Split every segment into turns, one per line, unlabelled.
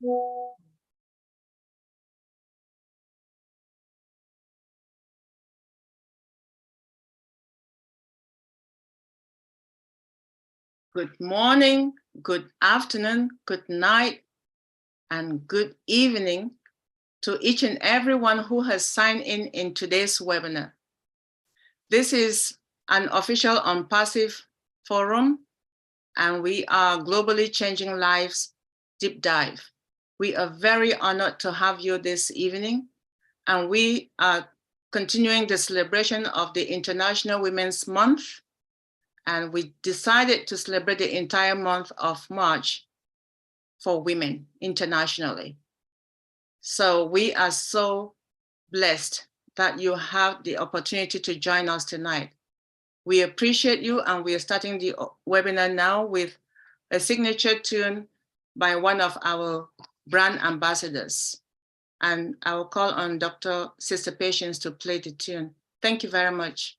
Good morning, good afternoon, good night, and good evening to each and everyone who has signed in today's webinar. This is an official ONPASSIVE forum, and we are Globally Changing Lives Deep Dive. We are very honored to have you this evening, and we are continuing the celebration of the International Women's Month, and we decided to celebrate the entire month of March for women internationally. So we are so blessed that you have the opportunity to join us tonight. We appreciate you, and we are starting the webinar now with a signature tune by one of our brand ambassadors. And I will call on Dr. Sister Patience to play the tune. Thank you very much.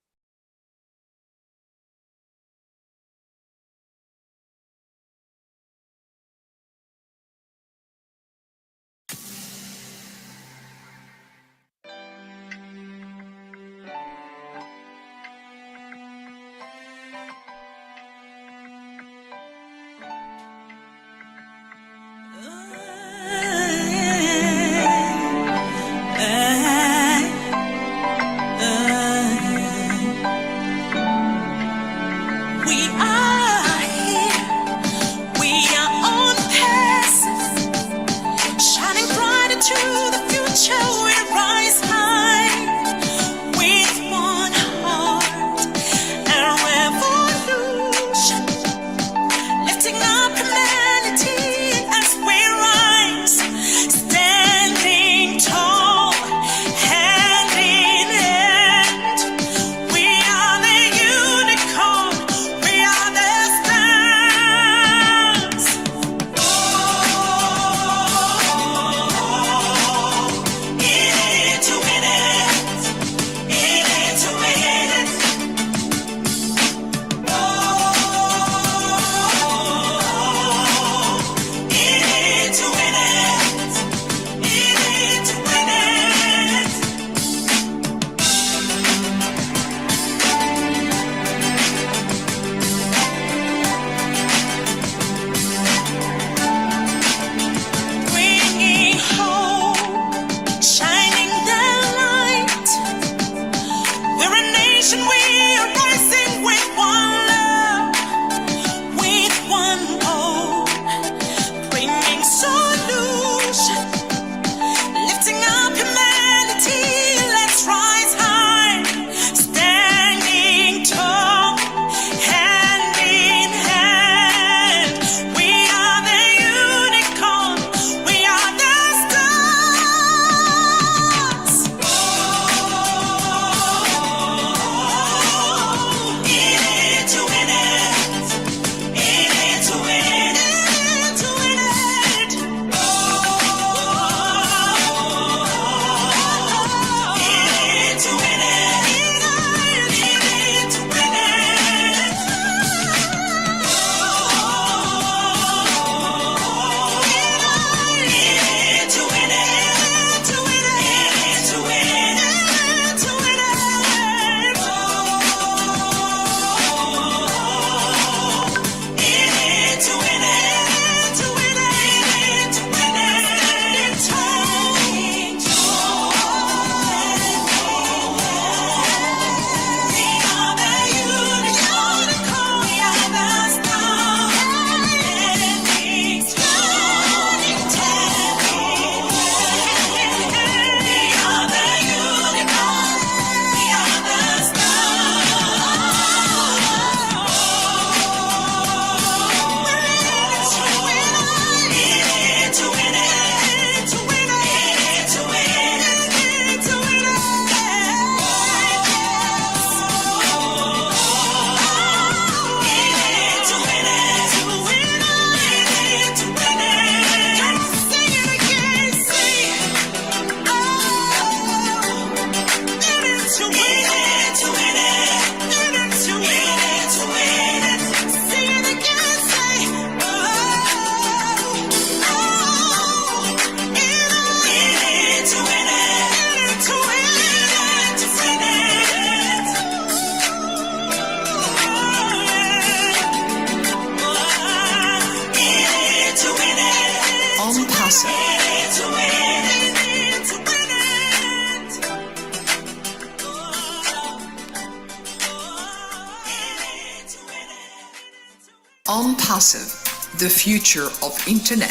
ONPASSIVE, the future of Internet.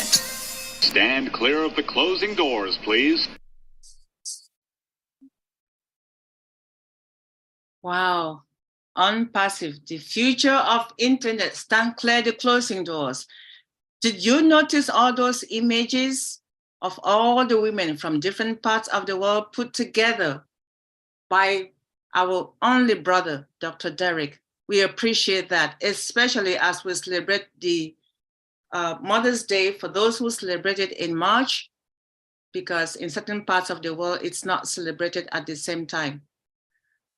Stand clear of the closing doors, please.
Wow. ONPASSIVE, the future of Internet. Stand clear the closing doors. Did you notice all those images of all the women from different parts of the world put together by our only brother, Dr. Derek? We appreciate that, especially as we celebrate the Mother's Day for those who celebrate it in March, because in certain parts of the world, it's not celebrated at the same time.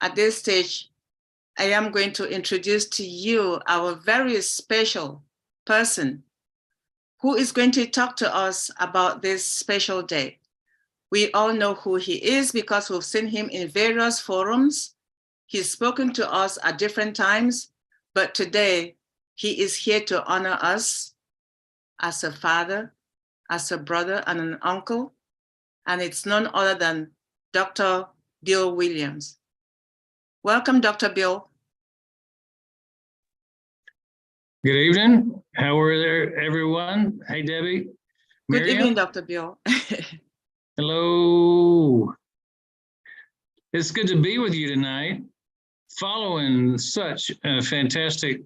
At this stage, I am going to introduce to you our very special person who is going to talk to us about this special day. We all know who he is because we've seen him in various forums. He's spoken to us at different times, but today he is here to honor us as a father, as a brother and an uncle, and it's none other than Dr. Bill Williams. Welcome, Dr. Bill.
Good evening. How are there, everyone? Hey, Debbie.
Good
Miriam?
evening, Dr. Bill.
Hello. It's good to be with you tonight, following such a fantastic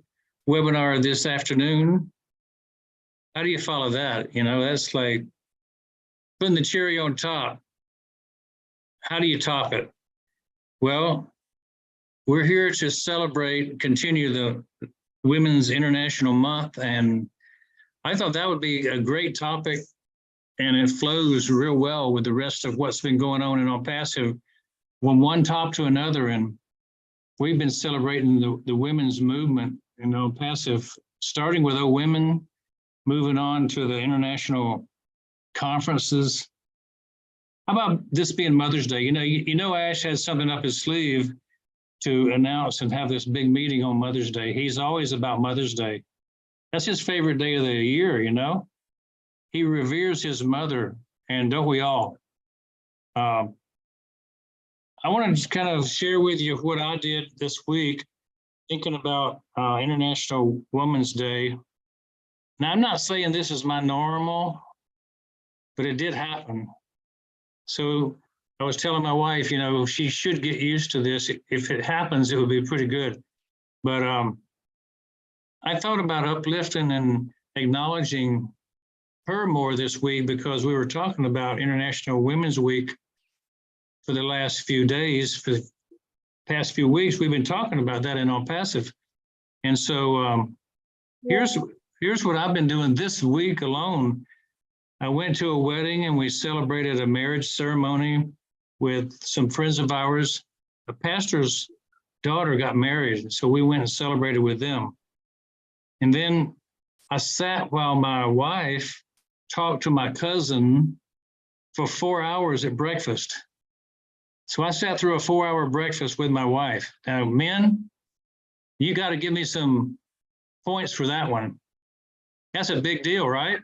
webinar this afternoon. How do you follow that? You know, that's like putting the cherry on top. How do you top it? Well, we're here to celebrate, continue the Women's International Month, and I thought that would be a great topic, and it flows real well with the rest of what's been going on in ONPASSIVE, from one top to another. And we've been celebrating the women's movement in ONPASSIVE, starting with O Women, moving on to the international conferences. How about this being Mother's Day? You know, Ash has something up his sleeve to announce and have this big meeting on Mother's Day. He's always about Mother's Day. That's his favorite day of the year, you know? He reveres his mother, and don't we all? I want to just kind of share with you what I did this week, thinking about International Women's Day. Now, I'm not saying this is my normal, but it did happen. So I was telling my wife, you know, she should get used to this. If it happens, it would be pretty good. But I thought about uplifting and acknowledging her more this week, because we were talking about International Women's Week for the last few days. For the past few weeks, we've been talking about that in ONPASSIVE. And so here's what I've been doing this week alone. I went to a wedding and we celebrated a marriage ceremony with some friends of ours. A pastor's daughter got married, so we went and celebrated with them. And then I sat while my wife talked to my cousin for 4 hours at breakfast. So I sat through a 4-hour breakfast with my wife. Now, men, you got to give me some points for that one. That's a big deal, right?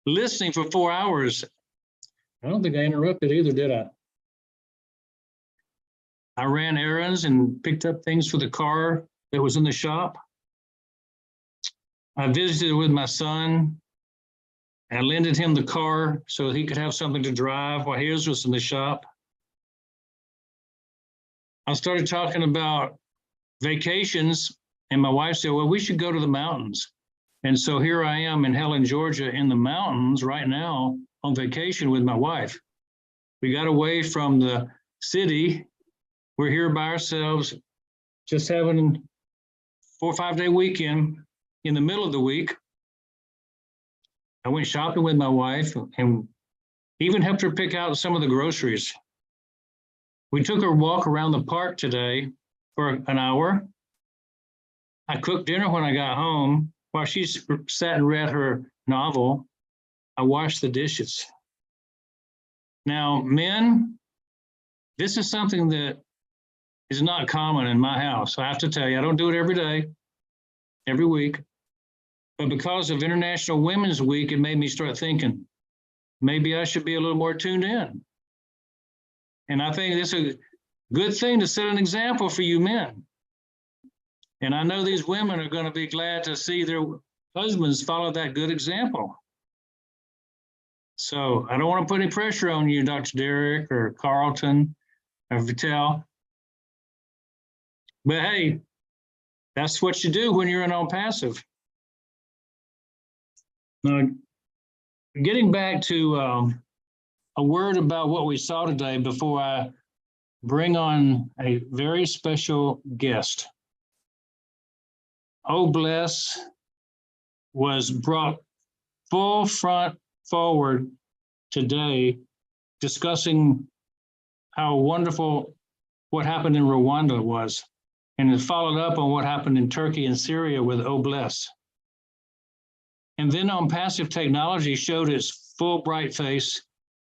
Listening for 4 hours. I don't think I interrupted either, did I? I ran errands and picked up things for the car that was in the shop. I visited with my son. I lended him the car so he could have something to drive while his was in the shop. I started talking about vacations, and my wife said, well, we should go to the mountains. And so here I am in Helen, Georgia, in the mountains right now on vacation with my wife. We got away from the city. We're here by ourselves, just having a 4 or 5 day weekend in the middle of the week. I went shopping with my wife and even helped her pick out some of the groceries. We took her walk around the park today for an hour. I cooked dinner when I got home. While she sat and read her novel, I washed the dishes. Now, men, this is something that is not common in my house. I have to tell you, I don't do it every day, every week. But because of International Women's Week, it made me start thinking, maybe I should be a little more tuned in. And I think it's a good thing to set an example for you men. And I know these women are going to be glad to see their husbands follow that good example. So I don't want to put any pressure on you, Dr. Derek or Carlton or Vittel. But hey, that's what you do when you're in ONPASSIVE. Now, getting back to a word about what we saw today before I bring on a very special guest. Oh Bless was brought full front forward today, discussing how wonderful what happened in Rwanda was, and it followed up on what happened in Turkey and Syria with Oh Bless. And then ONPASSIVE technology showed its full bright face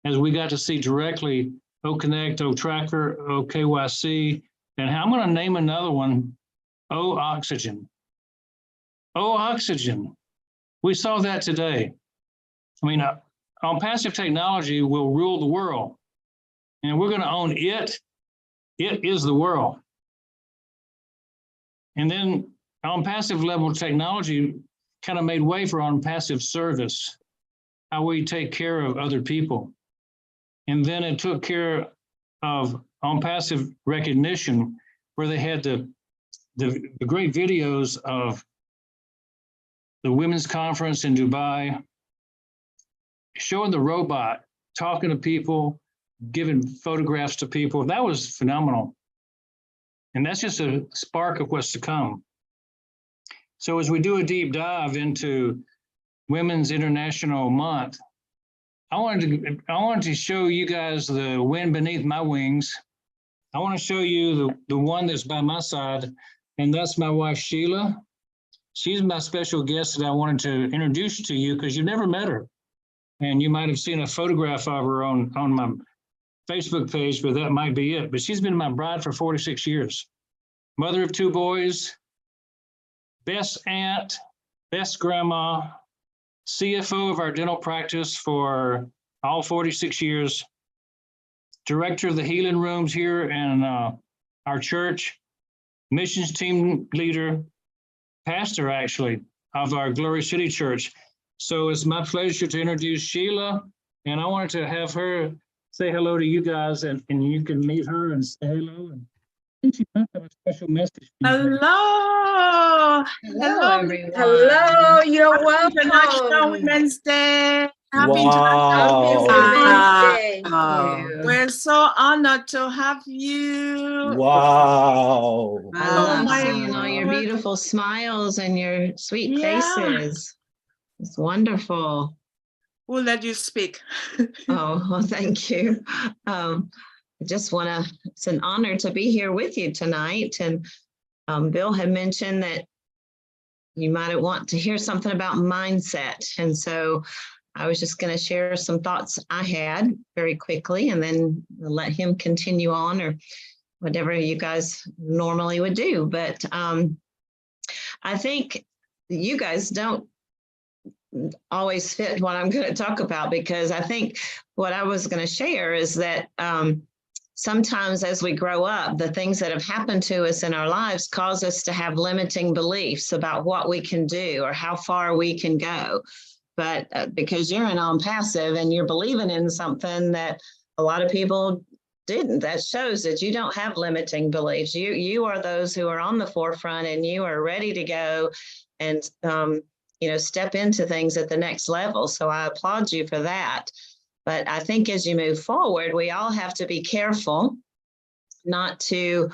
as we got to see directly O Connect, O Tracker, O KYC, and I'm going to name another one, O Oxygen. O Oxygen. We saw that today. I mean, ONPASSIVE technology will rule the world, and we're going to own it. It is the world. And then ONPASSIVE level technology kind of made way for ONPASSIVE service, how we take care of other people. And then it took care of ONPASSIVE recognition, where they had the great videos of the women's conference in Dubai, showing the robot, talking to people, giving photographs to people. That was phenomenal. And that's just a spark of what's to come. So as we do a deep dive into Women's International Month, I wanted to show you guys the wind beneath my wings. I want to show you the one that's by my side, and that's my wife, Sheila. She's my special guest that I wanted to introduce to you because you've never met her. And you might have seen a photograph of her on my Facebook page, but that might be it. But she's been my bride for 46 years. Mother of 2 boys, best aunt, best grandma, CFO of our dental practice for all 46 years, director of the healing rooms here in our church, missions team leader, pastor actually of our Glory City Church. So it's my pleasure to introduce Sheila, and I wanted to have her say hello to you guys, and you can meet her and say hello. And I think she might have a special message.
Hello.
Hello, everyone.
Hello, you're
Happy International
welcome.
Women's Day.
Happy
Wow.
Women's Day.
Wow.
We're so honored to have you.
Wow.
I
Oh
love
my
seeing all your
God.
beautiful smiles and your sweet
Yeah.
faces. It's wonderful.
We'll let you speak.
Oh, well, thank you. I just want to, it's an honor to be here with you tonight. And Bill had mentioned that you might want to hear something about mindset. And so I was just going to share some thoughts I had very quickly, and then let him continue on or whatever you guys normally would do. But I think you guys don't always fit what I'm going to talk about, because I think what I was going to share is that sometimes as we grow up, the things that have happened to us in our lives cause us to have limiting beliefs about what we can do or how far we can go. But because you're in ONPASSIVE and you're believing in something that a lot of people didn't, that shows that you don't have limiting beliefs. You are those who are on the forefront, and you are ready to go and step into things at the next level. So I applaud you for that. But I think as you move forward, we all have to be careful not to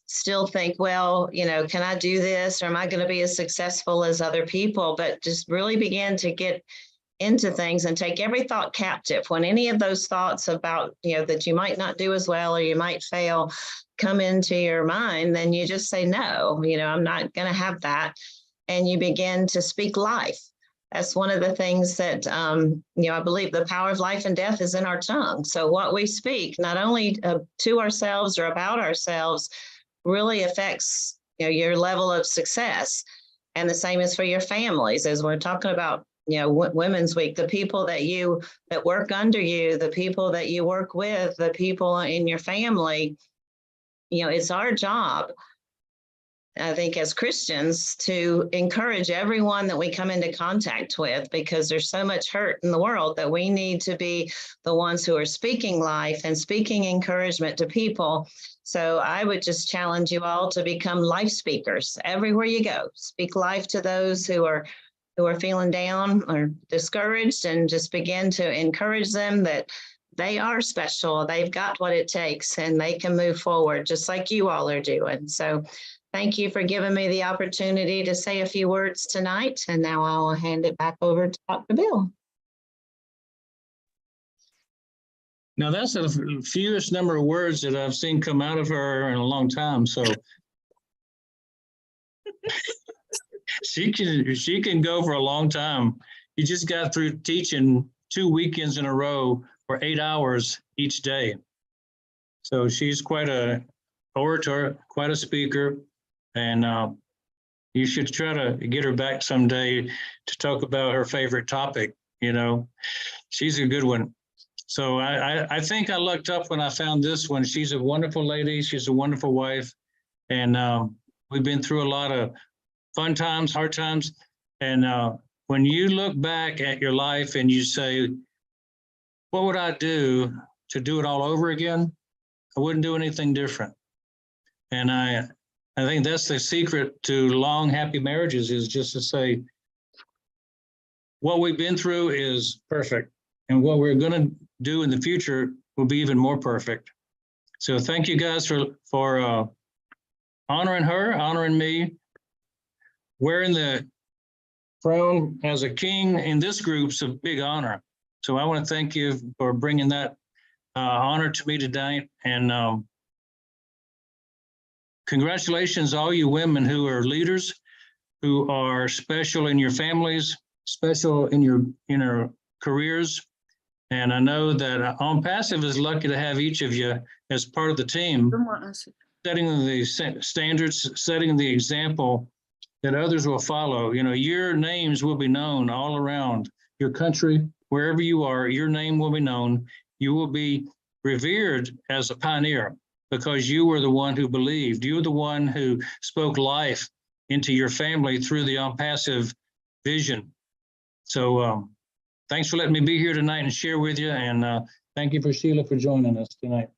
still think, well, can I do this, or am I going to be as successful as other people? But just really begin to get into things and take every thought captive. When any of those thoughts about, that you might not do as well or you might fail come into your mind, then you just say, no, I'm not going to have that. And you begin to speak life. That's one of the things that, I believe the power of life and death is in our tongue. So what we speak, not only to ourselves or about ourselves, really affects, your level of success. And the same is for your families. As we're talking about, Women's Week, the people that work under you, the people that you work with, the people in your family, it's our job I think as Christians, to encourage everyone that we come into contact with, because there's so much hurt in the world that we need to be the ones who are speaking life and speaking encouragement to people. So I would just challenge you all to become life speakers everywhere you go. Speak life to those who are feeling down or discouraged, and just begin to encourage them that they are special. They've got what it takes and they can move forward just like you all are doing. So thank you for giving me the opportunity to say a few words tonight. And now I'll hand it back over to Dr. Bill.
Now that's the fewest number of words that I've seen come out of her in a long time. So she can go for a long time. You just got through teaching 2 weekends in a row for 8 hours each day. So she's quite a orator, quite a speaker, and you should try to get her back someday to talk about her favorite topic. You know, she's a good one. So I think I lucked up when I found this one. She's a wonderful lady. She's a wonderful wife. And we've been through a lot of fun times, hard times. And when you look back at your life and you say, what would I do to do it all over again? I wouldn't do anything different. And I think that's the secret to long, happy marriages, is just to say, what we've been through is perfect. And what we're going to do in the future will be even more perfect. So thank you guys for honoring her, honoring me. Wearing the crown as a king in this group's a big honor. So I want to thank you for bringing that honor to me tonight. And congratulations, all you women who are leaders, who are special in your families, special in your careers. And I know that ONPASSIVE is lucky to have each of you as part of the team, setting the standards, setting the example that others will follow. You know, your names will be known all around your country, wherever you are, your name will be known. You will be revered as a pioneer because you were the one who believed. You were the one who spoke life into your family through the ONPASSIVE vision. So thanks for letting me be here tonight and share with you. And thank you for Sheila for joining us tonight.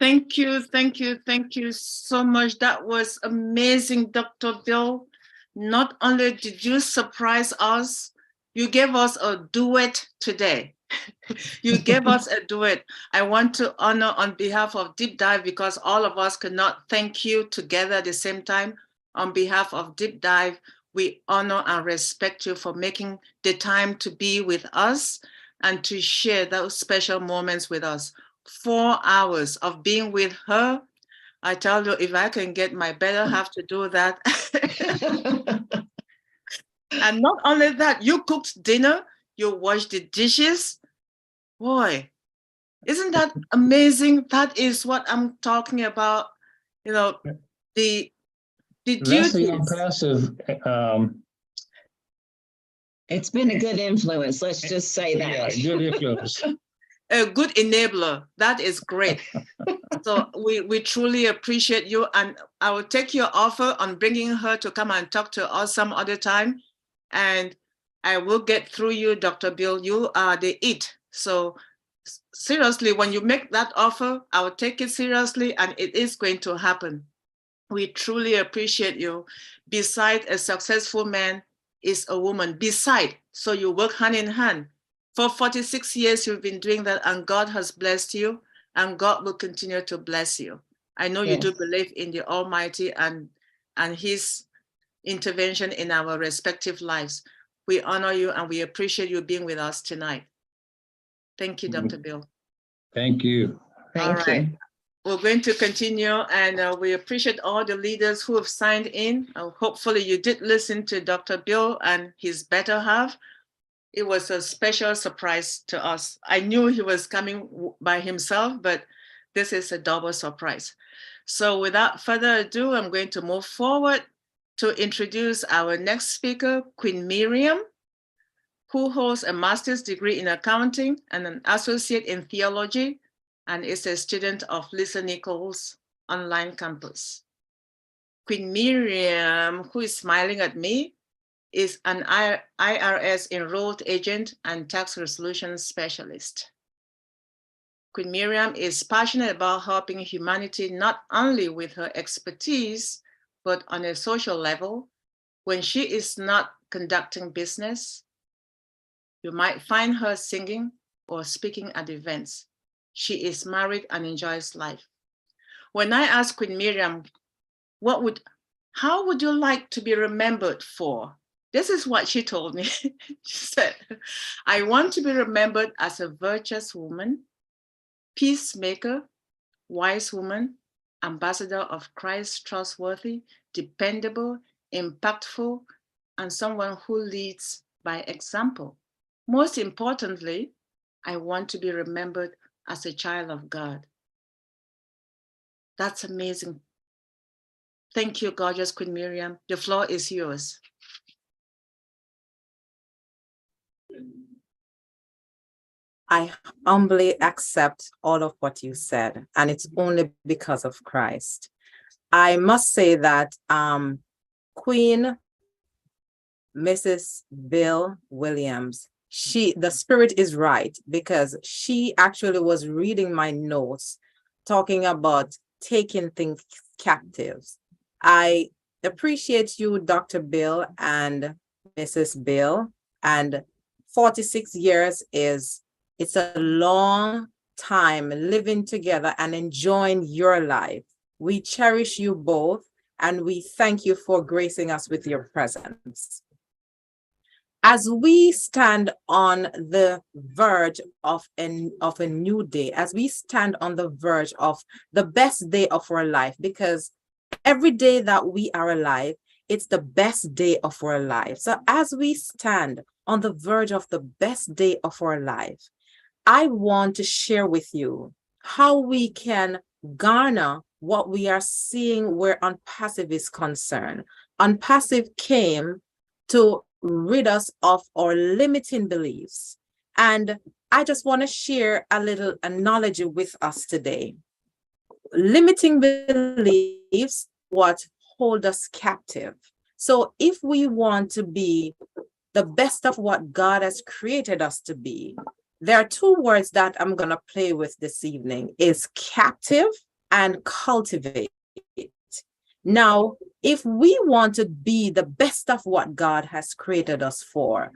Thank you, thank you, thank you so much. That was amazing, Dr. Bill. Not only did you surprise us, you gave us a duet today. You gave us a duet. I want to honor on behalf of Deep Dive, because all of us could not thank you together at the same time. On behalf of Deep Dive, we honor and respect you for making the time to be with us and to share those special moments with us. 4 hours of being with her. I tell you, if I can get my better half to do that. And not only that, you cooked dinner, you washed the dishes. Boy, isn't that amazing? That is what I'm talking about. You know, the
That's the
duties.
ONPASSIVE.
It's been a good influence. Let's just say that.
Yeah, good influence.
A good enabler. That is great. So we truly appreciate you. And I will take your offer on bringing her to come and talk to us some other time. And I will get through you, Dr. Bill. You are the it. So seriously, when you make that offer, I will take it seriously, and it is going to happen. We truly appreciate you. Beside a successful man is a woman. Beside, so you work hand in hand. For 46 years, you've been doing that, and God has blessed you, and God will continue to bless you. I know you do believe in the Almighty and His intervention in our respective lives. We honor you, and we appreciate you being with us tonight. Thank you, Dr. Bill.
Thank you.
Thank you.
We're going to continue, and we appreciate all the leaders who have signed in. Hopefully you did listen to Dr. Bill and his better half. It was a special surprise to us. I knew he was coming by himself, but this is a double surprise. So without further ado, I'm going to move forward to introduce our next speaker, Queen Miriam, who holds a master's degree in accounting and an associate in theology, and is a student of Lisa Nichols online campus. Queen Miriam, who is smiling at me, is an IRS enrolled agent and tax resolution specialist. Queen Miriam is passionate about helping humanity not only with her expertise, but on a social level. When she is not conducting business, you might find her singing or speaking at events. She is married and enjoys life. When I asked Queen Miriam, how would you like to be remembered for? This is what she told me. She said, I want to be remembered as a virtuous woman, peacemaker, wise woman, ambassador of Christ, trustworthy, dependable, impactful, and someone who leads by example. Most importantly, I want to be remembered as a child of God. That's amazing. Thank you, gorgeous Queen Miriam. The floor is yours.
I humbly accept all of what you said, and it's only because of Christ. I must say that Queen Mrs. Bill Williams, the spirit is right, because she actually was reading my notes talking about taking things captives. I appreciate you, Dr. Bill and Mrs. Bill, and 46 years it's a long time living together and enjoying your life. We cherish you both, and we thank you for gracing us with your presence. As we stand on the verge of a new day, as we stand on the verge of the best day of our life, because every day that we are alive, it's the best day of our life. So as we stand on the verge of the best day of our life, I want to share with you how we can garner what we are seeing where ONPASSIVE is concerned. ONPASSIVE came to rid us of our limiting beliefs. And I just want to share a little analogy with us today. Limiting beliefs, what hold us captive. So if we want to be the best of what God has created us to be, there are two words that I'm going to play with this evening, is captive and cultivate. Now, if we want to be the best of what God has created us for,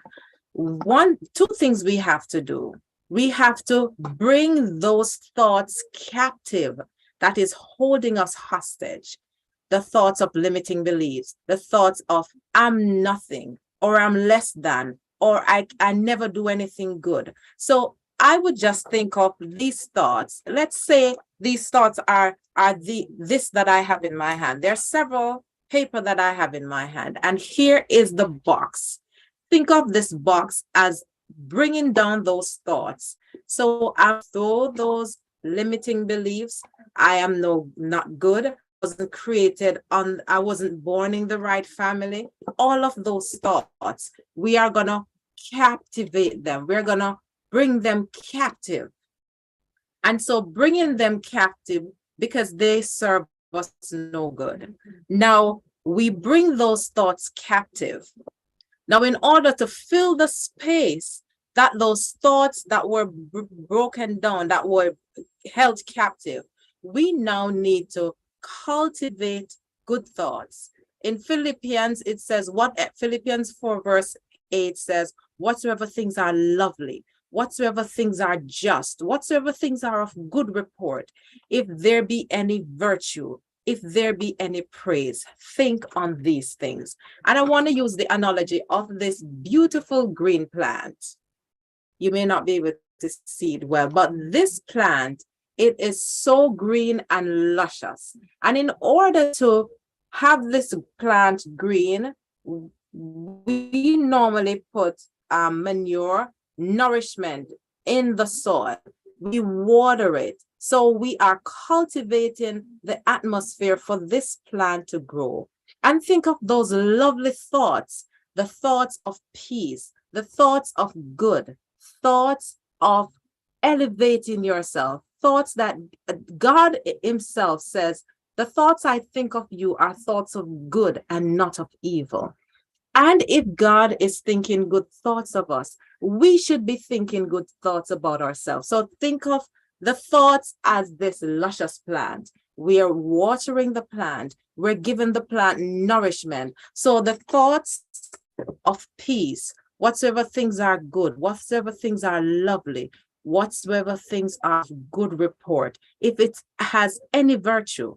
two things we have to do. We have to bring those thoughts captive that is holding us hostage. The thoughts of limiting beliefs, the thoughts of I'm nothing, or I'm less than, or I never do anything good. So I would just think of these thoughts. Let's say these thoughts are this that I have in my hand. There are several paper that I have in my hand, and here is the box. Think of this box as bringing down those thoughts. So I throw those limiting beliefs. I am not good. I wasn't born in the right family. All of those thoughts, we are gonna captivate them. We're gonna bring them captive. And so bringing them captive, because they serve us no good. Now we bring those thoughts captive. Now, in order to fill the space that those thoughts that were broken down, that were held captive, we now need to cultivate good thoughts. In Philippians, it says, Philippians 4 verse 8 says, whatsoever things are lovely, whatsoever things are just, whatsoever things are of good report, if there be any virtue, if there be any praise, think on these things. And I want to use the analogy of this beautiful green plant. You may not be able to see it well, but this plant, it is so green and luscious. And in order to have this plant green, we normally put manure, nourishment in the soil. We water it. So we are cultivating the atmosphere for this plant to grow. And think of those lovely thoughts, the thoughts of peace, the thoughts of good, thoughts of elevating yourself, thoughts that God himself says The thoughts I think of you are thoughts of good and not of evil. And if God is thinking good thoughts of us, we should be thinking good thoughts about ourselves. So think of the thoughts as this luscious plant. We are watering the plant. We're giving the plant nourishment. So the thoughts of peace, whatsoever things are good, whatsoever things are lovely, whatsoever things are of good report, if it has any virtue,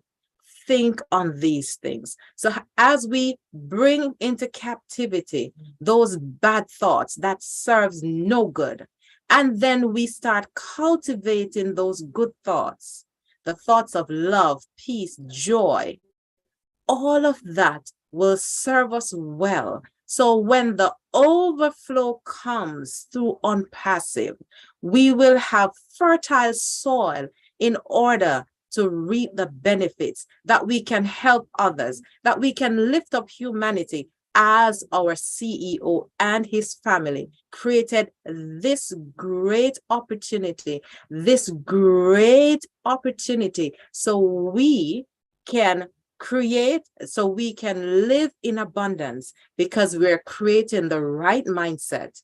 think on these things. So as we bring into captivity those bad thoughts that serves no good, and then we start cultivating those good thoughts, the thoughts of love, peace, joy, all of that will serve us well. So when the overflow comes through ONPASSIVE, we will have fertile soil in order to reap the benefits, that we can help others, that we can lift up humanity, as our CEO and his family created this great opportunity, so we can create, so we can live in abundance, because we're creating the right mindset,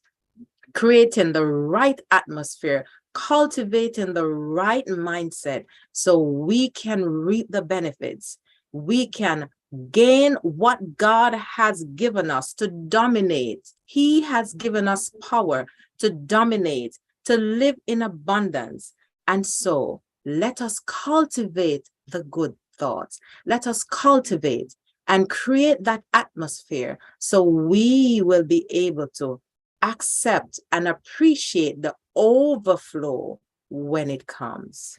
creating the right atmosphere, cultivating the right mindset, so we can reap the benefits. We can gain what God has given us to dominate. He has given us power to dominate, to live in abundance. And so let us cultivate the good thoughts. Let us cultivate and create that atmosphere, so we will be able to accept and appreciate the overflow when it comes.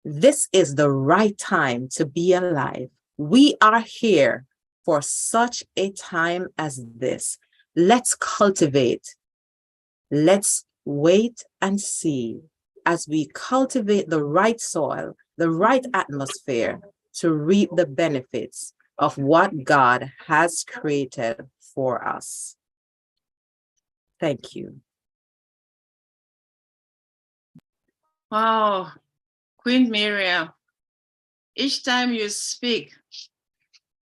This is the right time to be alive. We are here for such a time as this. Let's cultivate. Let's wait and see as we cultivate the right soil, the right atmosphere to reap the benefits of what God has created for us. Thank you.
Wow, Queen Miriam, each time you speak,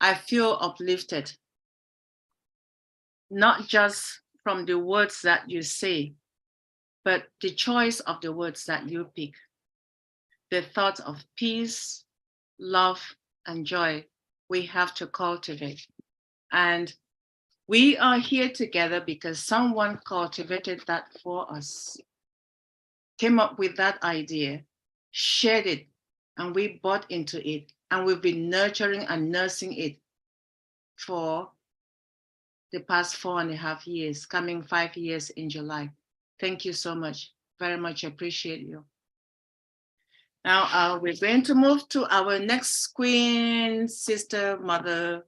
I feel uplifted. Not just from the words that you say, but the choice of the words that you pick. The thought of peace, love, and joy we have to cultivate. And we are here together because someone cultivated that for us, came up with that idea, shared it, and we bought into it. And we've been nurturing and nursing it for the past 4.5 years, coming 5 years in July. Thank you so much. Very much appreciate you. Now we're going to move to our next queen, sister, mother.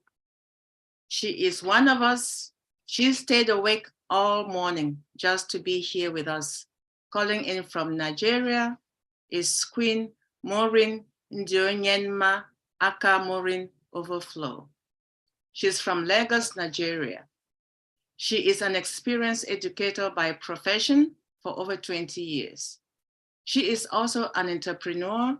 She is one of us. She stayed awake all morning just to be here with us. Calling in from Nigeria is Queen Maureen Ndionyenma Aka Maureen Overflow. She's from Lagos, Nigeria. She is an experienced educator by profession for over 20 years. She is also an entrepreneur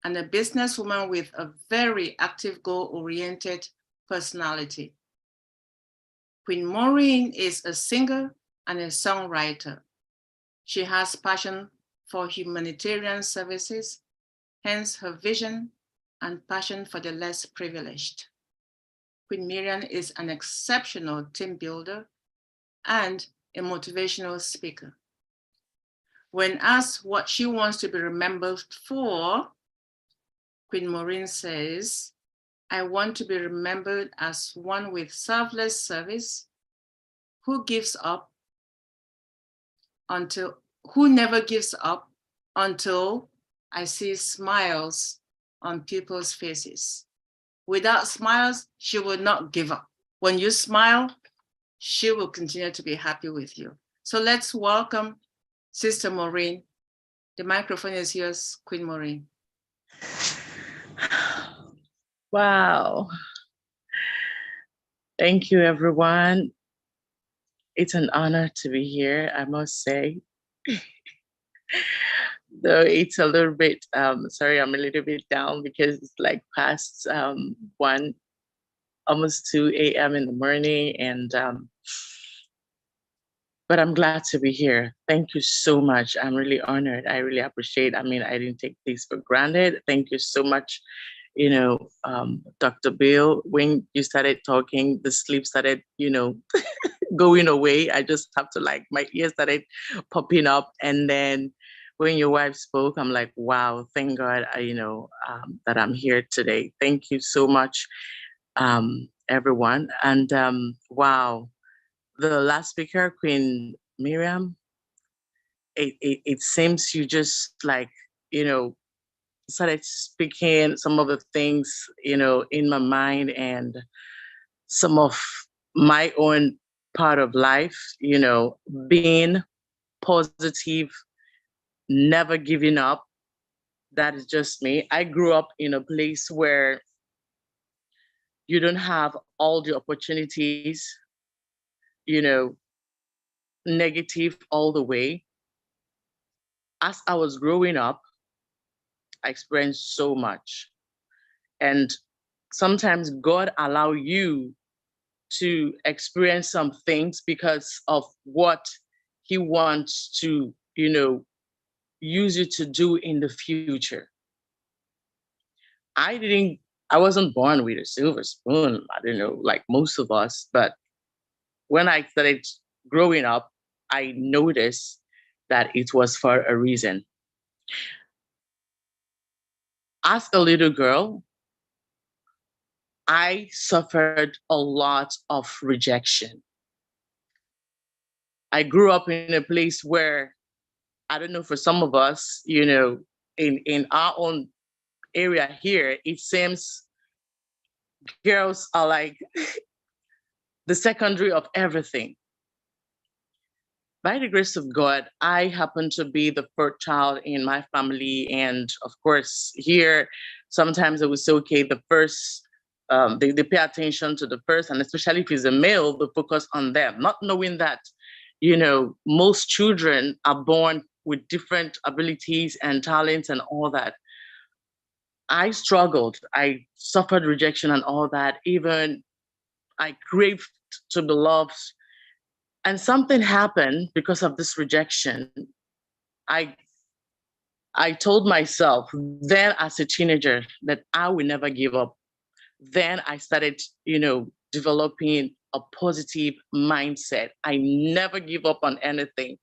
and a businesswoman with a very active, goal-oriented personality. Queen Maureen is a singer and a songwriter. She has passion for humanitarian services, hence her vision and passion for the less privileged. Queen Miriam is an exceptional team builder and a motivational speaker. When asked what she wants to be remembered for, Queen Maureen says, I want to be remembered as one with selfless service, who never gives up until I see smiles on people's faces. Without smiles, she will not give up. When you smile, she will continue to be happy with you. So let's welcome Sister Maureen. The microphone is yours, Queen Maureen.
Wow. Thank you, everyone. It's an honor to be here, I must say. Though it's a little bit, sorry, I'm a little bit down because it's like past 1, almost 2 a.m. in the morning. And, but I'm glad to be here. Thank you so much. I'm really honored. I really appreciate. I mean, I didn't take this for granted. Thank you so much. You know, Dr. Bill, when you started talking, the sleep started, going away. I just have to my ears started popping up. And then when your wife spoke, I'm like, wow, thank God, that I'm here today. Thank you so much, everyone. And wow, the last speaker, Queen Miriam, it seems you just started speaking some of the things, in my mind and some of my own part of life, being positive, never giving up. That is just me. I grew up in a place where you don't have all the opportunities, negative all the way. As I was growing up, I experienced so much. And sometimes God allow you to experience some things because of what he wants to, use you to do in the future. I wasn't born with a silver spoon. I don't know, like most of us, but when I started growing up, I noticed that it was for a reason. As a little girl, I suffered a lot of rejection. I grew up in a place where, I don't know, for some of us, in our own area here, it seems girls are like the secondary of everything. By the grace of God, I happen to be the first child in my family. And of course, here, sometimes it was okay, the first, they pay attention to the first, and especially if it's a male, they focus on them, not knowing that, most children are born with different abilities and talents and all that. I struggled. I suffered rejection and all that. Even I craved to be loved. And something happened because of this rejection. I told myself then as a teenager that I will never give up. Then I started, developing a positive mindset. I never give up on anything.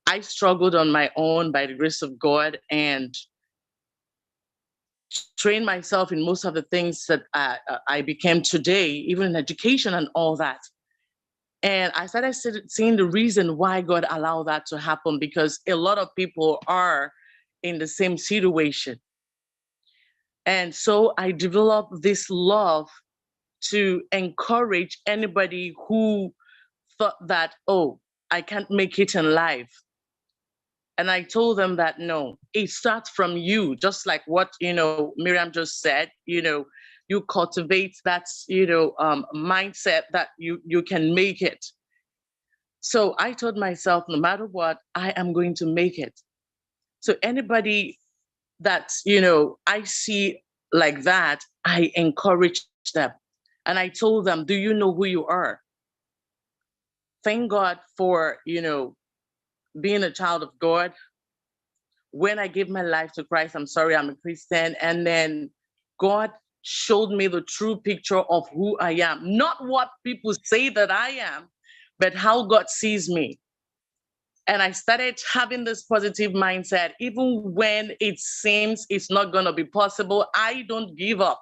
I struggled on my own by the grace of God and trained myself in most of the things that I became today, even in education and all that. And I started seeing the reason why God allowed that to happen, because a lot of people are in the same situation. And so I developed this love to encourage anybody who thought that, oh, I can't make it in life. And I told them that, no, it starts from you, just like what, Miriam just said, you cultivate that, mindset that you can make it. So I told myself, no matter what, I am going to make it. So anybody that, I see like that, I encourage them. And I told them, do you know who you are? Thank God for, being a child of God. When I gave my life to Christ, I'm a Christian. And then God showed me the true picture of who I am. Not what people say that I am, but how God sees me. And I started having this positive mindset. Even when it seems it's not going to be possible, I don't give up.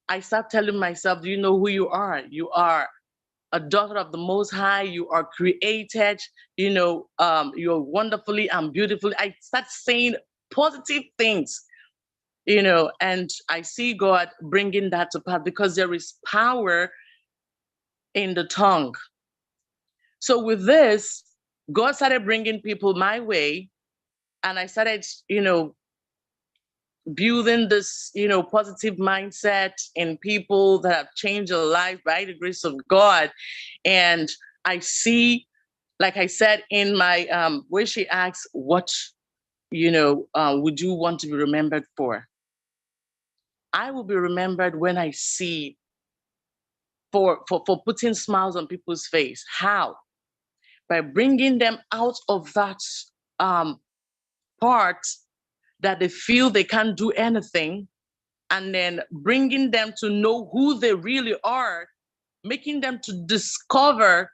I start telling myself, do you know who you are? You are a daughter of the Most High. You are created, you're wonderfully and beautifully. I start saying positive things, and I see God bringing that to pass because there is power in the tongue. So with this, God started bringing people my way, and I started, building this, positive mindset in people that have changed their life by the grace of God. And I see, like I said in my, where she asks, what would you want to be remembered for? I will be remembered when I see for putting smiles on people's face. How? By bringing them out of that part that they feel they can't do anything, and then bringing them to know who they really are, making them to discover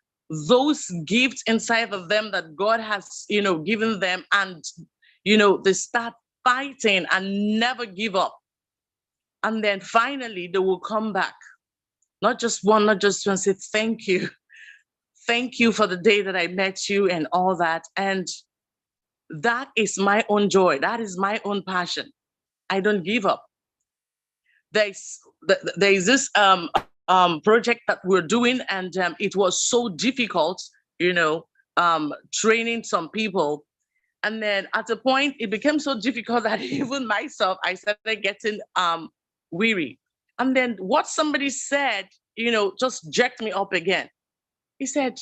those gifts inside of them that God has, given them, and, they start fighting and never give up. And then finally, they will come back. Not just one, not just one, say, thank you. Thank you for the day that I met you and all that. And that is my own joy. That is my own passion. I don't give up. There's this project that we're doing, and it was so difficult, training some people. And then at a point, it became so difficult that even myself, I started getting weary. And then what somebody said, just jerked me up again. He said,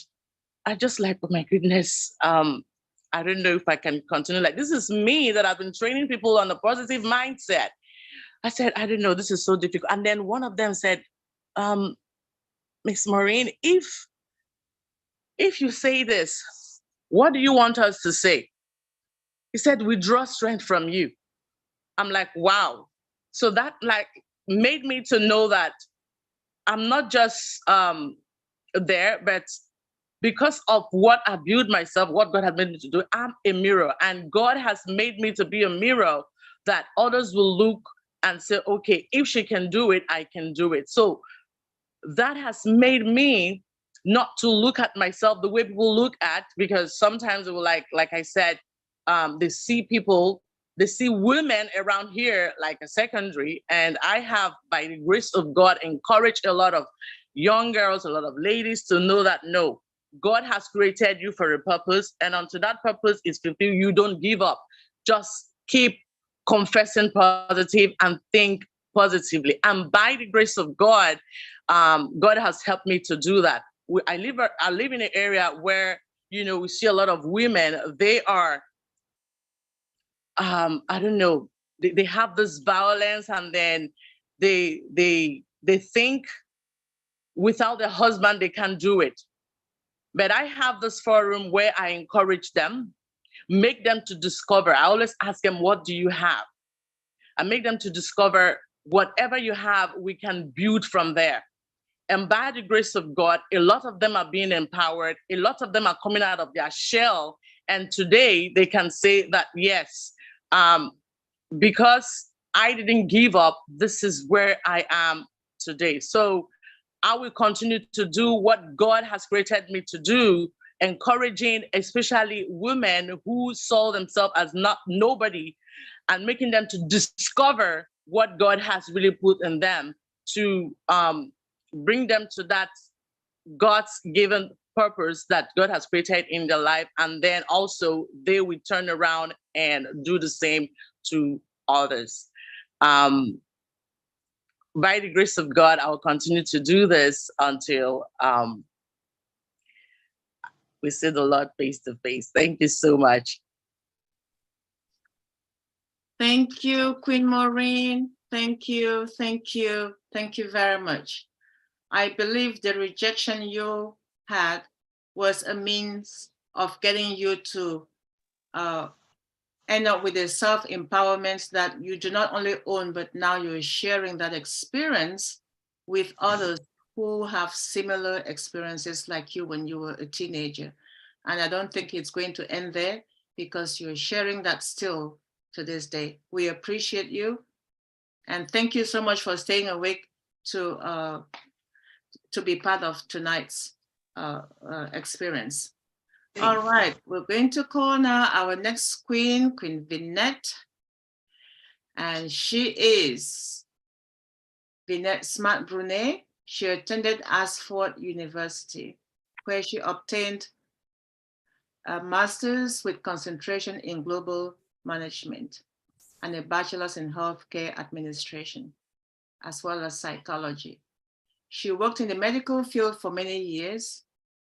I just like, oh my goodness, I don't know if I can continue. Like, this is me that I've been training people on a positive mindset. I said, I don't know, this is so difficult. And then one of them said, Miss Maureen, if you say this, what do you want us to say? He said, we draw strength from you. I'm like, wow. So that made me to know that I'm not just there, but because of what I built myself, what God has made me to do, I'm a mirror. And God has made me to be a mirror that others will look and say, okay, if she can do it, I can do it. So that has made me not to look at myself the way people look at, because sometimes it will like I said, they see women around here like a secondary. And I have, by the grace of God, encouraged a lot of young girls, a lot of ladies to know that, no, God has created you for a purpose. And until that purpose is fulfilled, you don't give up. Just keep confessing positive and think positively. And by the grace of God, God has helped me to do that. I live in an area where, we see a lot of women. They are, I don't know, they have this violence, and then they think without their husband, they can't do it. But I have this forum where I encourage them, make them to discover. I always ask them, what do you have? I make them to discover whatever you have, we can build from there. And by the grace of God, a lot of them are being empowered. A lot of them are coming out of their shell. And today they can say that, yes, because I didn't give up, this is where I am today. So I will continue to do what God has created me to do, encouraging especially women who saw themselves as nobody, and making them to discover what God has really put in them, to bring them to that God's given purpose that God has created in their life. And then also they will turn around and do the same to others. By the grace of God, I will continue to do this until we see the Lord face to face. Thank you so much.
Thank you, Queen Maureen. Thank you, thank you, thank you very much. I believe the rejection you had was a means of getting you to end up with a self-empowerment that you do not only own, but now you're sharing that experience with others who have similar experiences like you when you were a teenager. And I don't think it's going to end there, because you're sharing that still to this day. We appreciate you. And thank you so much for staying awake to be part of tonight's experience. All right, we're going to call now our next queen, Queen Vinette. And she is Vinette Smart-Brunet. She attended Oxford University, where she obtained a master's with concentration in global management and a bachelor's in healthcare administration, as well as psychology. She worked in the medical field for many years,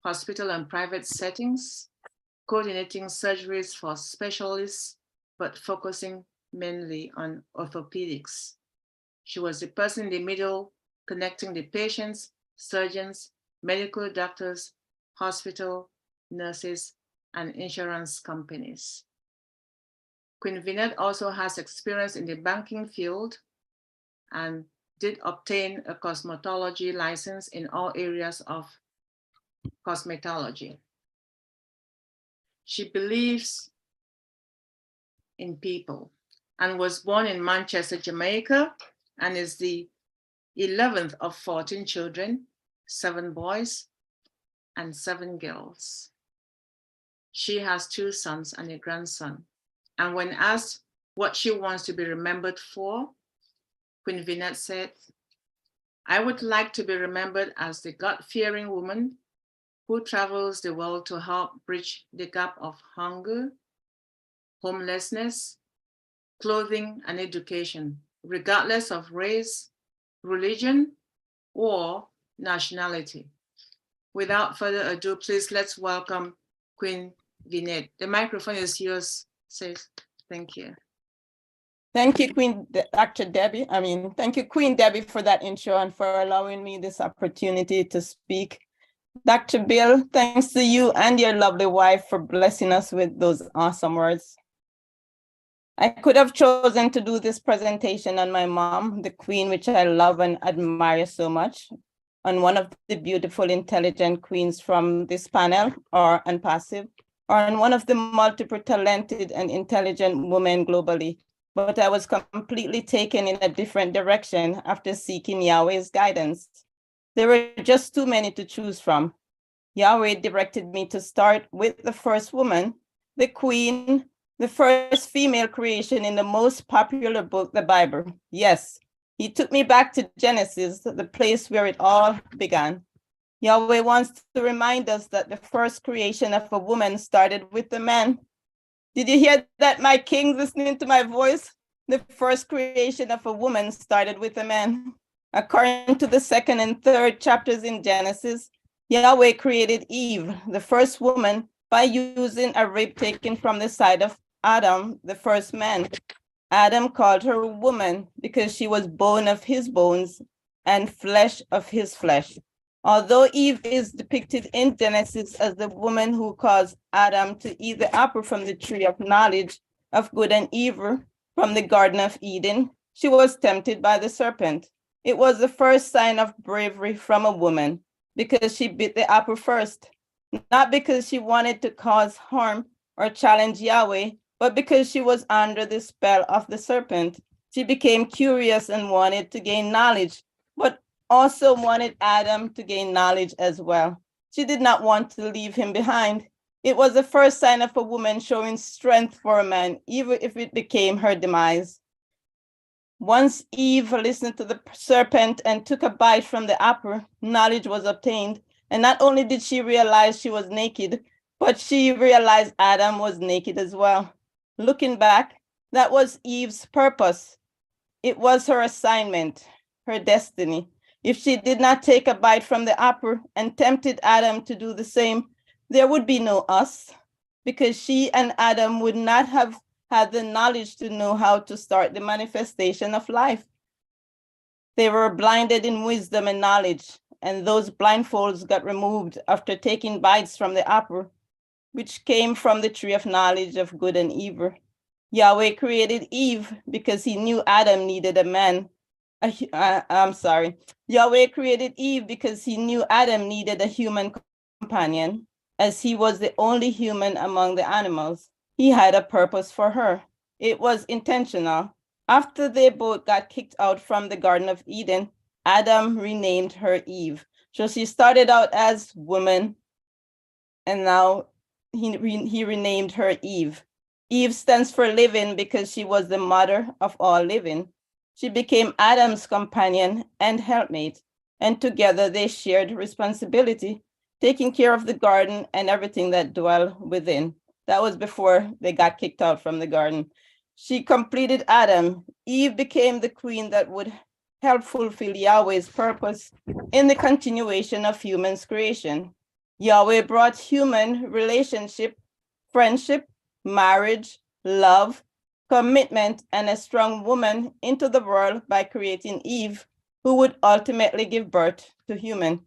hospital and private settings, coordinating surgeries for specialists but focusing mainly on orthopedics. She was the person in the middle connecting the patients, surgeons, medical doctors, hospital, nurses, and insurance companies. Queen Vinette also has experience in the banking field and did obtain a cosmetology license in all areas of cosmetology. She believes in people and was born in Manchester, Jamaica, and is the 11th of 14 children, 7 boys and 7 girls. She has 2 sons and a grandson. And when asked what she wants to be remembered for, Queen Vinette said, "I would like to be remembered as the God-fearing woman who travels the world to help bridge the gap of hunger, homelessness, clothing, and education, regardless of race, religion, or nationality." Without further ado, please let's welcome Queen Vinette. The microphone is yours, sis. Thank you.
Thank you, Dr. Debbie. Thank you, Queen Debbie, for that intro and for allowing me this opportunity to speak. Dr. Bill, thanks to you and your lovely wife for blessing us with those awesome words. I could have chosen to do this presentation on my mom, the Queen, which I love and admire so much, on one of the beautiful, intelligent queens from this panel, or ONPASSIVE, or on one of the multiple talented and intelligent women globally. But I was completely taken in a different direction after seeking Yahweh's guidance. There were just too many to choose from. Yahweh directed me to start with the first woman, the Queen, the first female creation in the most popular book, the Bible. Yes, he took me back to Genesis, the place where it all began. Yahweh wants to remind us that the first creation of a woman started with a man. Did you hear that, my king, listening to my voice? The first creation of a woman started with a man. According to the 2nd and 3rd chapters in Genesis, Yahweh created Eve, the first woman, by using a rib taken from the side of Adam, the first man. Adam called her woman because she was bone of his bones and flesh of his flesh. Although Eve is depicted in Genesis as the woman who caused Adam to eat the apple from the tree of knowledge of good and evil from the Garden of Eden, she was tempted by the serpent. It was the first sign of bravery from a woman because she bit the apple first, not because she wanted to cause harm or challenge Yahweh, but because she was under the spell of the serpent. She became curious and wanted to gain knowledge, but also wanted Adam to gain knowledge as well. She did not want to leave him behind. It was the first sign of a woman showing strength for a man, even if it became her demise. Once Eve listened to the serpent and took a bite from the apple, knowledge was obtained. And not only did she realize she was naked, but she realized Adam was naked as well. Looking back, that was Eve's purpose. It was her assignment, her destiny. If she did not take a bite from the apple and tempted Adam to do the same, there would be no us, because she and Adam would not have had the knowledge to know how to start the manifestation of life. They were blinded in wisdom and knowledge, and those blindfolds got removed after taking bites from the apple, which came from the tree of knowledge of good and evil. Yahweh created Eve because he knew Adam needed a man. Yahweh created Eve because he knew Adam needed a human companion, as he was the only human among the animals. He had a purpose for her. It was intentional. After they both got kicked out from the Garden of Eden, Adam renamed her Eve. So she started out as woman, and now he renamed her Eve. Eve stands for living because she was the mother of all living. She became Adam's companion and helpmate, and together they shared responsibility, taking care of the garden and everything that dwelled within. That was before they got kicked out from the garden. She completed Adam. Eve became the queen that would help fulfill Yahweh's purpose in the continuation of human's creation. Yahweh brought human relationship, friendship, marriage, love, commitment, and a strong woman into the world by creating Eve, who would ultimately give birth to human.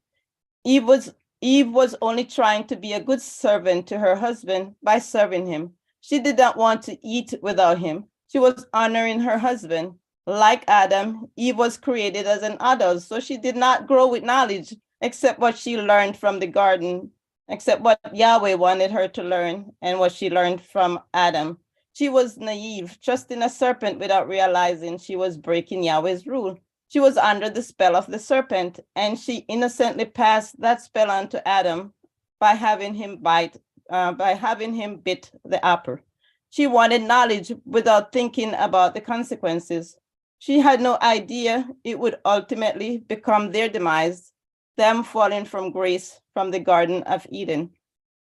Eve was only trying to be a good servant to her husband by serving him. She did not want to eat without him. She was honoring her husband. Like Adam, Eve was created as an adult, so she did not grow with knowledge except what she learned from the garden, except what Yahweh wanted her to learn and what she learned from Adam. She was naive, trusting a serpent without realizing she was breaking Yahweh's rule. She was under the spell of the serpent, and she innocently passed that spell on to Adam by having him bit the apple. She wanted knowledge without thinking about the consequences. She had no idea it would ultimately become their demise, them falling from grace from the Garden of Eden.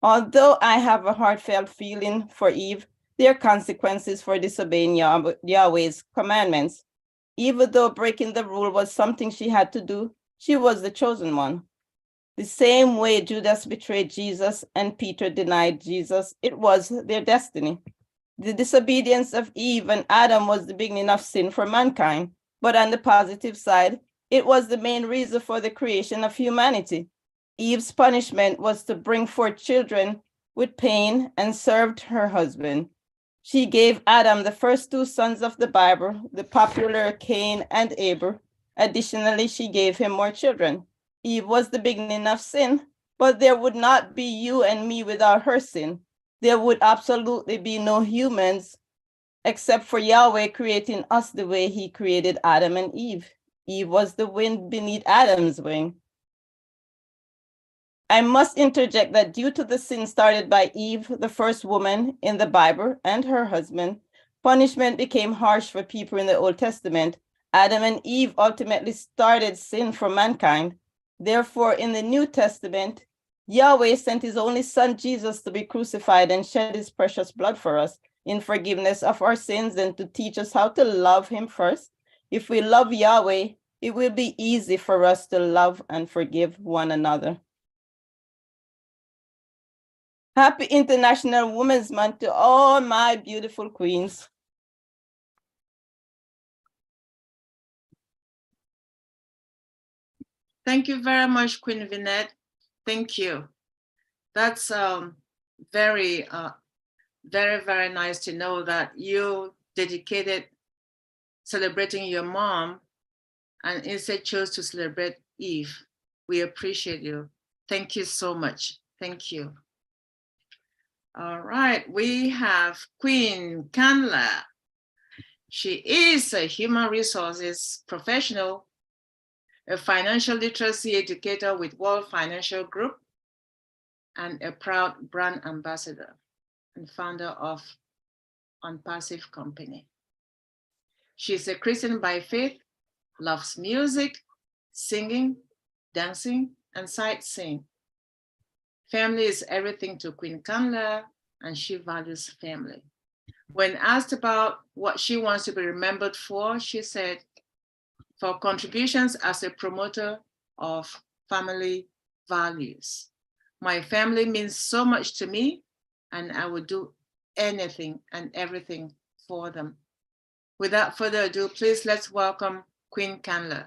Although I have a heartfelt feeling for Eve, there are consequences for disobeying Yahweh's commandments. Even though breaking the rule was something she had to do, she was the chosen one. The same way Judas betrayed Jesus and Peter denied Jesus, it was their destiny. The disobedience of Eve and Adam was the beginning of sin for mankind, but on the positive side, it was the main reason for the creation of humanity. Eve's punishment was to bring forth children with pain and served her husband. She gave Adam the first two sons of the Bible, the popular Cain and Abel. Additionally, she gave him more children. Eve was the beginning of sin, but there would not be you and me without her sin. There would absolutely be no humans except for Yahweh creating us the way he created Adam and Eve. Eve was the wind beneath Adam's wing. I must interject that due to the sin started by Eve, the first woman in the Bible, and her husband, punishment became harsh for people in the Old Testament. Adam and Eve ultimately started sin for mankind. Therefore, in the New Testament, Yahweh sent his only son, Jesus, to be crucified and shed his precious blood for us in forgiveness of our sins and to teach us how to love him first. If we love Yahweh, it will be easy for us to love and forgive one another. Happy International Women's Month to all my beautiful queens.
Thank you very much, Queen Vinette. Thank you. That's very, very nice to know that you dedicated celebrating your mom and instead chose to celebrate Eve. We appreciate you. Thank you so much. Thank you. All right, we have Queen Kanla. She is a human resources professional, a financial literacy educator with World Financial Group, and a proud brand ambassador and founder of ONPASSIVE Company. She's a Christian by faith, loves music, singing, dancing, and sightseeing. Family is everything to Queen Kanla, and she values family. When asked about what she wants to be remembered for, she said, for contributions as a promoter of family values. My family means so much to me, and I would do anything and everything for them. Without further ado, please let's welcome Queen Kanla.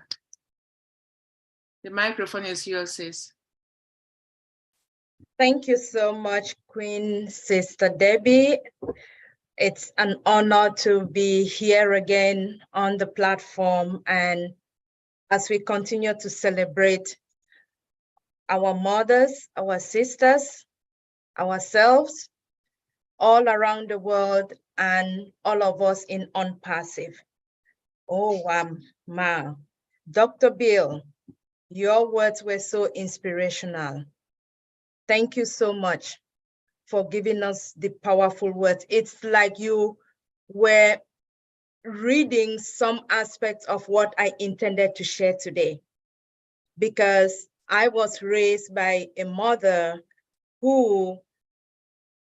The microphone is yours, sis.
Thank you so much, Queen Sister Debbie. It's an honor to be here again on the platform, and as we continue to celebrate our mothers, our sisters, ourselves, all around the world, and all of us in ONPASSIVE. Oh, wow. Dr. Bill, your words were so inspirational. Thank you so much for giving us the powerful words. It's like you were reading some aspects of what I intended to share today, because I was raised by a mother who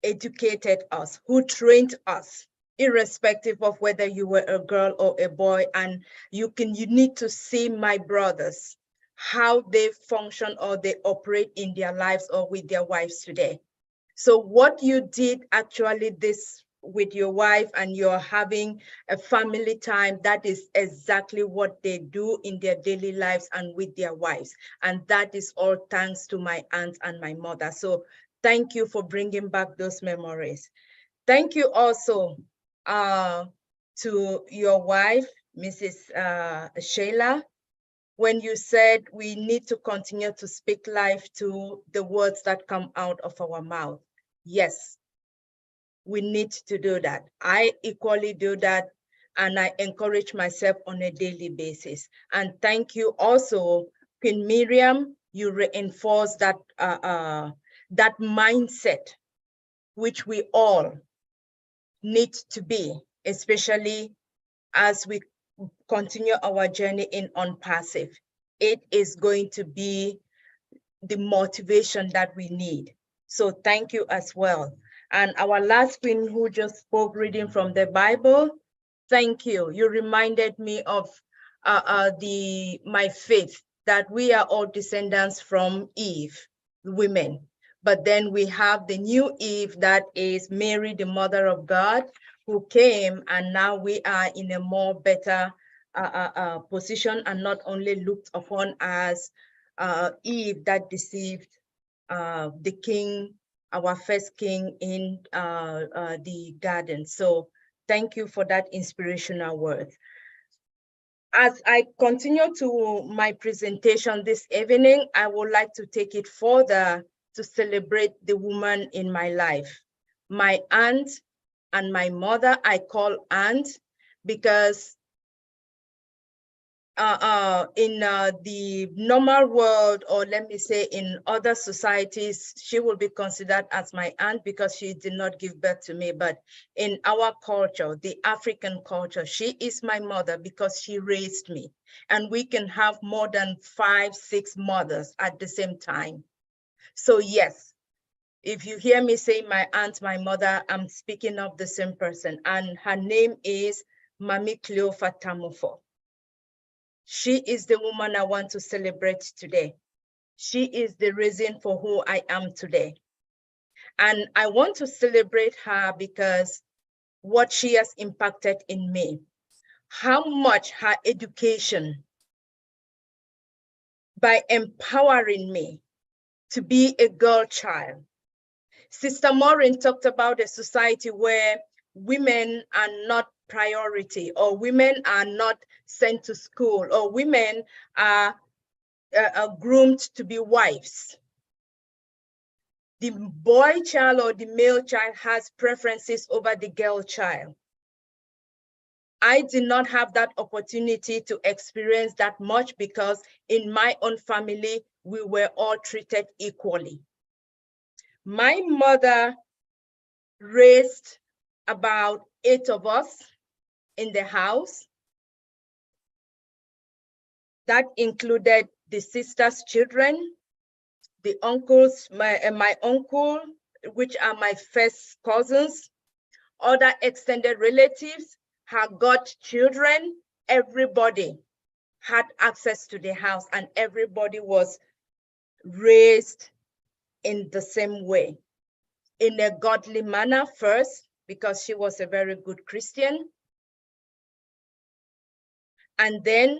educated us, who trained us, irrespective of whether you were a girl or a boy. And you need to see my brothers, how they function or they operate in their lives or with their wives today. So what you did actually this with your wife and you're having a family time, that is exactly what they do in their daily lives and with their wives. And that is all thanks to my aunt and my mother. So thank you for bringing back those memories. Thank you also to your wife, Mrs. Sheila, when you said we need to continue to speak life to the words that come out of our mouth. Yes, we need to do that. I equally do that, and I encourage myself on a daily basis. And thank you also, Queen Miriam, you reinforce that, that mindset, which we all need to be, especially as we continue our journey in ONPASSIVE. It is going to be the motivation that we need. So thank you as well. And our last queen who just spoke reading from the Bible, thank you. You reminded me of my faith, that we are all descendants from Eve, women. But then we have the new Eve, that is Mary, the mother of God, who came, and now we are in a more better position, and not only looked upon as Eve that deceived the king, our first king in the garden. So thank you for that inspirational word. As I continue to my presentation this evening, I would like to take it further to celebrate the woman in my life. My aunt and my mother, I call aunt because in the normal world, or let me say in other societies, she will be considered as my aunt because she did not give birth to me. But in our culture, the African culture, she is my mother because she raised me. And we can have more than 5, 6 mothers at the same time. So yes, if you hear me say my aunt, my mother, I'm speaking of the same person. And her name is Mami Cleofa Tamufo. She is the woman I want to celebrate today. She is the reason for who I am today. And I want to celebrate her because what she has impacted in me, how much her education, by empowering me to be a girl child. Sister Maureen talked about a society where women are not priority, or women are not sent to school, or women are groomed to be wives. The boy child or the male child has preferences over the girl child. I did not have that opportunity to experience that much because in my own family, we were all treated equally. My mother raised about 8 of us in the house. That included the sisters' children, the uncles, my uncle, which are my first cousins, other extended relatives, her godchildren. Everybody had access to the house, and everybody was raised in the same way, in a godly manner first, because she was a very good Christian. And then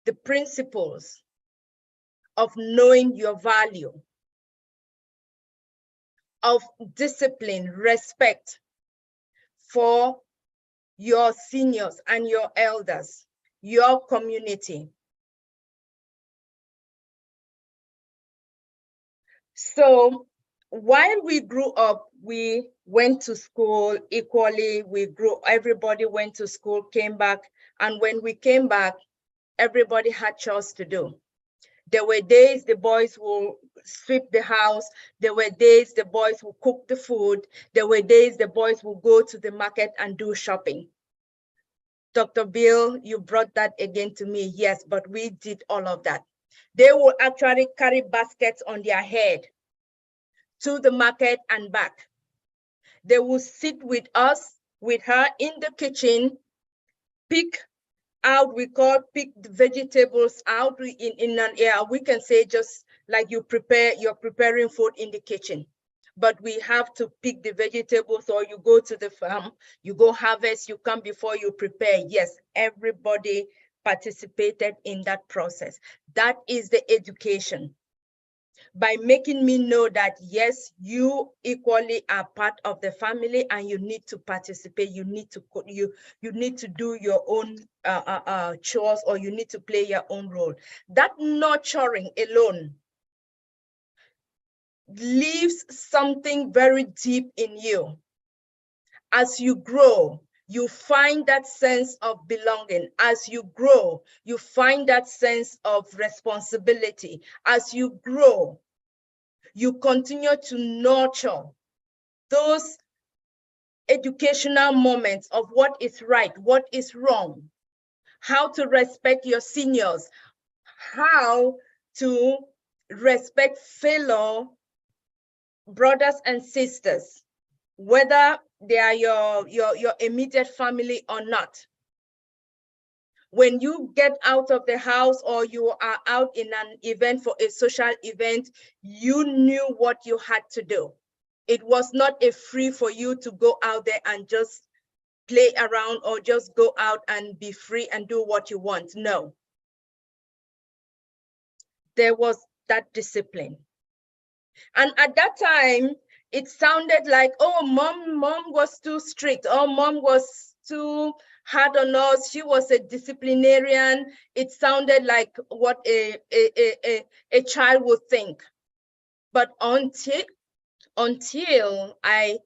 the principles of knowing your value, of discipline, respect for your seniors and your elders, your community. So while we grew up, we went to school equally. Everybody went to school, came back. And when we came back, everybody had chores to do. There were days the boys will sweep the house. There were days the boys will cook the food. There were days the boys will go to the market and do shopping. Dr. Bill, you brought that again to me. Yes, but we did all of that. They will actually carry baskets on their head to the market and back. They will sit with us, with her in the kitchen, pick the vegetables out in an air. We can say just like you're preparing food in the kitchen. but we have to pick the vegetables, or you go to the farm, you go harvest, you come before you prepare. Yes, everybody participated in that process. That is the education. By making me know that, yes, you equally are part of the family and you need to participate, you need to do your own chores, or you need to play your own role. That nurturing alone leaves something very deep in you. As you grow, you find that sense of belonging. As you grow, you find that sense of responsibility. As you grow, you continue to nurture those educational moments of what is right, what is wrong, how to respect your seniors, how to respect fellow brothers and sisters, whether they are your immediate family or not. When you get out of the house, or you are out in an event, for a social event, you knew what you had to do. It was not a free for you to go out there and just play around, or just go out and be free and do what you want. No. There was that discipline. And at that time, it sounded like, oh, mom was too strict, or mom was too hard on us, she was a disciplinarian. It sounded like what a child would think. But until I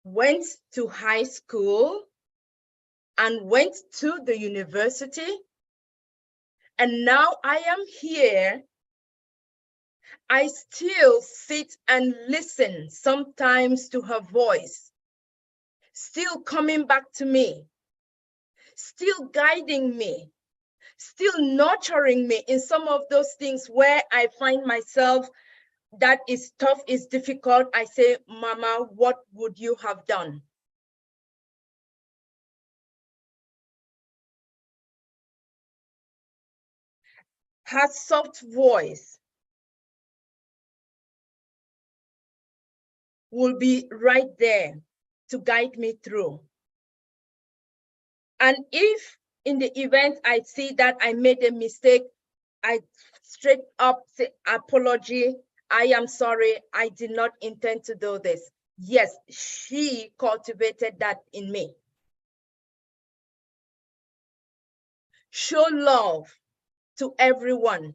went to high school and went to the university, and now I am here, I still sit and listen sometimes to her voice, still coming back to me, still guiding me, still nurturing me in some of those things where I find myself, that is tough, is difficult. I say, Mama, what would you have done? Her soft voice will be right there to guide me through. And if in the event I see that I made a mistake, I straight up say, apology, I am sorry, I did not intend to do this. Yes, she cultivated that in me. Show love to everyone.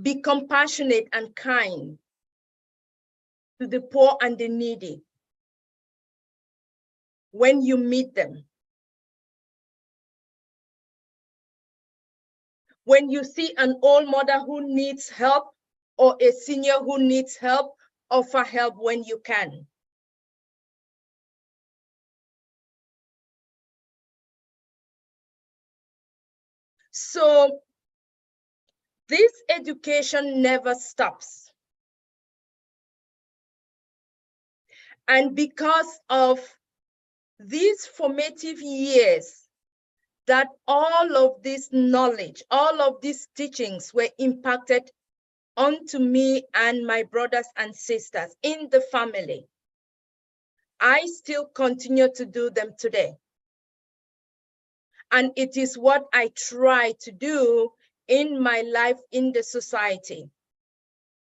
Be compassionate and kind to the poor and the needy when you meet them. When you see an old mother who needs help, or a senior who needs help, offer help when you can. So this education never stops. And because of these formative years, that all of this knowledge, all of these teachings were impacted onto me and my brothers and sisters in the family, I still continue to do them today. And it is what I try to do in my life in the society.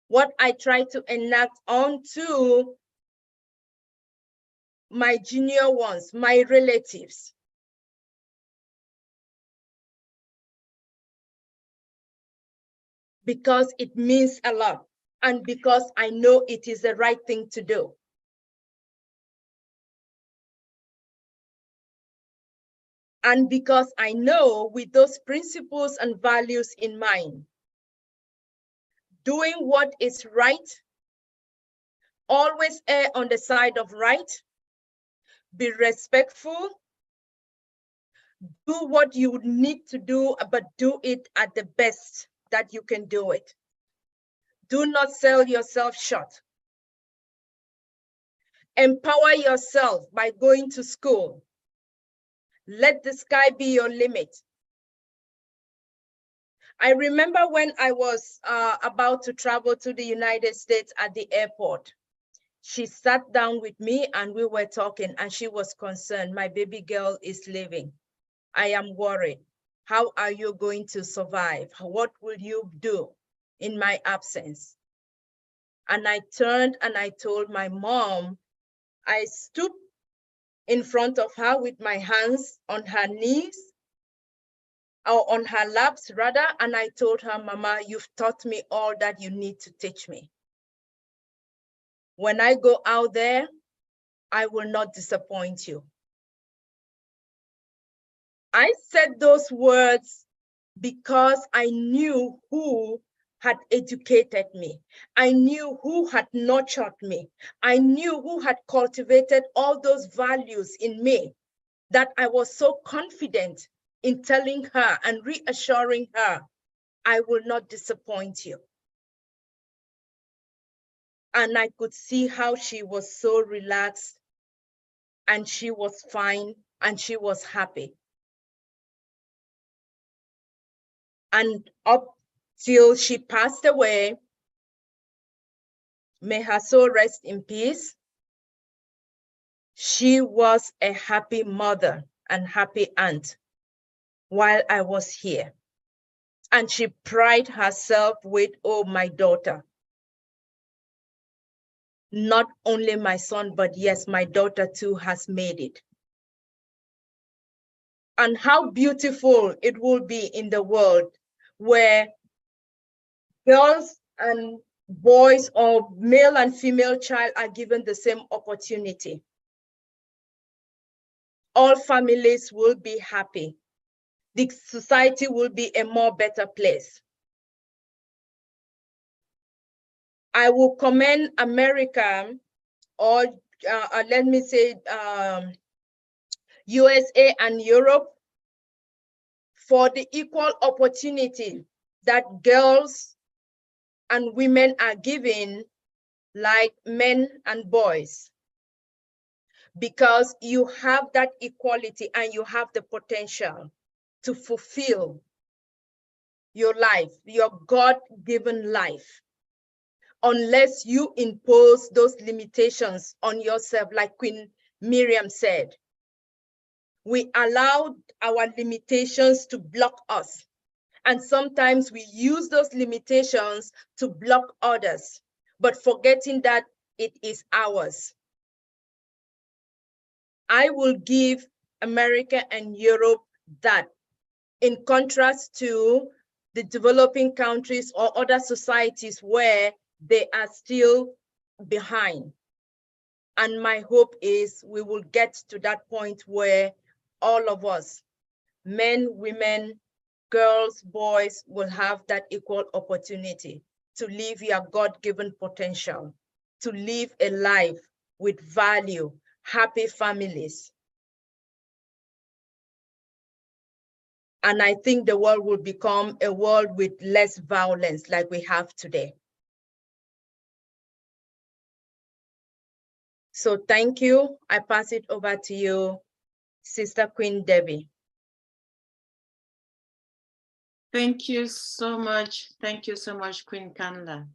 What I try to enact onto my junior ones, my relatives. Because it means a lot, and because I know it is the right thing to do. And because I know, with those principles and values in mind, doing what is right, always err on the side of right, be respectful, do what you need to do, but do it at the best that you can do it. Do not sell yourself short. Empower yourself by going to school. Let the sky be your limit. I remember when I was about to travel to the United States at the airport, She sat down with me and we were talking, and she was concerned. My baby girl is leaving. I am worried. How are you going to survive? What will you do in my absence? And I turned and I told my mom, I stooped in front of her with my hands on her knees, or on her laps rather, and I told her, Mama, you've taught me all that you need to teach me. When I go out there, I will not disappoint you. I said those words because I knew who had educated me. I knew who had nurtured me. I knew who had cultivated all those values in me, that I was so confident in telling her and reassuring her, I will not disappoint you. And I could see how she was so relaxed and she was fine and she was happy. And up till she passed away, may her soul rest in peace, she was a happy mother and happy aunt while I was here. And she prided herself with, oh, my daughter. Not only my son, but yes, my daughter too has made it. And how beautiful it will be in the world where girls and boys, or male and female child, are given the same opportunity. All families will be happy. The society will be a more better place. I will commend America, or let me say USA and Europe, for the equal opportunity that girls and women are given, like men and boys, because you have that equality and you have the potential to fulfill your life, your God-given life, unless you impose those limitations on yourself, like Queen Miriam said. We allow our limitations to block us. And sometimes we use those limitations to block others, but forgetting that it is ours. I will give America and Europe that, in contrast to the developing countries or other societies where they are still behind. And my hope is we will get to that point where all of us, men, women, girls, boys, will have that equal opportunity to live your God-given potential, to live a life with value, happy families. And I think the world will become a world with less violence like we have today. So thank you. I pass it over to you, Sister Queen Debbie.
Thank you so much. Thank you so much, Queen Kanda.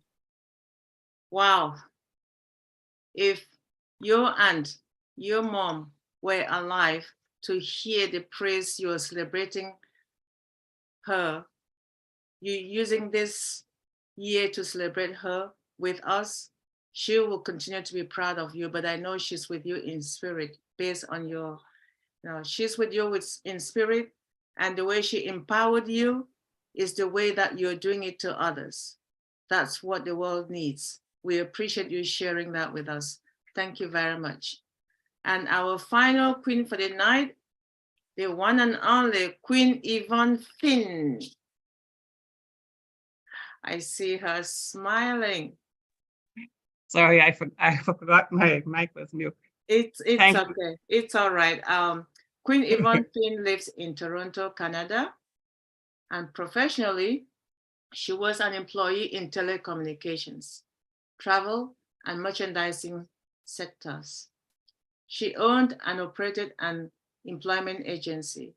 Wow. If your aunt, your mom were alive to hear the praise you are celebrating her, you using this year to celebrate her with us, she will continue to be proud of you, but I know she's with you in spirit based on your, she's with you in spirit, and the way she empowered you is the way that you're doing it to others. That's what the world needs. We appreciate you sharing that with us. Thank you very much. And our final queen for the night, the one and only Queen Yvonne Finn. I see her smiling.
Sorry, I forgot my mic was mute.
It's okay. It's all right. Queen Yvonne Finn lives in Toronto, Canada, and professionally, she was an employee in telecommunications, travel, and merchandising sectors. She owned and operated an employment agency.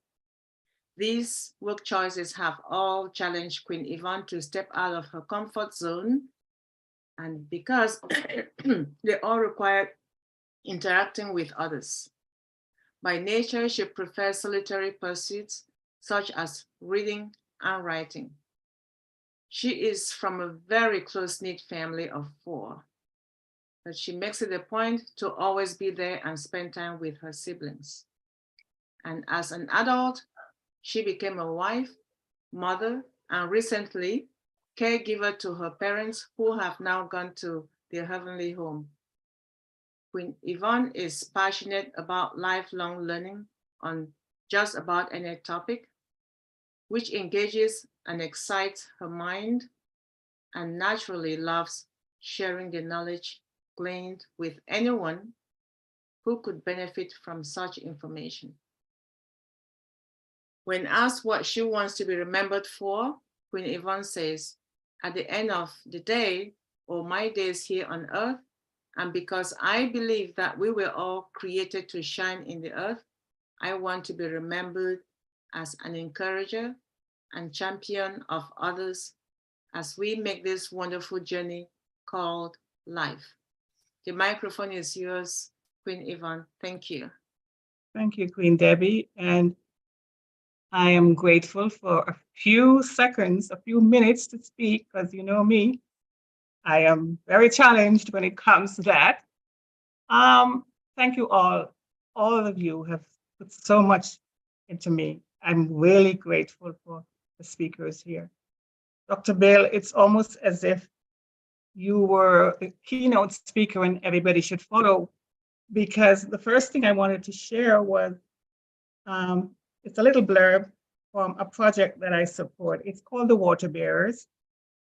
These work choices have all challenged Queen Yvonne to step out of her comfort zone and because they all require interacting with others. By nature, she prefers solitary pursuits such as reading and writing. She is from a very close-knit family of 4, but she makes it a point to always be there and spend time with her siblings. And as an adult, she became a wife, mother, and recently, caregiver to her parents who have now gone to their heavenly home. Queen Yvonne is passionate about lifelong learning on just about any topic, which engages and excites her mind, and naturally loves sharing the knowledge gleaned with anyone who could benefit from such information. When asked what she wants to be remembered for, Queen Yvonne says, at the end of the day, or my days here on earth, and because I believe that we were all created to shine in the earth, I want to be remembered as an encourager and champion of others as we make this wonderful journey called life. The microphone is yours, Queen Yvonne. Thank you.
Thank you, Queen Debbie. And I am grateful for a few seconds, a few minutes to speak, because you know me, I am very challenged when it comes to that. Thank you all. All of you have put so much into me. I'm really grateful for the speakers here. Dr. Bill, it's almost as if you were the keynote speaker and everybody should follow, because the first thing I wanted to share was it's a little blurb from a project that I support. It's called the Water Bearers,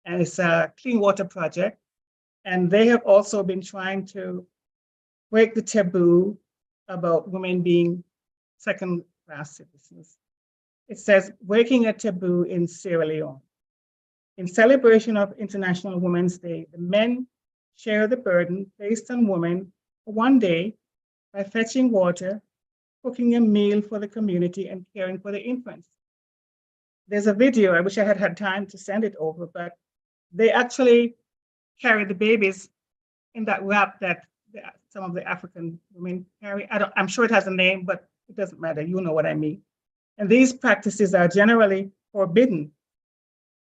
and it's a clean water project. And they have also been trying to break the taboo about women being second-class citizens. It says, breaking a taboo in Sierra Leone. In celebration of International Women's Day, the men share the burden placed on women for one day by fetching water, cooking a meal for the community, and caring for the infants. There's a video, I wish I had had time to send it over, but they actually carry the babies in that wrap that some of the African women carry. I'm sure it has a name, but it doesn't matter. You know what I mean. And these practices are generally forbidden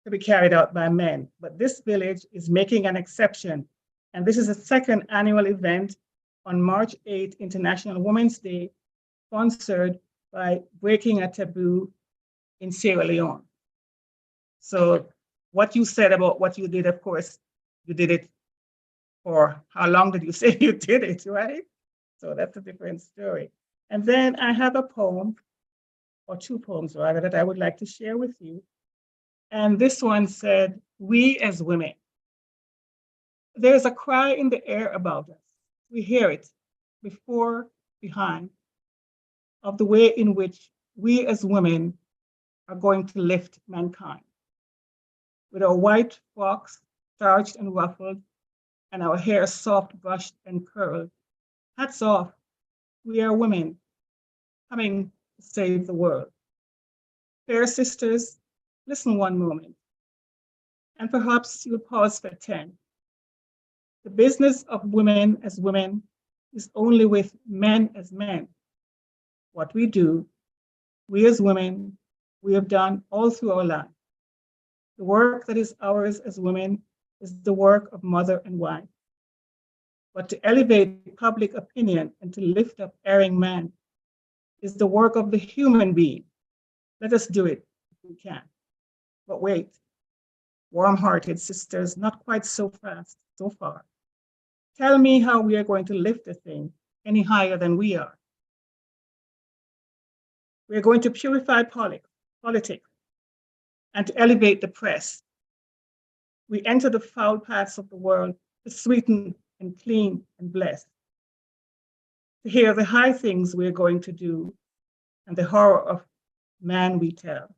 to be carried out by men, but this village is making an exception. And this is a second annual event on March 8th, International Women's Day, sponsored by Breaking a Taboo in Sierra Leone. So what you said about what you did, of course, you did it for how long did you say you did it, right? So that's a different story. And then I have a poem, or 2 poems rather, that I would like to share with you. And this one said, we as women. There's a cry in the air about us. We hear it before, behind, of the way in which we as women are going to lift mankind. With our white frocks, starched and ruffled, and our hair soft, brushed and curled. Hats off, we are women coming to save the world. Fair sisters, listen one moment, and perhaps you'll pause for 10. The business of women as women is only with men as men. What we do, we as women, we have done all through our life. The work that is ours as women is the work of mother and wife. But to elevate public opinion and to lift up erring man is the work of the human being. Let us do it if we can. But wait, warm-hearted sisters, not quite so fast, so far. Tell me how we are going to lift the thing any higher than we are. We are going to purify politics and to elevate the press. We enter the foul paths of the world to sweeten and clean and bless. To hear the high things we are going to do and the horror of man we tell.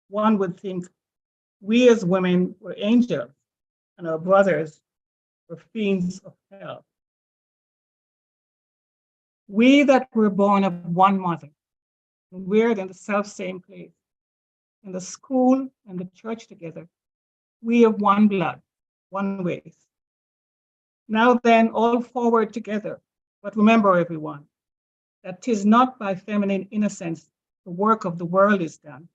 One would think we as women were angels and our brothers were fiends of hell. We that were born of one mother, and reared in the self-same place, in the school and the church together, we of one blood, one race. Now then, all forward together. But remember, everyone, that 'tis not by feminine innocence the work of the world is done.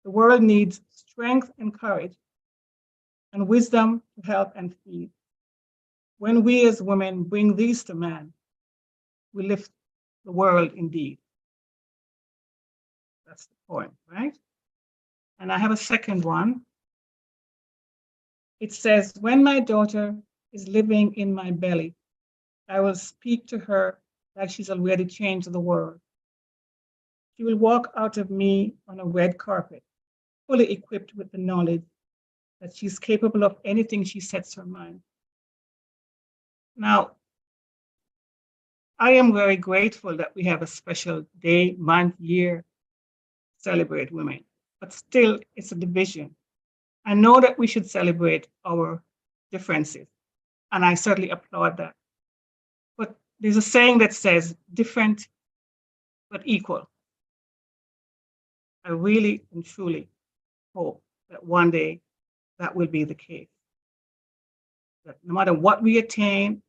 The world needs strength and courage and wisdom to help and feed. When we as women bring these to man, we lift the world indeed. That's the point, right? And I have a second one. It says, when my daughter is living in my belly, I will speak to her like she's already changed the world. She will walk out of me on a red carpet, fully equipped with the knowledge that she's capable of anything she sets her mind. Now, I am very grateful that we have a special day, month, year to celebrate women, but still it's a division. I know that we should celebrate our differences, and I certainly applaud that. But there's a saying that says different but equal. I really and truly hope that one day that will be the case. That no matter what we attain,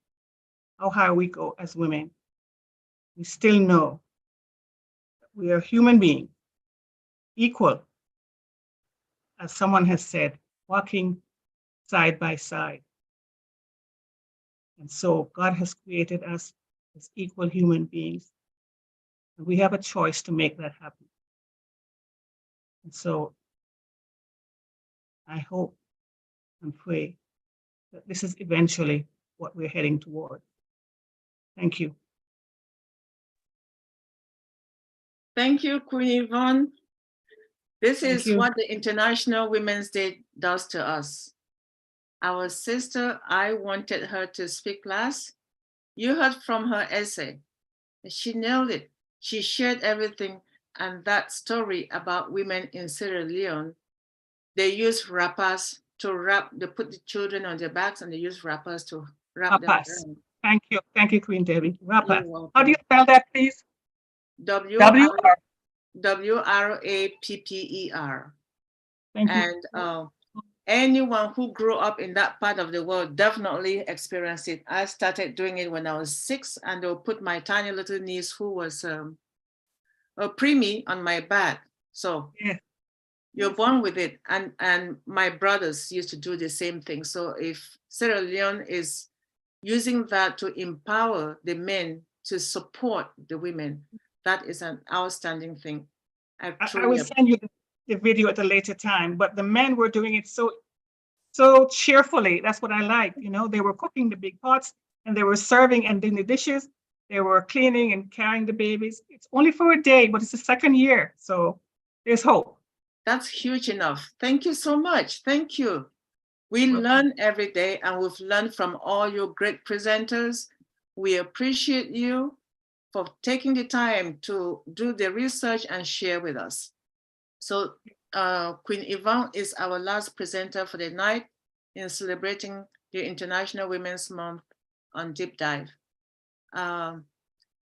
how high we go as women, we still know that we are human beings, equal, as someone has said, walking side by side. And so God has created us as equal human beings. And we have a choice to make that happen. And so I hope and pray that this is eventually what we're heading toward. Thank you.
Thank you, Queen Yvonne. This
Thank
is
you.
what the International Women's Day does to us. Our sister, I wanted her to speak last. You heard from her essay. She nailed it. She shared everything. And that story about women in Sierra Leone, they use wrappers to wrap, they put the children on their backs and they use wrappers to wrap them
Wrappers.
around.
Thank you. Thank you, Queen Debbie. Wrappers.
You're welcome.
How do you spell that, please?
W-R-A-P-P-E-R.
Thank you.
And anyone who grew up in that part of the world definitely experienced it. I started doing it when I was 6, and they'll put my tiny little niece who was a preemie on my back. So
yeah.
You're born with it. And my brothers used to do the same thing. So if Sierra Leone is using that to empower the men to support the women, that is an outstanding thing. I
will send you the video at a later time, but the men were doing it so cheerfully. That's what I like. You know, they were cooking the big pots and they were serving and doing the dishes. They were cleaning and carrying the babies. It's only for a day, but it's the second year. So there's hope.
That's huge enough. Thank you so much. Thank you. We learn every day, and we've learned from all your great presenters. We appreciate you for taking the time to do the research and share with us. So Queen Yvonne is our last presenter for the night in celebrating the International Women's Month on Deep Dive.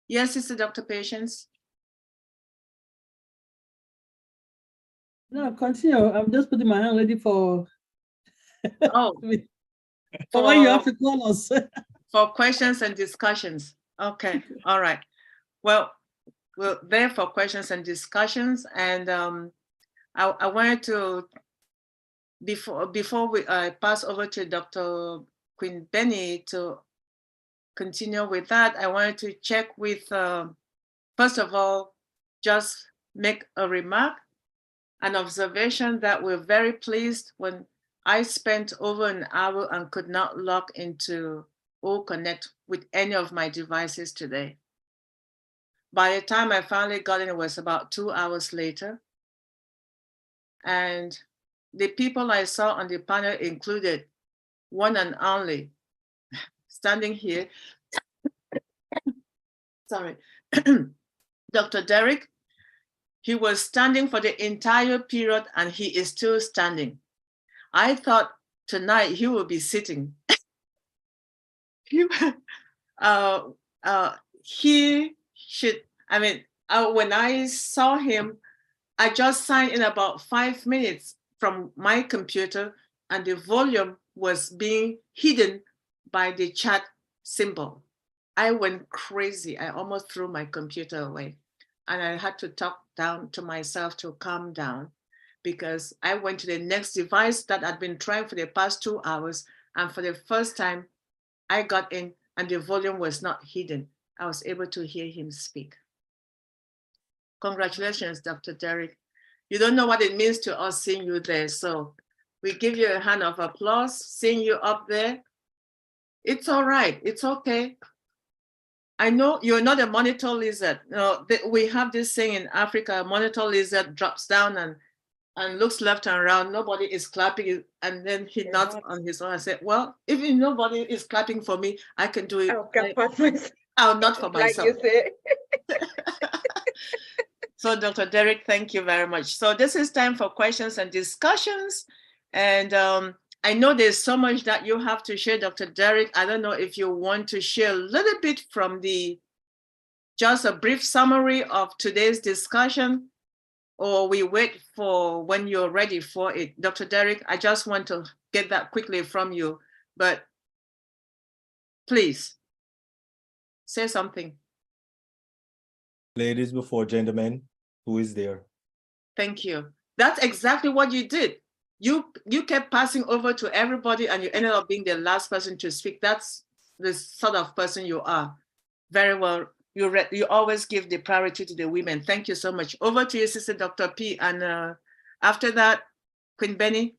Yes, Sister Dr. Patience.
No, continue. I'm just putting my hand ready for.
Oh,
for when you have to call us.
For questions and discussions. Okay, all right. Well, we're there for questions and discussions, and I wanted to, before we pass over to Dr. Queen Benny to continue with that, I wanted to check with, first of all, just make a remark, an observation that we're very pleased when I spent over an hour and could not log into or connect with any of my devices today. By the time I finally got in, it was about 2 hours later. And the people I saw on the panel included one and only, standing here, sorry, Dr. Derek. He was standing for the entire period and he is still standing. I thought tonight he will be sitting. He should, I mean, when I saw him, I just signed in about 5 minutes from my computer and the volume was being hidden by the chat symbol. I went crazy. I almost threw my computer away. And I had to talk down to myself to calm down, because I went to the next device that I'd been trying for the past 2 hours. And for the first time, I got in and the volume was not hidden. I was able to hear him speak. Congratulations, Dr. Derek. You don't know what it means to us seeing you there. So we give you a hand of applause, seeing you up there. It's all right. It's okay. I know you're not a monitor lizard. No, we have this saying in Africa: a monitor lizard drops down and looks left and right. Nobody is clapping, and then he nods on his own. I said, well, if nobody is clapping for me, I can do it. I'll not for myself.
Like you say.
So Dr. Derek, thank you very much. So this is time for questions and discussions. And I know there's so much that you have to share, Dr. Derek. I don't know if you want to share a little bit from just a brief summary of today's discussion, or we wait for when you're ready for it. Dr. Derek, I just want to get that quickly from you, but please say something.
Ladies before gentlemen, who is there?
Thank you. That's exactly what you did. You kept passing over to everybody and you ended up being the last person to speak. That's the sort of person you are. Very well. You always give the priority to the women. Thank you so much. Over to you, Sister Dr. P. And after that, Queen Benny,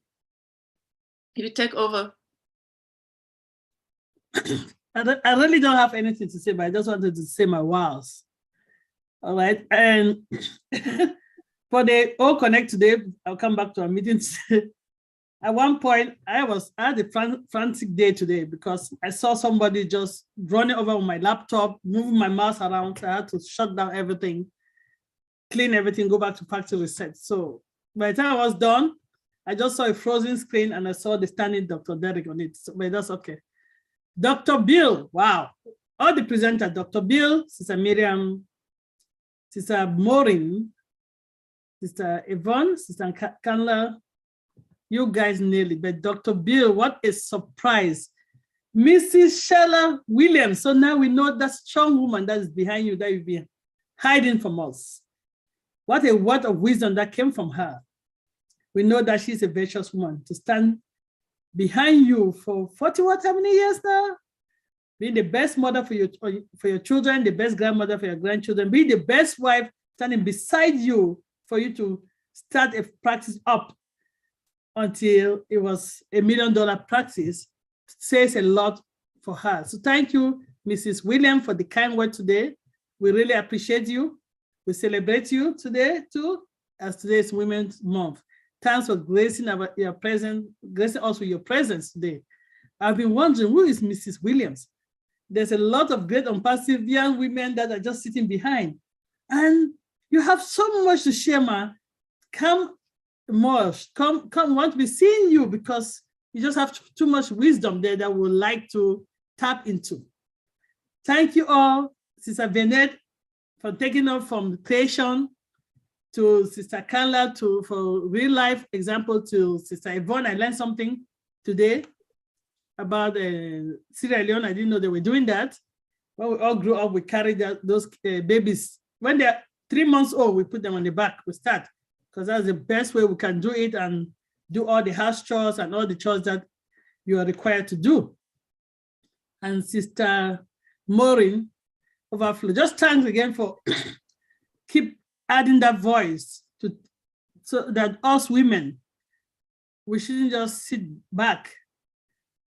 you take over.
I really don't have anything to say, but I just wanted to say my wows. All right. And for the All Connect today, I'll come back to our meeting today. At one point, I had a frantic day today because I saw somebody just running over on my laptop, moving my mouse around. So I had to shut down everything, clean everything, go back to factory reset. So by the time I was done, I just saw a frozen screen and I saw the standing Dr. Derek on it. So, but that's okay. Dr. Bill, wow. All the presenters, Dr. Bill, Sister Miriam, Sister Maureen, Sister Yvonne, Sister Kanla, you guys nailed it. But Dr. Bill, what a surprise. Mrs. Sheila Williams. So now we know that strong woman that is behind you, that you've been hiding from us. What a word of wisdom that came from her. We know that she's a virtuous woman to stand behind you for 40, how many years now? Being the best mother for your children, the best grandmother for your grandchildren, being the best wife standing beside you for you to start a practice up until it was $1 million practice, says a lot for her. So thank you, Mrs. Williams, for the kind word today. We really appreciate you. We celebrate you today too, as today is Women's Month. Thanks for gracing your presence, gracing us with your presence today. I've been wondering, who is Mrs. Williams? There's a lot of great ONPASSIVE young women that are just sitting behind. And you have so much to share, ma. Come more, come, want to be seeing you because you just have too much wisdom there that we would like to tap into. Thank you all, Sister Venet, for taking up from creation, to Sister Kanla, for real life example, to Sister Yvonne. I learned something today about Sierra Leone. I didn't know they were doing that. When we all grew up, we carried those babies. When they're 3 months old, we put them on the back, we start, because that's the best way we can do it and do all the house chores and all the chores that you are required to do. And Sister Maureen, Overflow, just thanks again for keep adding that voice so that us women, we shouldn't just sit back.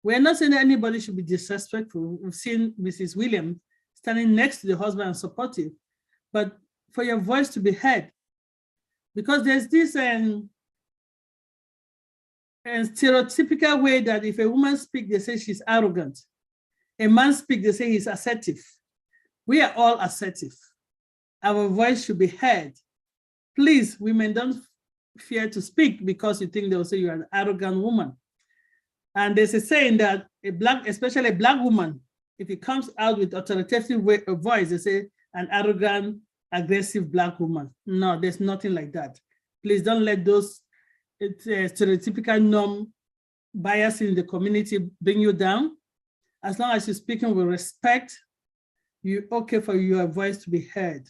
We're not saying that anybody should be disrespectful. We've seen Mrs. Williams standing next to the husband and supportive, but for your voice to be heard, because there's this stereotypical way that if a woman speaks, they say she's arrogant. A man speaks, they say he's assertive. We are all assertive. Our voice should be heard. Please, women, don't fear to speak because you think they'll say you're an arrogant woman. And there's a saying that especially a Black woman, if it comes out with authoritative voice, they say an arrogant, aggressive Black woman. No, there's nothing like that. Please don't let those stereotypical norm bias in the community bring you down. As long as you're speaking with respect, you're okay for your voice to be heard.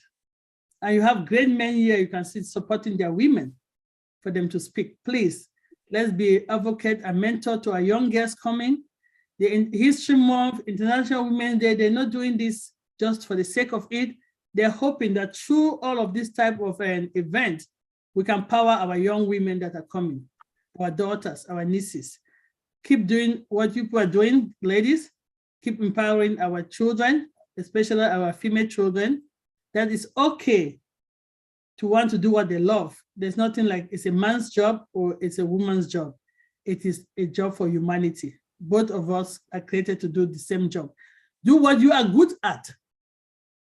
And you have great men here, you can see supporting their women for them to speak. Please, let's be advocate and mentor to our young girls coming. The History Month, International Women's Day, they're not doing this just for the sake of it. They're hoping that through all of this type of an event, we can power our young women that are coming, our daughters, our nieces. Keep doing what you are doing, ladies. Keep empowering our children, especially our female children. That is okay to want to do what they love. There's nothing like it's a man's job or it's a woman's job. It is a job for humanity. Both of us are created to do the same job. Do what you are good at.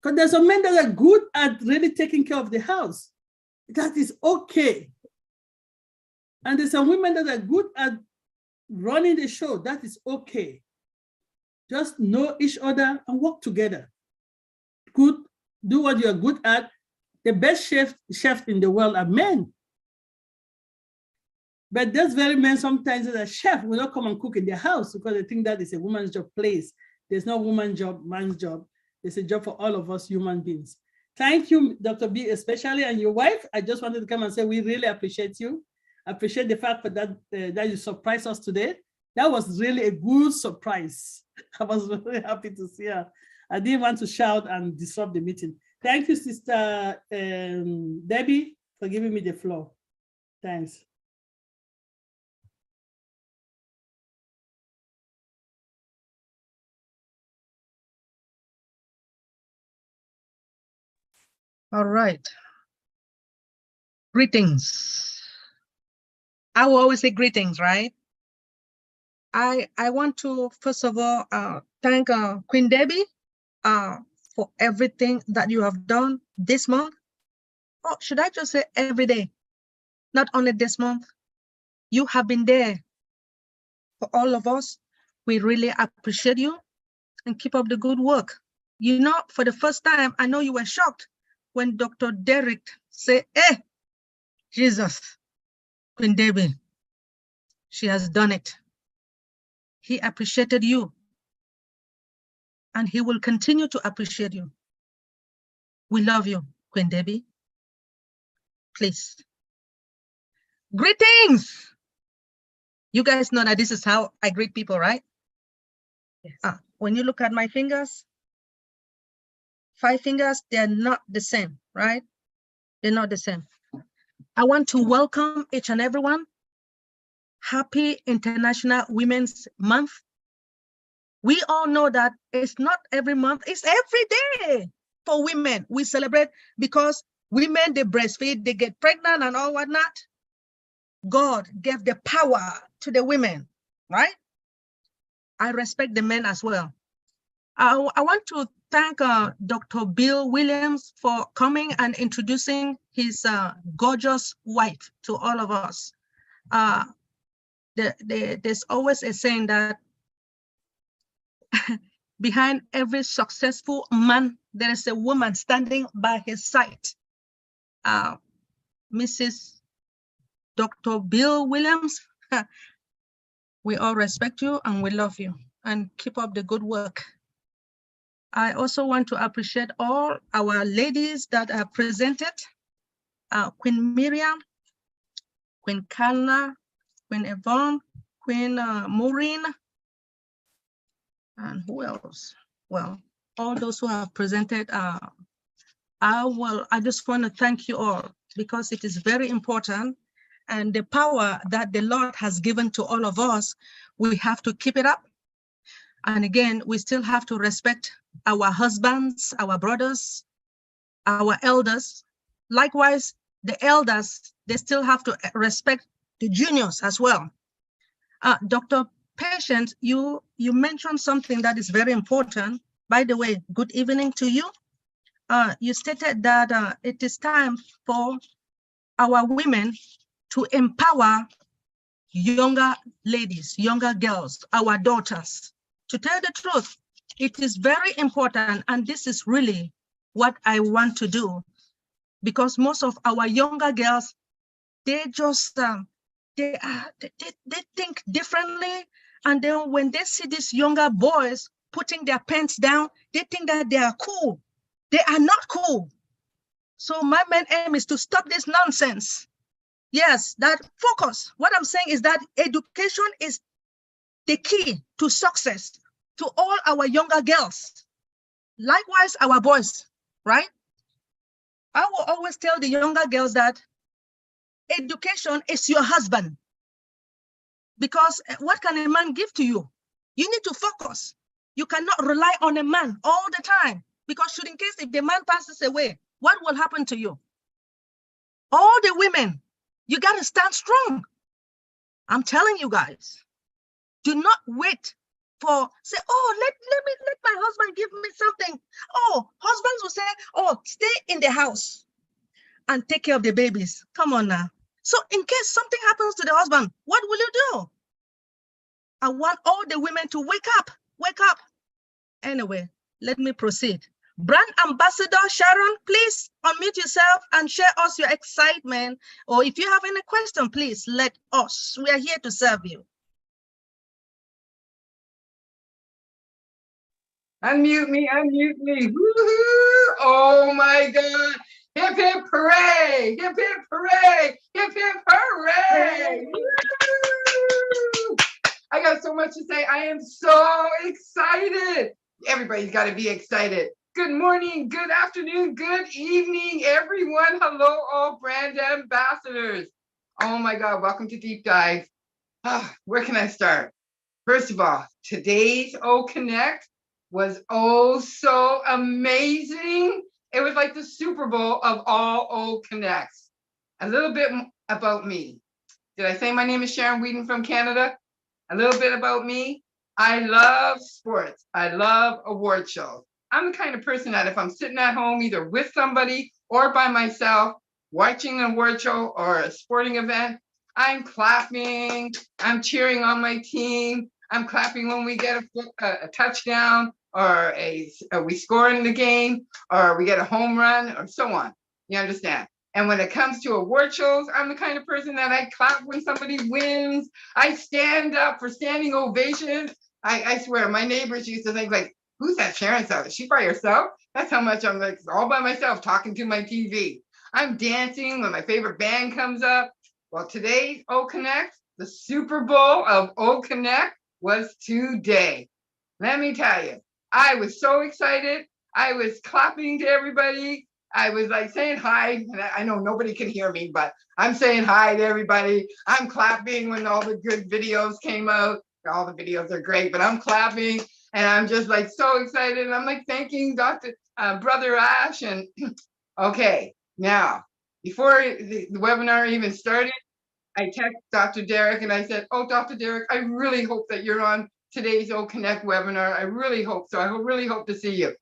Because there's some men that are good at really taking care of the house. That is okay. And there's some women that are good at running the show. That is okay. Just know each other and work together. Good, do what you're good at. The best chefs in the world are men. But those very men sometimes as a chef will not come and cook in their house because they think that is a woman's job place. There's no woman's job, man's job. There's a job for all of us human beings. Thank you, Dr. B, especially, and your wife. I just wanted to come and say we really appreciate you. Appreciate the fact that you surprised us today. That was really a good surprise. I was very happy to see her. I didn't want to shout and disrupt the meeting. Thank you, Sister Debbie, for giving me the floor. Thanks.
All right. Greetings. I will always say greetings, right? I want to, first of all, thank Queen Debbie for everything that you have done this month. Oh, should I just say every day? Not only this month. You have been there for all of us. We really appreciate you and keep up the good work. You know, for the first time, I know you were shocked when Dr. Derek said, "Eh, Jesus, Queen Debbie, she has done it." He appreciated you, and he will continue to appreciate you. We love you, Queen Debbie. Please. Greetings. You guys know that this is how I greet people, right? Yes. When you look at my fingers, 5 fingers, they're not the same, right? They're not the same. I want to welcome each and everyone. Happy International Women's Month. We all know that it's not every month, it's every day for women. We celebrate because women, they breastfeed, they get pregnant and all whatnot. God gave the power to the women, right? I respect the men as well. I want to thank Dr. Bill Williams for coming and introducing his gorgeous wife to all of us. There's always a saying that behind every successful man, there is a woman standing by his side. Mrs. Dr. Bill Williams, we all respect you and we love you and keep up the good work. I also want to appreciate all our ladies that are presented. Queen Miriam, Queen Kalna, Queen Yvonne, Queen Maureen, and who else? Well, all those who have presented, I just want to thank you all because it is very important, and the power that the Lord has given to all of us, we have to keep it up. And again, we still have to respect our husbands, our brothers, our elders. Likewise, the elders, they still have to respect the juniors as well. Dr. Patient, you mentioned something that is very important. By the way, good evening to you. You stated that it is time for our women to empower younger ladies, younger girls, our daughters. To tell the truth, it is very important, and this is really what I want to do, because most of our younger girls, they just they think differently, and then when they see these younger boys putting their pants down. They think that they are cool. They are not cool. So my main aim is to stop this nonsense. Yes, that focus. What I'm saying is that education is the key to success to all our younger girls. Likewise, our boys, right? I will always tell the younger girls that education is your husband. Because what can a man give to you? You need to focus. You cannot rely on a man all the time, because should in case if the man passes away, what will happen to you? All the women, you got to stand strong. I'm telling you guys, do not wait for, say, oh, let my husband give me something. Oh, husbands will say, oh, stay in the house and take care of the babies. Come on now. So in case something happens to the husband, what will you do? I want all the women to wake up, wake up. Anyway, let me proceed. Brand Ambassador Sharon, please unmute yourself and share us your excitement. Or if you have any question, please let us. We are here to serve you.
Unmute me, unmute me. Woo-hoo! Oh my God. Hip, hip, hooray. Hip, hip, hooray. Hip, hip, hooray. Woo! I got so much to say. I am so excited. Everybody's got to be excited. Good morning, good afternoon, good evening, everyone. Hello, all brand ambassadors. Oh my God, welcome to Deep Dive. Where can I start? First of all, today's O Connect was oh so amazing. It was like the Super Bowl of all O Connects. A little bit about me. Did I say my name is Sharon Whedon from Canada? A little bit about me. I love sports. I love award shows. I'm the kind of person that if I'm sitting at home, either with somebody or by myself, watching an award show or a sporting event, I'm clapping, I'm cheering on my team, I'm clapping when we get a touchdown or we score in the game or we get a home run or so on. You understand? And when it comes to award shows, I'm the kind of person that I clap when somebody wins. I stand up for standing ovations. I swear, my neighbors used to think like, who's that Sharon South? Is she by herself? That's how much I'm like all by myself talking to my TV. I'm dancing when my favorite band comes up. Well, today's O Connect, the Super Bowl of O Connect was today. Let me tell you, I was so excited. I was clapping to everybody. I was like saying hi, and I know nobody can hear me, but I'm saying hi to everybody. I'm clapping when all the good videos came out. All the videos are great, but I'm clapping and I'm just like so excited. And I'm like thanking Brother Ash. And okay, now, before the webinar even started, I texted Dr. Derek and I said, oh, Dr. Derek, I really hope that you're on today's O Connect webinar. I really hope so. I really hope to see you.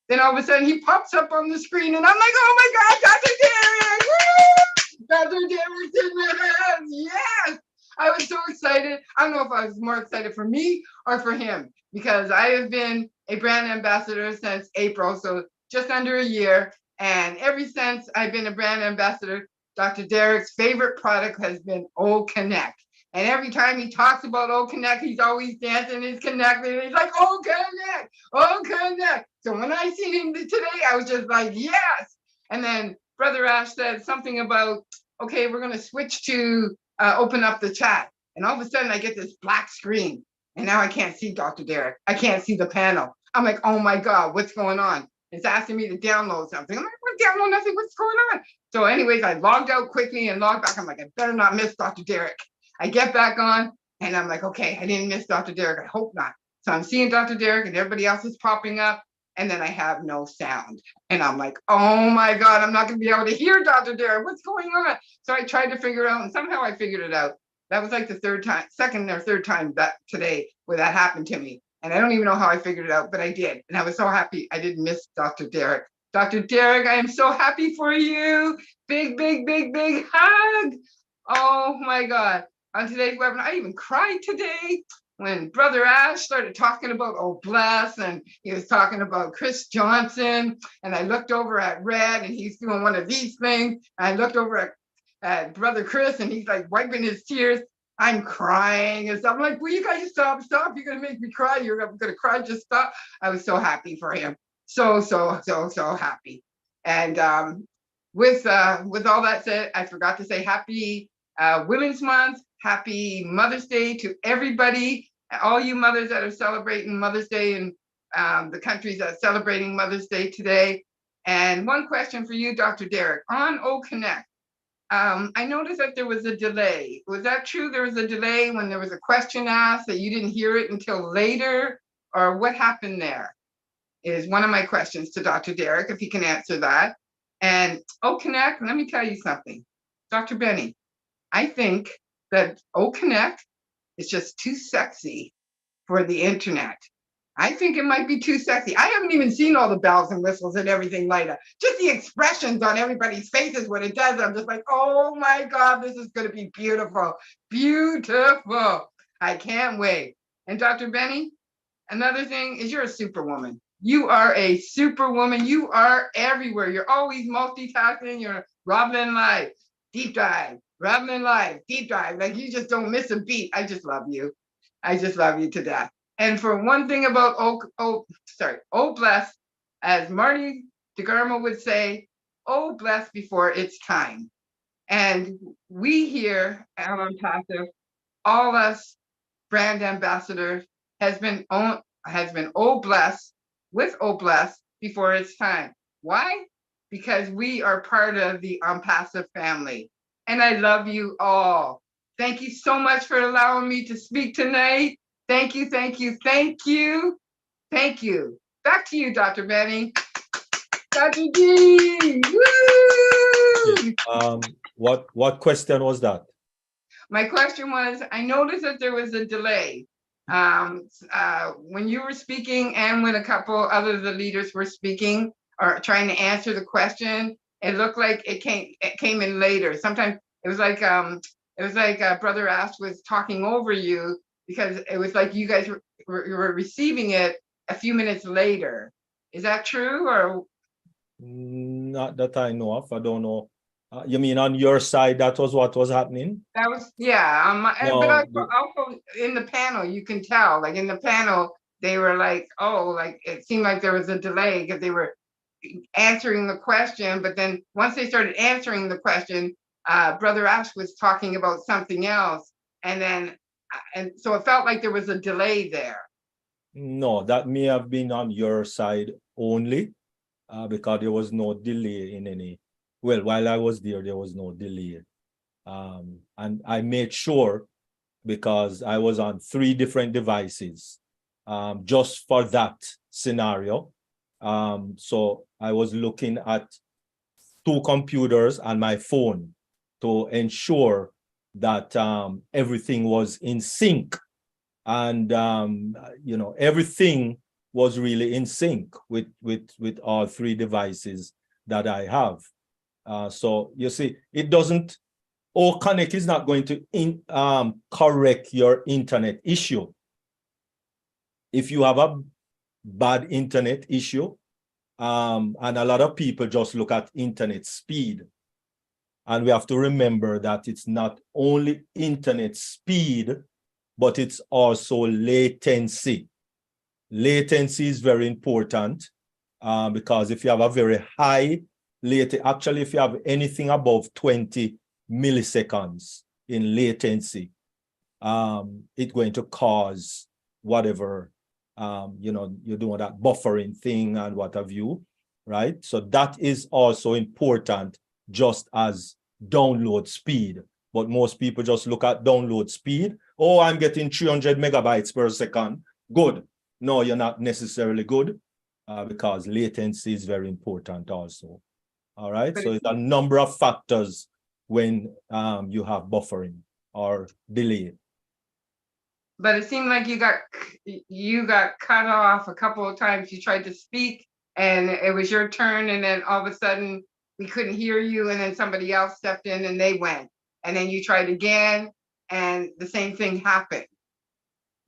Then all of a sudden he pops up on the screen and I'm like, oh my God, Dr. Derek! Woo! Dr. Derek's in the house, yes! I was so excited. I don't know if I was more excited for me or for him, because I have been a brand ambassador since April, so just under a year. And ever since I've been a brand ambassador, Dr. Derek's favorite product has been O Connect. And every time he talks about O Connect, he's always dancing, he's connected, he's like, O Connect, O Connect. So when I seen him today, I was just like, yes. And then Brother Ash said something about, okay, we're gonna switch to open up the chat. And all of a sudden I get this black screen and now I can't see Dr. Derek. I can't see the panel. I'm like, oh my God, what's going on? It's asking me to download something. I'm like, what download nothing, what's going on? So anyways, I logged out quickly and logged back. I'm like, I better not miss Dr. Derek. I get back on and I'm like, okay, I didn't miss Dr. Derek, I hope not. So I'm seeing Dr. Derek and everybody else is popping up and then I have no sound. And I'm like, oh my God, I'm not gonna be able to hear Dr. Derek, what's going on? So I tried to figure it out and somehow I figured it out. That was like the second or third time that today where that happened to me. And I don't even know how I figured it out, but I did. And I was so happy I didn't miss Dr. Derek. Dr. Derek, I am so happy for you. Big, big, big, big hug. Oh my God. On today's webinar, I even cried today when Brother Ash started talking about Oh Bless, and he was talking about Chris Johnson. And I looked over at Red and he's doing one of these things. And I looked over at Brother Chris and he's like wiping his tears. I'm crying and stuff. I'm like, will you guys stop? You're gonna make me cry. I'm gonna cry, just stop. I was so happy for him. So happy. And with all that said, I forgot to say happy Women's Month, happy Mother's Day to everybody, all you mothers that are celebrating Mother's Day and the countries that are celebrating Mother's Day today. And one question for you, Dr. Derek, on OConnect. I noticed that there was a delay. Was that true? There was a delay when there was a question asked that you didn't hear it until later, or what happened there? Is one of my questions to Dr. Derek, if he can answer that. And OConnect, let me tell you something, Dr. Benny, I think that OConnect is just too sexy for the internet. I think it might be too sexy. I haven't even seen all the bells and whistles and everything like that. Just the expressions on everybody's faces when it does. I'm just like, oh my God, this is going to be beautiful. Beautiful. I can't wait. And Dr. Benny, another thing is you're a superwoman. You are a superwoman. You are everywhere. You're always multitasking. You're Robin Live, deep dive, Robin Live, deep dive. Like you just don't miss a beat. I just love you. I just love you to death. And for one thing about oh bless, as Marty DeGarmo would say, oh bless before it's time. And we here at ONPASSIVE, all us brand ambassadors, has been oh bless with oh bless before it's time. Why? Because we are part of the ONPASSIVE family. And I love you all. Thank you so much for allowing me to speak tonight. Thank you, thank you, thank you, thank you. Back to you, Dr. Benny. Dr. D. Woo!
What question was that?
My question was, I noticed that there was a delay when you were speaking and when a couple other of the leaders were speaking or trying to answer the question. It looked like it came in later. Sometimes it was like Brother Ash was talking over you, because it was like you guys were receiving it a few minutes later. Is that true, or?
Not that I know of. I don't know. You mean on your side, that was what was happening?
That was, yeah.
No,
but also in the panel, you can tell, like in the panel, they were like, oh, like it seemed like there was a delay because they were answering the question. But then once they started answering the question, Brother Ash was talking about something else. And so it felt like there was a delay there.
No, that may have been on your side only, because there was no delay in any. Well, while I was there was no delay. And I made sure, because I was on 3 different devices just for that scenario. So I was looking at 2 computers and my phone to ensure that everything was in sync, and you know, everything was really in sync with all 3 devices that I have. So you see, it doesn't, OConnect is not going to correct your internet issue. If you have a bad internet issue, and a lot of people just look at internet speed. And we have to remember that it's not only internet speed, but it's also latency. Latency is very important, because if you have a very high latency, actually, if you have anything above 20 milliseconds in latency, it's going to cause whatever, you know, you're doing that buffering thing and what have you, right? So that is also important, just as download speed. But most people just look at download speed. Oh, I'm getting 300 megabytes per second. Good. No, you're not necessarily good, because latency is very important also. All right. So it's a number of factors when you have buffering or delay.
But it seemed like you got cut off a couple of times. You tried to speak and it was your turn, and then all of a sudden we couldn't hear you, and then somebody else stepped in and they went, and then you tried again and the same thing happened.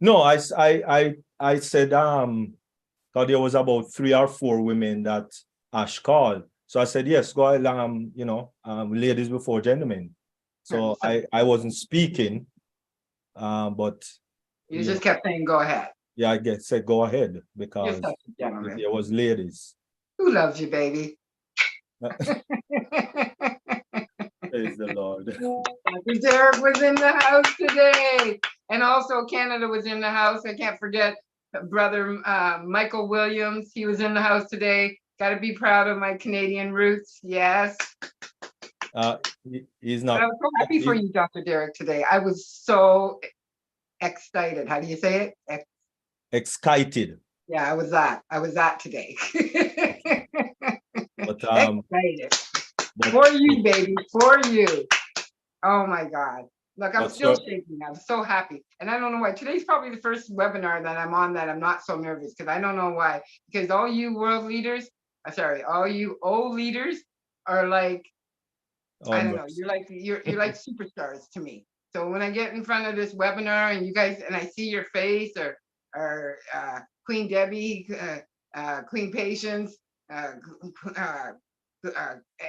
No, I said because there was about 3 or 4 women that Ash called. So I said, yes, go ahead, you know, ladies before gentlemen. So I wasn't speaking, but
You
yeah,
just kept saying, go ahead.
yeah, I guess say go ahead
You're
because
such a gentleman.
there was ladies.
Who loves you, baby?
Praise the Lord.
Dr. Derek was in the house today. And also Canada was in the house. I can't forget brother Michael Williams. He was in the house today. Got to be proud of my Canadian roots. Yes.
He's
I
not.
was so happy for you, Dr. Derek, today. I was so excited. How do you say it?
Excited.
Yeah, I was that. I was that today.
But
Excited. For you, baby. For you. Oh my God. Look, I'm still shaking. I'm so happy. And I don't know why. Today's probably the first webinar that I'm on that I'm not so nervous because I don't know why. Because all you world leaders, all you old leaders are like, I don't know, you're like superstars to me. So when I get in front of this webinar and you guys and I see your face or Queen Debbie, Queen Patience,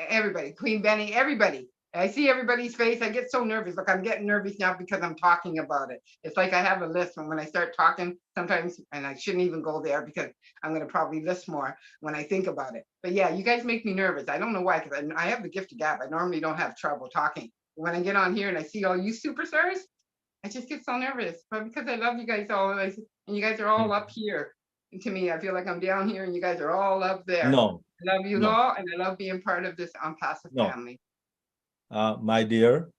everybody, Queen Benny, everybody. I see everybody's face. I get so nervous. Look, I'm getting nervous now because I'm talking about it. It's like I have a list, and when I start talking, sometimes, and I shouldn't even go there because I'm going to probably list more when I think about it. But yeah, you guys make me nervous. I don't know why, because I have the gift of gab. I normally don't have trouble talking. When I get on here and I see all you superstars, I just get so nervous. But because I love you guys all, and you guys are all up here. And to me, I feel like I'm down here and you guys are all up there.
No.
I love you all, and I love being part of this ONPASSIVE family.
My dear,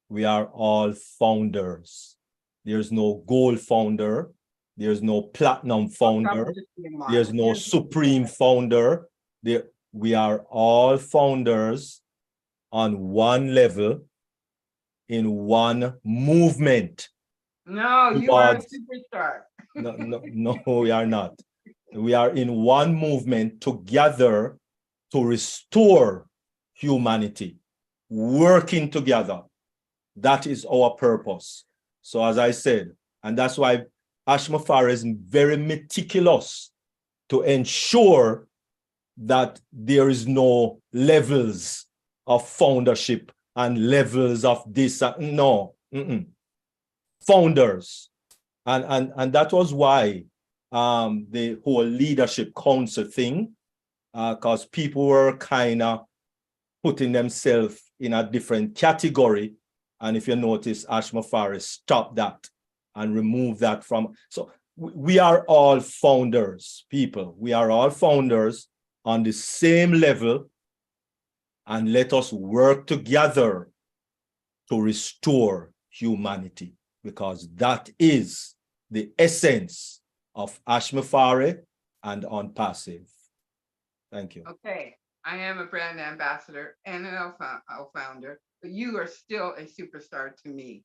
we are all founders. There's no gold founder. There's no platinum founder. There's no supreme founder. We are all founders on one level in one movement.
No, you are a superstar.
No, we are not. We are in one movement together to restore humanity, working together. That is our purpose. So as I said, and that's why Ashmafara is very meticulous to ensure that there is no levels of foundership and levels of this. No. Founders. And that was why the whole leadership council thing, because people were kind of putting themselves in a different category. And if you notice, Ashmafara stopped that and removed that from. So we are all founders, people. We are all founders on the same level, and let us work together to restore humanity, because that is the essence of Ashmafara and ONPASSIVE. Thank you.
Okay, I am a brand ambassador and an founder, but you are still a superstar to me.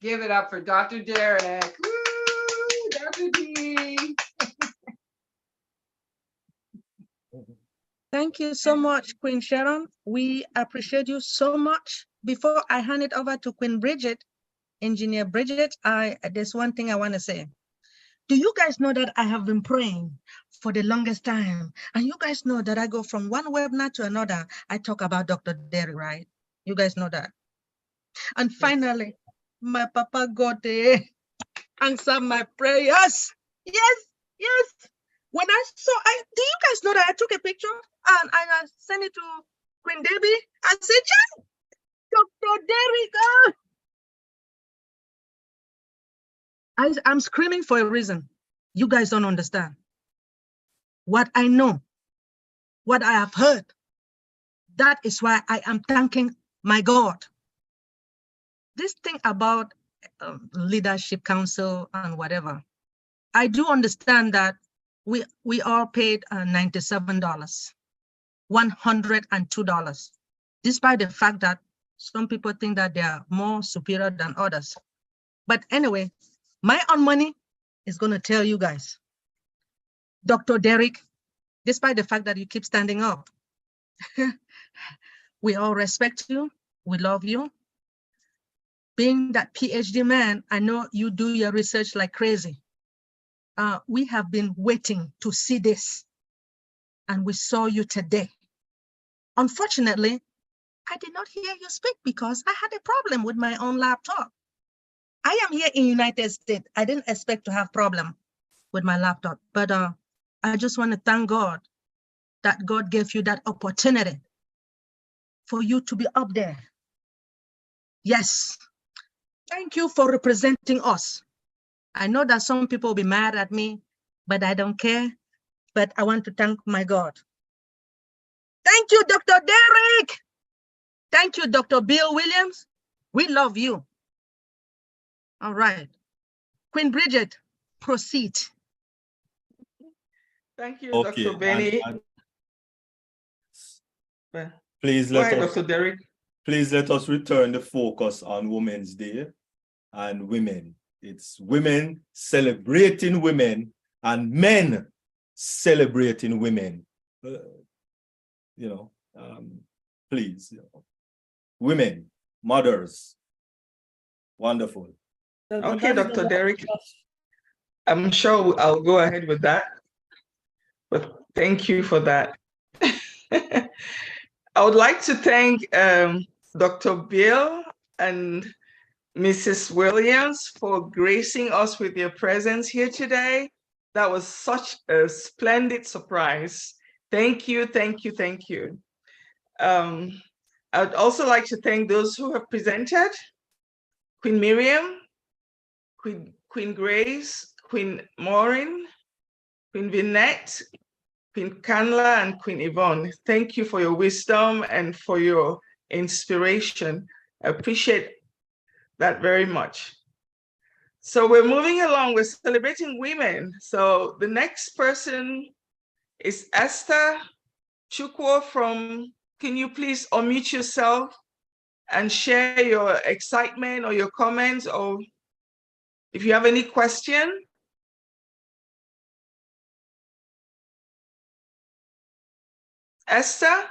Give it up for Dr. Derek. Woo, Dr. D.
Thank you so much, Queen Sharon. We appreciate you so much. Before I hand it over to Queen Bridget, Engineer Bridget, there's one thing I want to say. Do you guys know that I have been praying for the longest time? And you guys know that I go from one webinar to another. I talk about Dr. Derek, right? You guys know that. And finally, my Papa God answer my prayers. Yes. When I saw, do you guys know that I took a picture and I sent it to Queen Debbie? I said, Jen, Dr. Derek. I'm screaming for a reason. You guys don't understand. What I know, what I have heard, that is why I am thanking my God. This thing about leadership council and whatever, I do understand that we all paid $97, $102, despite the fact that some people think that they are more superior than others. But anyway, my own money is going to tell you guys, Dr. Derek, despite the fact that you keep standing up, we all respect you. We love you. Being that PhD man, I know you do your research like crazy. We have been waiting to see this, and we saw you today. Unfortunately, I did not hear you speak because I had a problem with my own laptop. I am here in United States. I didn't expect to have problem with my laptop, but I just want to thank God that God gave you that opportunity for you to be up there. Yes. Thank you for representing us. I know that some people will be mad at me, but I don't care. But I want to thank my God. Thank you, Dr. Derek. Thank you, Dr. Bill Williams. We love you. All right. Queen Bridget, proceed.
Thank you,
Okay,
Dr. Benny.
Please
Go
let
ahead,
us,
Dr. Derek.
please let us return the focus on Women's Day and women. It's women celebrating women and men celebrating women. Please, women, mothers. Wonderful.
Okay, Dr. Derek. I'm sure I'll go ahead with that. But thank you for that. I would like to thank Dr. Bill and Mrs. Williams for gracing us with your presence here today. That was such a splendid surprise. Thank you, thank you, thank you. I'd also like to thank those who have presented: Queen Miriam, Queen Grace, Queen Maureen, Queen Vinette, Queen Kanla, and Queen Yvonne. Thank you for your wisdom and for your inspiration. I appreciate that very much. So we're moving along, we're celebrating women. So the next person is Esther Chukwu from, can you please unmute yourself and share your excitement or your comments, or if you have any question? Esther?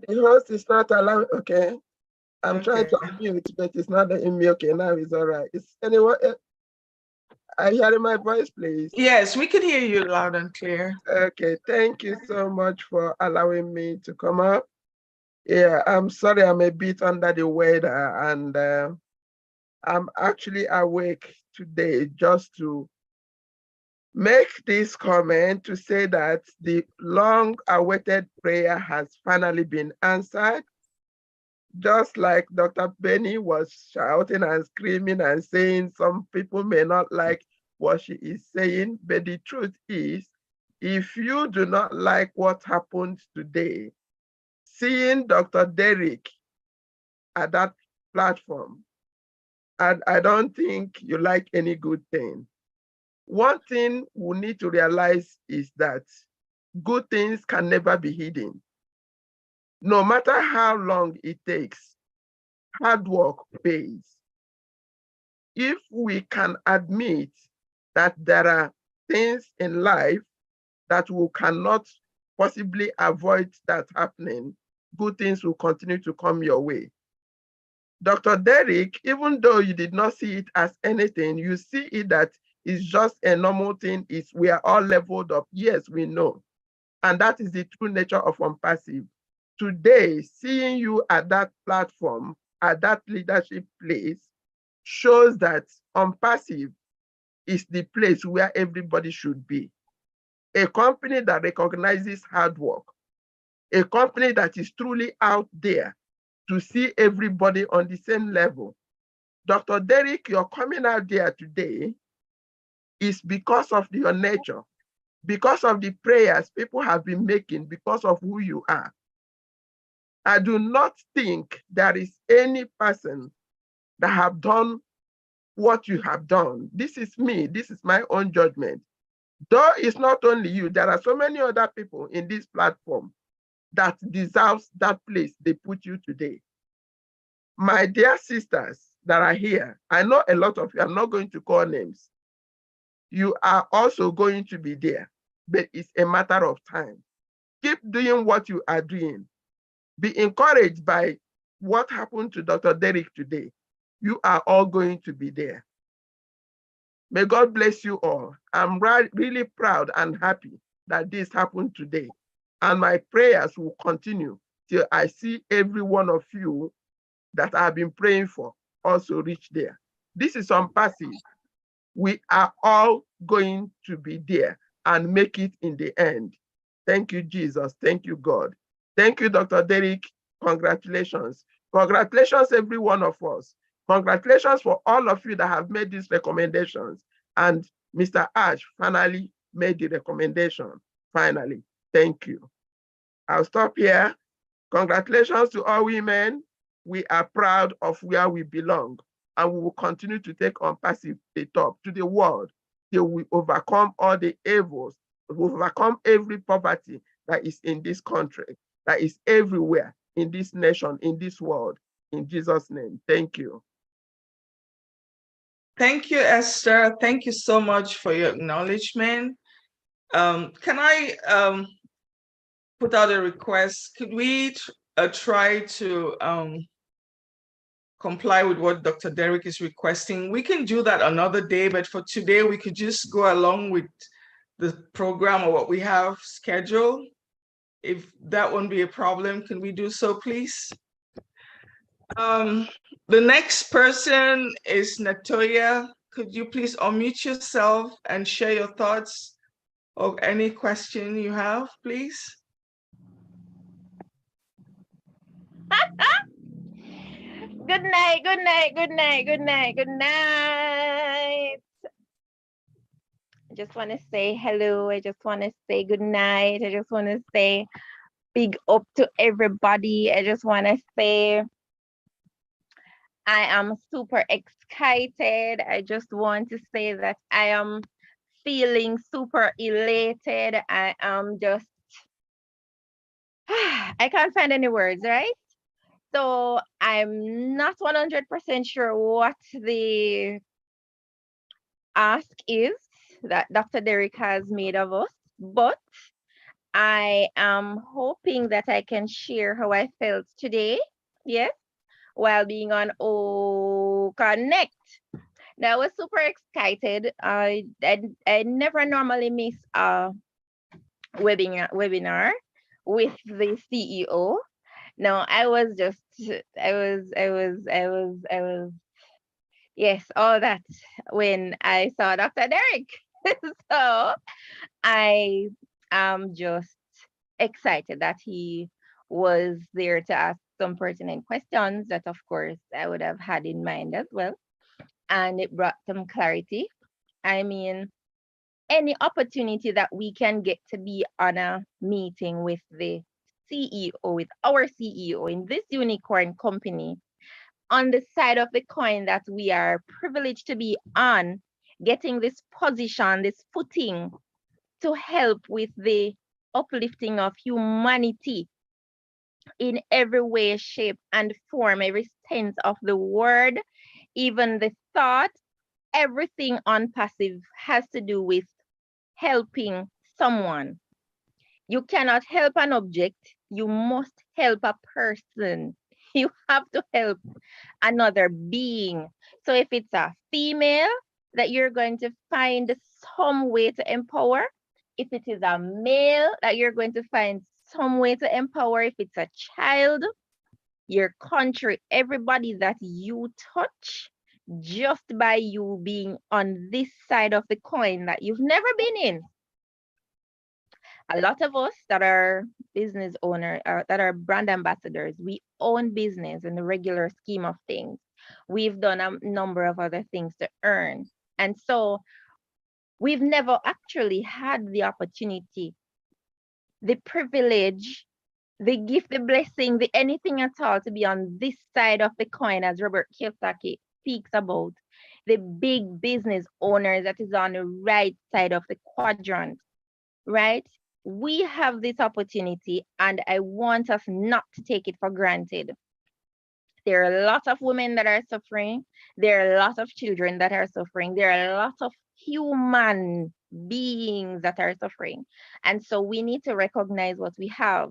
The host is not allowed. Okay. I'm trying to unmute, but it's not letting me. Okay, now it's all right. Is anyone? Are you hearing my voice, please?
Yes, we can hear you loud and clear.
Okay, thank you so much for allowing me to come up. Yeah, I'm sorry, I'm a bit under the weather, and I'm actually awake today just to make this comment to say that the long-awaited prayer has finally been answered. Just like Dr. Benny was shouting and screaming and saying some people may not like what she is saying, but the truth is, if you do not like what happened today, seeing Dr. Derek at that platform, and I don't think you like any good thing. One thing we need to realize is that good things can never be hidden. No matter how long it takes, hard work pays. If we can admit that there are things in life that we cannot possibly avoid that happening, good things will continue to come your way. Dr. Derek, even though you did not see it as anything, you see it that it's just a normal thing. We are all leveled up. Yes, we know. And that is the true nature of ONPASSIVE. Today, seeing you at that platform, at that leadership place, shows that ONPASSIVE is the place where everybody should be. A company that recognizes hard work, a company that is truly out there to see everybody on the same level. Dr. Derek, you're coming out there today is because of your nature, because of the prayers people have been making, because of who you are. I do not think there is any person that have done what you have done. This is me, this is my own judgment. Though it's not only you, there are so many other people in this platform that deserves that place they put you today. My dear sisters that are here, I know a lot of you, I'm not going to call names. You are also going to be there, but it's a matter of time. Keep doing what you are doing. Be encouraged by what happened to Dr. Derek today. You are all going to be there. May God bless you all. I'm really proud and happy that this happened today. And my prayers will continue till I see every one of you that I've been praying for also reach there. This is ONPASSIVE. We are all going to be there and make it in the end. Thank you, Jesus. Thank you, God. Thank you, Dr. Derek. Congratulations. Congratulations, every one of us. Congratulations for all of you that have made these recommendations. And Mr. Ash finally made the recommendation. Finally, thank you. I'll stop here. Congratulations to all women. We are proud of where we belong, and we will continue to take ONPASSIVE to the top, to the world, till we overcome all the evils, we overcome every poverty that is in this country, that is everywhere in this nation, in this world. In Jesus' name, thank you.
Thank you, Esther. Thank you so much for your acknowledgement. Can I put out a request? Could we try to comply with what Dr. Derek is requesting? We can do that another day, but for today, we could just go along with the program or what we have scheduled. If that won't be a problem, can we do so, please? The next person is Natoya. Could you please unmute yourself and share your thoughts of any question you have, please?
Good night, good night, good night, good night, good night. I just want to say hello. I just want to say good night. I just want to say big up to everybody. I just want to say I am super excited. I just want to say that I am feeling super elated. I am just, I can't find any words, right? So I'm not 100% sure what the ask is that Dr. Derek has made of us, but I am hoping that I can share how I felt today, yes, while being on O Connect. Now, I was super excited. I never normally miss a webinar with the CEO. No, I was, yes, all that when I saw Dr. Derek. So I am just excited that he was there to ask some pertinent questions that, of course, I would have had in mind as well. And it brought some clarity. I mean, any opportunity that we can get to be on a meeting with the CEO, with our CEO in this unicorn company, on the side of the coin that we are privileged to be on, getting this position, this footing to help with the uplifting of humanity in every way, shape, and form, every sense of the word, even the thought, everything ONPASSIVE has to do with helping someone. You cannot help an object, you must help a person. You have to help another being. So if it's a female that you're going to find some way to empower, if it is a male that you're going to find some way to empower, if it's a child, your country, everybody that you touch, just by you being on this side of the coin that you've never been in. A lot of us that are business owners, that are brand ambassadors, we own business in the regular scheme of things. We've done a number of other things to earn. And so we've never actually had the opportunity, the privilege, the gift, the blessing, the anything at all to be on this side of the coin, as Robert Kiyosaki speaks about, the big business owners that is on the right side of the quadrant, right? We have this opportunity and I want us not to take it for granted. There are a lot of women that are suffering. There are a lot of children that are suffering. There are a lot of human beings that are suffering. And so we need to recognize what we have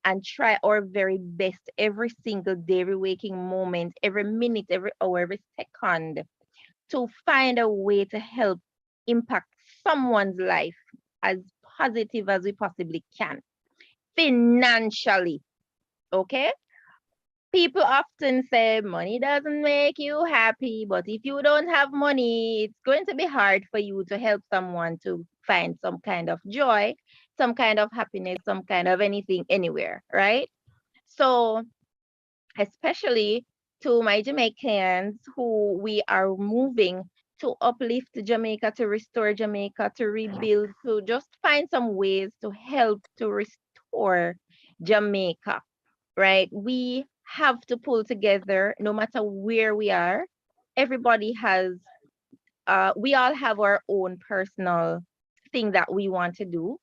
and try our very best every single day, every waking moment, every minute, every hour, every second, to find a way to help impact someone's life as positive as we possibly can, financially, okay? People often say money doesn't make you happy, but if you don't have money, it's going to be hard for you to help someone to find some kind of joy, some kind of happiness, some kind of anything anywhere, right? So, especially to my Jamaicans who we are moving to uplift Jamaica, to restore Jamaica, to rebuild, to just find some ways to help to restore Jamaica, right? We have to pull together no matter where we are. Everybody has, we all have our own personal thing that we want to do.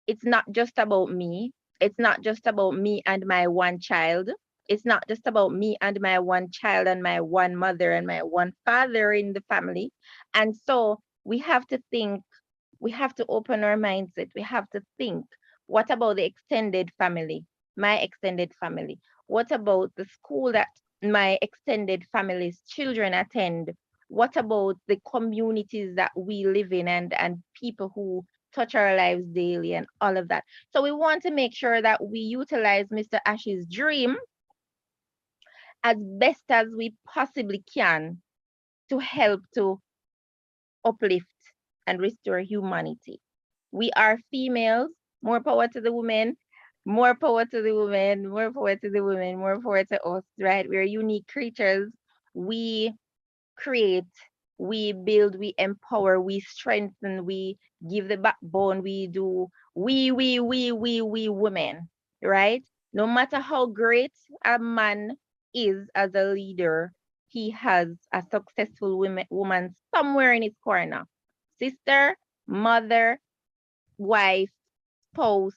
It's not just about me. It's not just about me and my one child. It's not just about me and my one child and my one mother and my one father in the family. And so we have to think, we have to open our mindset. We have to think, what about the extended family, my extended family? What about the school that my extended family's children attend? What about the communities that we live in and people who touch our lives daily and all of that? So we want to make sure that we utilize Mr. Ash's dream as best as we possibly can to help to uplift and restore humanity. We are females, more power to the women, more power to the women, more power to the women, more power to us, right? We're unique creatures. We create, we build, we empower, we strengthen, we give the backbone, we do, we women, right? No matter how great a man is as a leader, he has a successful woman somewhere in his corner. Sister, mother, wife, spouse,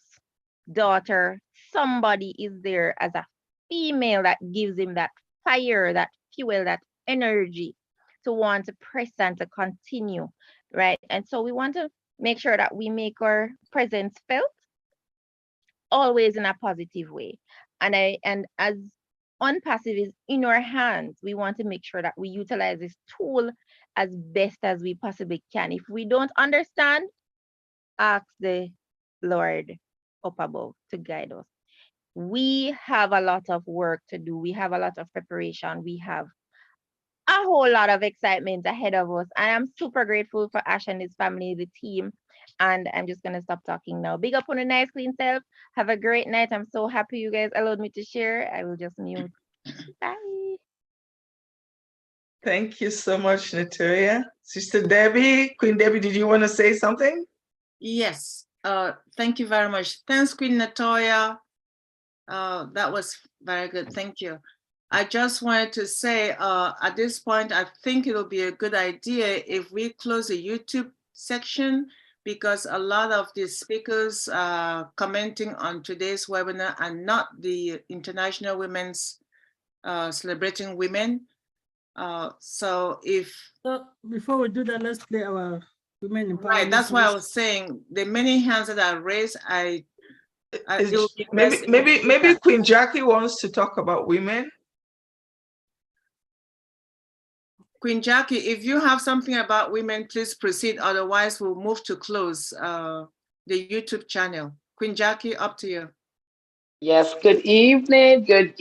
daughter, somebody is there as a female that gives him that fire, that fuel, that energy to want to press and to continue, right? And so we want to make sure that we make our presence felt always in a positive way. And as ONPASSIVE is in our hands, we want to make sure that we utilize this tool as best as we possibly can. If we don't understand, ask the Lord up above to guide us. We have a lot of work to do. We have a lot of preparation. We have a whole lot of excitement ahead of us. And I'm super grateful for Ash and his family, the team. And I'm just going to stop talking now. Big up on a nice, clean self. Have a great night. I'm so happy you guys allowed me to share. I will just mute. Bye.
Thank you so much, Natoya. Sister Debbie, Queen Debbie, did you want to say something?
Yes, thank you very much. Thanks, Queen Natoya. That was very good. Thank you. I just wanted to say at this point, I think it'll be a good idea if we close the YouTube section, because a lot of the speakers commenting on today's webinar are not the International Women's Celebrating Women. So
before we do that, let's play our women empowerment.
Right, that's why I was saying the many hands that are raised,
maybe Queen Jackie wants to talk about women.
Queen Jackie, if you have something about women, please proceed. Otherwise, we'll move to close the YouTube channel. Queen Jackie, up to you.
Yes, good evening to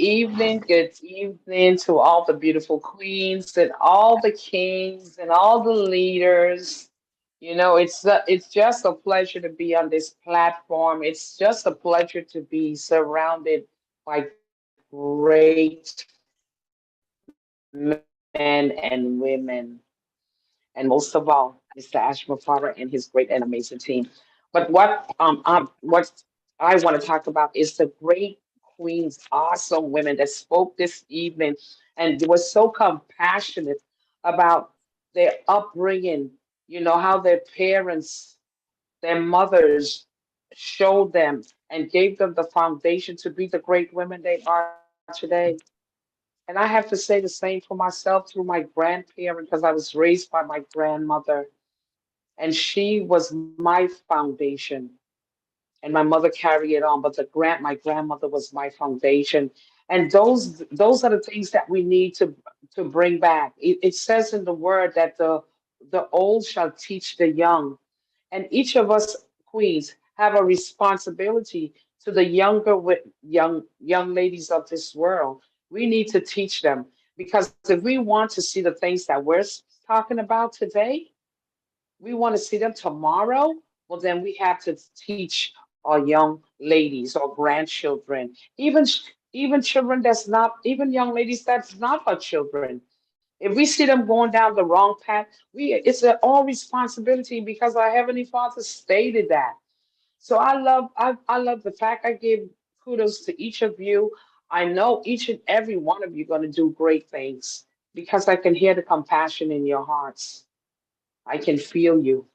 all the beautiful queens and all the kings and all the leaders. You know, it's just a pleasure to be on this platform. It's just a pleasure to be surrounded by great men and women. And most of all, Mr. Ashma Farah and his great and amazing team. But what I want to talk about is the great queens, awesome women that spoke this evening and were so compassionate about their upbringing, you know, how their parents, their mothers showed them and gave them the foundation to be the great women they are today. And I have to say the same for myself through my grandparent, because I was raised by my grandmother, and she was my foundation. And my mother carried it on, but my grandmother was my foundation. And those are the things that we need to bring back. It says in the word that the old shall teach the young, and each of us queens have a responsibility to the young ladies of this world. We need to teach them, because if we want to see the things that we're talking about today, we want to see them tomorrow, well, then we have to teach our young ladies or grandchildren, even children that's not, even young ladies that's not our children. If we see them going down the wrong path, it's all responsibility, because our Heavenly Father stated that. So I love the fact. I give kudos to each of you. I know each and every one of you going to do great things, because I can hear the compassion in your hearts. I can feel you.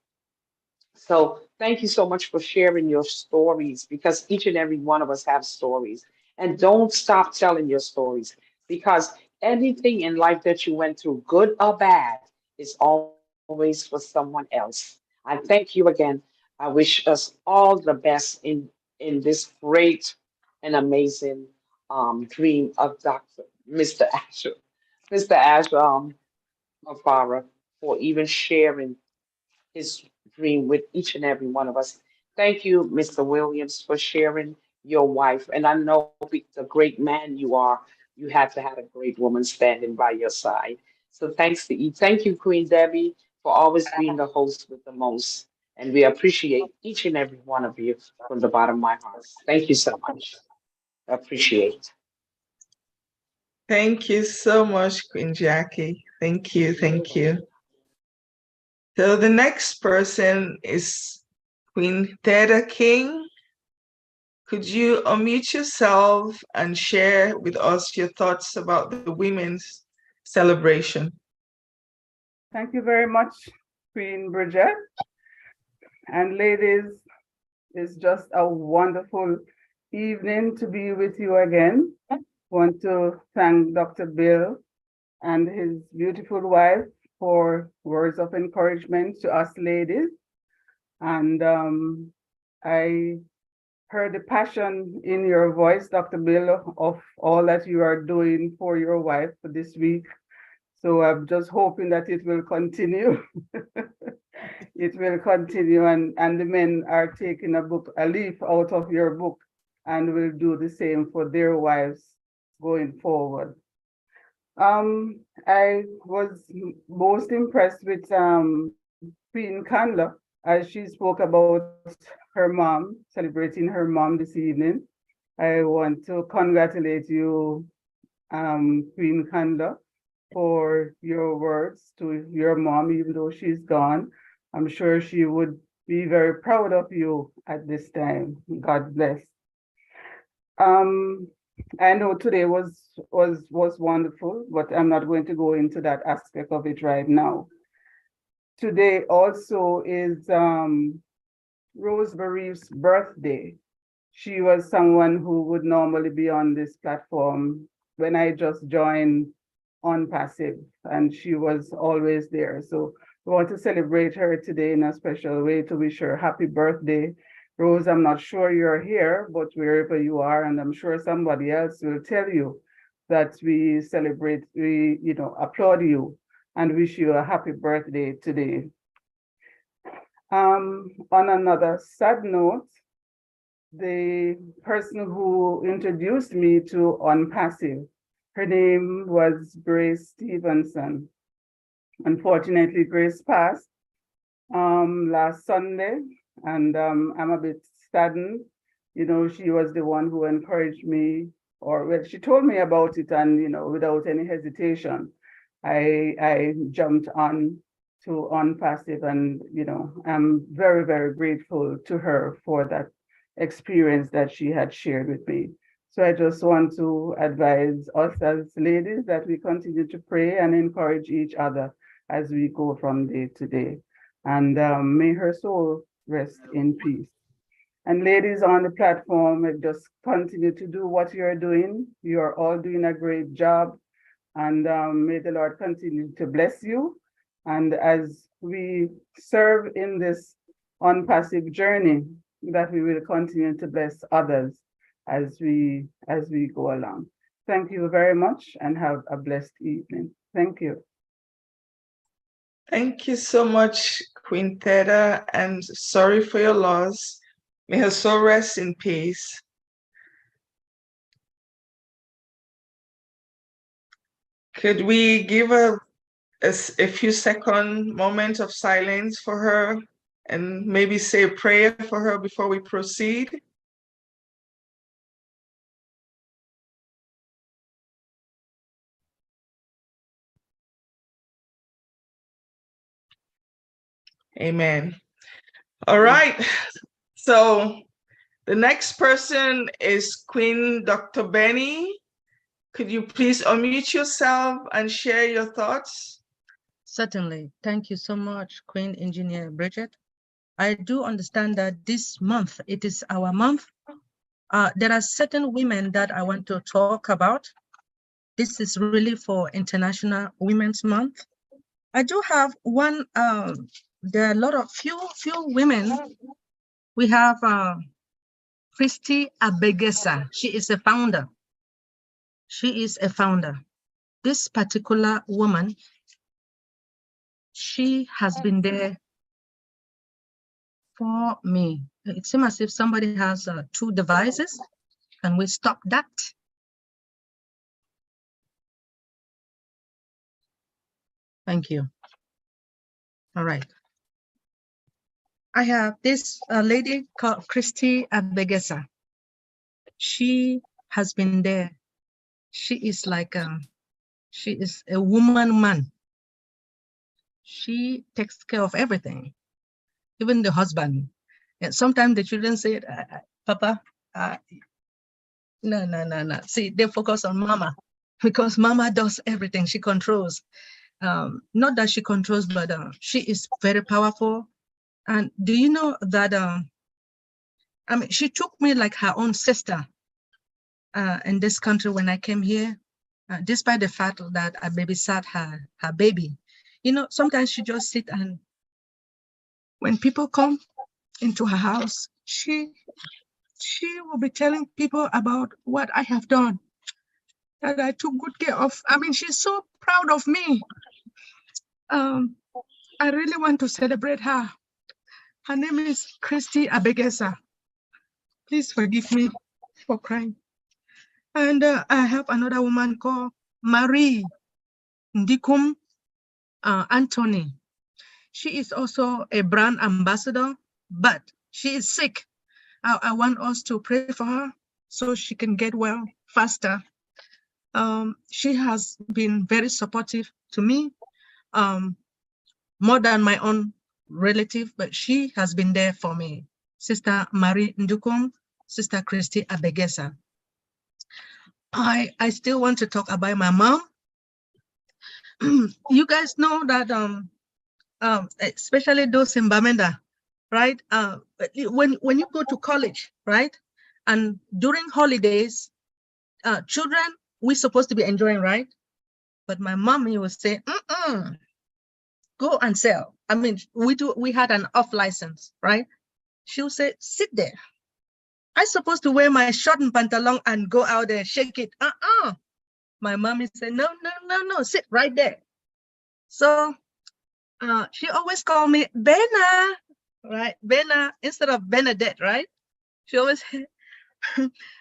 So thank you so much for sharing your stories, because each and every one of us have stories. And don't stop telling your stories, because anything in life that you went through, good or bad, is always for someone else. I thank you again. I wish us all the best in this great and amazing dream of Dr. Mr. Asher. Mr. Asher Mafara, for even sharing his dream with each and every one of us. Thank you, Mr. Williams, for sharing your wife. And I know the great man you are, you have to have a great woman standing by your side. So thanks to you. Thank you, Queen Debbie, for always being the host with the most. And we appreciate each and every one of you from the bottom of my heart. Thank you so much. I appreciate.
Thank you so much, Queen Jackie. Thank you. Thank you. So the next person is Queen Theda King. Could you unmute yourself and share with us your thoughts about the women's celebration?
Thank you very much, Queen Bridget. And ladies, it's just a wonderful evening to be with you again. Want to thank Dr. Bill and his beautiful wife for words of encouragement to us ladies. And I heard the passion in your voice, Dr. Bill, of all that you are doing for your wife for this week. So I'm just hoping that it will continue. It will continue, and the men are taking a leaf out of your book and will do the same for their wives going forward. I was most impressed with Queen Candler as she spoke about her mom, celebrating her mom this evening. I want to congratulate you, Queen Candler, for your words to your mom, even though she's gone. I'm sure she would be very proud of you at this time. God bless. I know today was wonderful, but I'm not going to go into that aspect of it right now. Today also is Rose Bereave's birthday. She was someone who would normally be on this platform when I just joined ONPASSIVE, and she was always there. So we want to celebrate her today in a special way to wish her happy birthday. Rose, I'm not sure you're here, but wherever you are, and I'm sure somebody else will tell you that we celebrate, we applaud you and wish you a happy birthday today. On another sad note, the person who introduced me to ONPASSIVE, her name was Grace Stevenson. Unfortunately, Grace passed last Sunday, and I'm a bit saddened. She was the one who encouraged me, or well, she told me about it, and without any hesitation, I jumped on to ONPASSIVE, and I'm very, very grateful to her for that experience that she had shared with me. So I just want to advise us as ladies that we continue to pray and encourage each other as we go from day to day. And may her soul rest in peace. And ladies on the platform, just continue to do what you're doing. You're all doing a great job. And may the Lord continue to bless you. And as we serve in this ONPASSIVE journey, that we will continue to bless others as we go along. Thank you very much and have a blessed evening. Thank you.
Thank you so much, Queen Theda, and sorry for your loss. May her soul rest in peace. Could we give a few second moment of silence for her and maybe say a prayer for her before we proceed? Amen. All right. So the next person is Queen Dr. Benny. Could you please unmute yourself and share your thoughts?
Certainly. Thank you so much, Queen Engineer Bridget. I do understand that this month, it is our month. There are certain women that I want to talk about. This is really for International Women's Month. I do have one, there are a lot of few women. We have Christy Abegesa. She is a founder. She is a founder. This particular woman, she has been there for me. It seems as if somebody has 2 devices. Can we stop that? Thank you. All right. I have this lady called Christy Abegesa. She has been there. She is like, she is a woman. She takes care of everything, even the husband. And sometimes the children say, Papa, no. See, they focus on mama because mama does everything. She controls. Not that she controls, but she is very powerful. And do you know that, I mean, she took me like her own sister in this country when I came here, despite the fact that I babysat her baby. You know, sometimes she just sit and when people come into her house, she will be telling people about what I have done, that I took good care of. I mean, she's so proud of me. I really want to celebrate her. Her name is Christy Abegesa. Please forgive me for crying. And I have another woman called Marie Ndikum Anthony. She is also a brand ambassador, but she is sick. I want us to pray for her so she can get well faster. She has been very supportive to me, more than my own relative, but she has been there for me. Sister Marie Ndukum, Sister Christy Abegesa. I still want to talk about my mom. You guys know that, especially those in Bamenda, right? When you go to college, right? And during holidays, children, we're supposed to be enjoying, right? But my mommy would say, go and sell. I mean, we had an off license, right? She would say, sit there. I'm supposed to wear my short and pantalon and go out there, shake it. My mommy said, no, sit right there. So she always called me Bena, right? Bena instead of Benedette, right? She always said,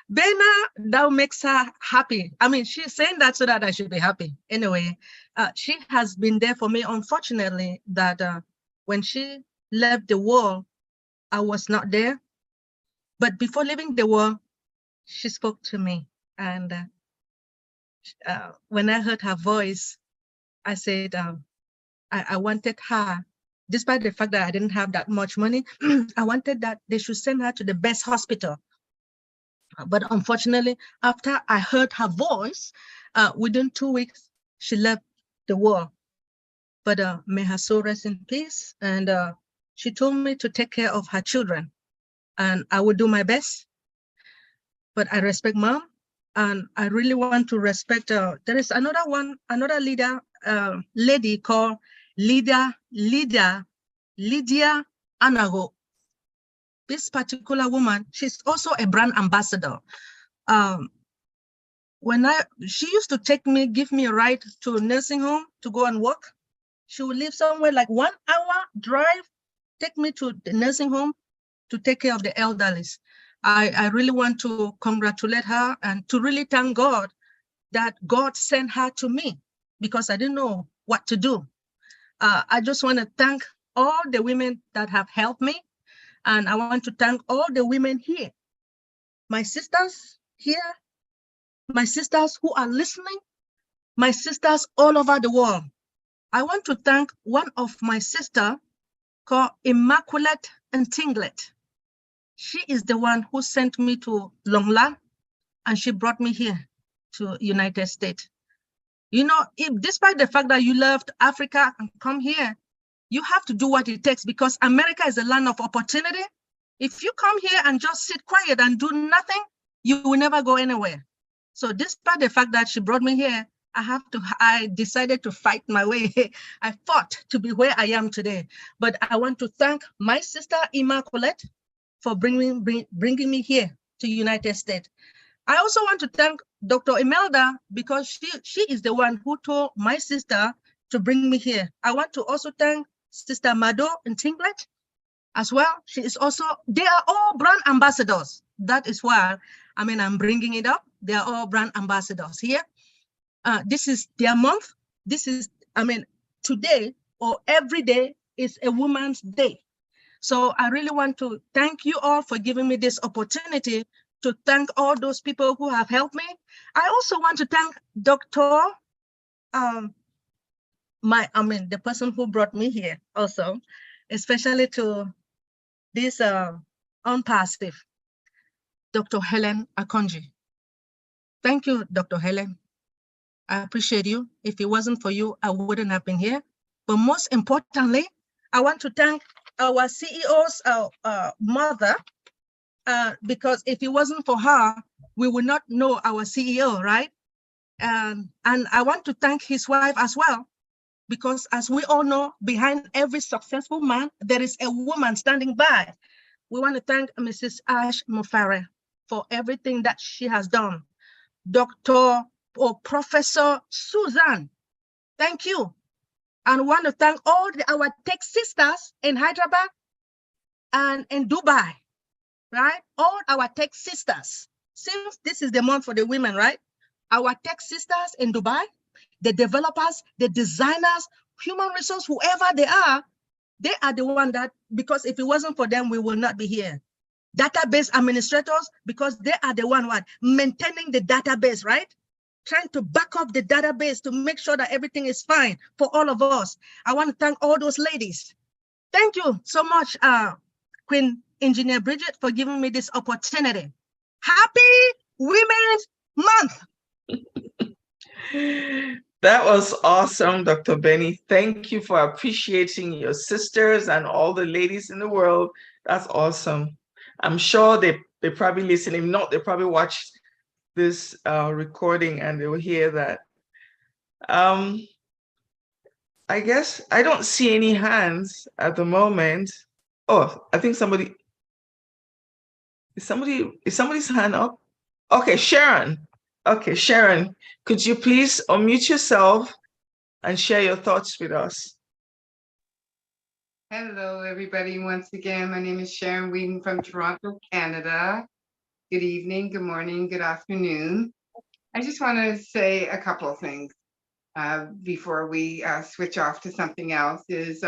Bena, that makes her happy. I mean, she's saying that so that I should be happy. Anyway, she has been there for me. Unfortunately, that when she left the world, I was not there. But before leaving the world, she spoke to me. And when I heard her voice, I said, I wanted her, despite the fact that I didn't have that much money, I wanted that they should send her to the best hospital. But unfortunately, after I heard her voice, within 2 weeks, she left the world. But may her soul rest in peace. And she told me to take care of her children. And I will do my best. But I respect mom. And I really want to respect, there is another leader, lady called Lydia Anago. This particular woman, she's also a brand ambassador. She used to give me a ride to a nursing home to go and work. She would live somewhere like 1 hour drive, take me to the nursing home to take care of the elderly. I really want to congratulate her and to really thank God that God sent her to me. because I didn't know what to do. I just want to thank all the women that have helped me. And I want to thank all the women here, my sisters here, my sisters who are listening, my sisters all over the world. I want to thank one of my sister called Immaculate and Tinglet. She is the one who sent me to Longla, and she brought me here to United States. You know, despite the fact that you left Africa and come here, you have to do what it takes, because America is a land of opportunity. If you come here and just sit quiet and do nothing, you will never go anywhere. So despite the fact that she brought me here, I decided to fight my way. I fought to be where I am today. But I want to thank my sister Immaculate for bringing me here to United States. I also want to thank Dr. Imelda, because she is the one who told my sister to bring me here. I want to also thank Sister Mado and Tinglet as well. She is also, they are all brand ambassadors. That is why, I'm bringing it up. They are all brand ambassadors here. This is their month. This is, today or every day is a woman's day. So I really want to thank you all for giving me this opportunity to thank all those people who have helped me. I also want to thank Dr. The person who brought me here also, especially to this ONPASSIVE, Dr. Helen Akonji. Thank you, Dr. Helen. I appreciate you. If it wasn't for you, I wouldn't have been here. But most importantly, I want to thank our CEO's mother, because if it wasn't for her, we would not know our CEO, right? And I want to thank his wife as well, because as we all know, behind every successful man, there is a woman standing by. We want to thank Mrs. Ash Mufare for everything that she has done. Dr. or Professor Susan, thank you. And want to thank all our tech sisters in Hyderabad and in Dubai, right? All our tech sisters. Since this is the month for the women, right? Our tech sisters in Dubai, the developers, the designers, human resource, whoever they are the one that, because if it wasn't for them, we will not be here. Database administrators, because they are the one maintaining the database, right? Trying to back up the database to make sure that everything is fine for all of us. I want to thank all those ladies. Thank you so much, Queen Engineer Bridget, for giving me this opportunity. Happy Women's Month.
That was awesome, Dr. Benny. Thank you for appreciating your sisters and all the ladies in the world. That's awesome. I'm sure they probably listen. If not, they probably watch this recording and they will hear that. I guess I don't see any hands at the moment. Oh, I think is somebody's hand up? Okay, Sharon. Okay, Sharon, could you please unmute yourself and share your thoughts with us?
Hello, everybody. Once again, my name is Sharon Whedon from Toronto, Canada. Good evening, good morning, good afternoon. I just want to say a couple of things before we switch off to something else. Is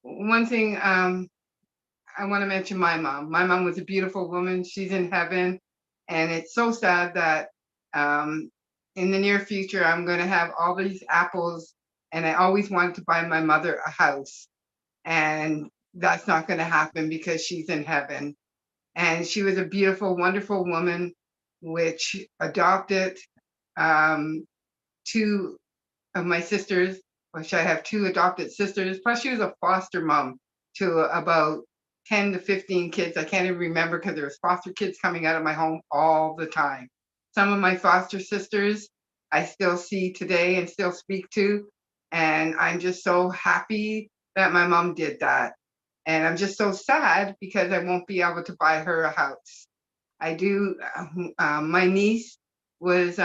one thing I want to mention my mom. My mom was a beautiful woman. She's in heaven. And it's so sad that in the near future, I'm going to have all these apples. And I always wanted to buy my mother a house. And that's not going to happen because she's in heaven. And she was a beautiful, wonderful woman, which adopted two of my sisters, which I have two adopted sisters. Plus, she was a foster mom to about 10 to 15 kids. I can't even remember because there was foster kids coming out of my home all the time. Some of my foster sisters I still see today and still speak to. And I'm just so happy that my mom did that. And I'm just so sad because I won't be able to buy her a house. I do, my niece was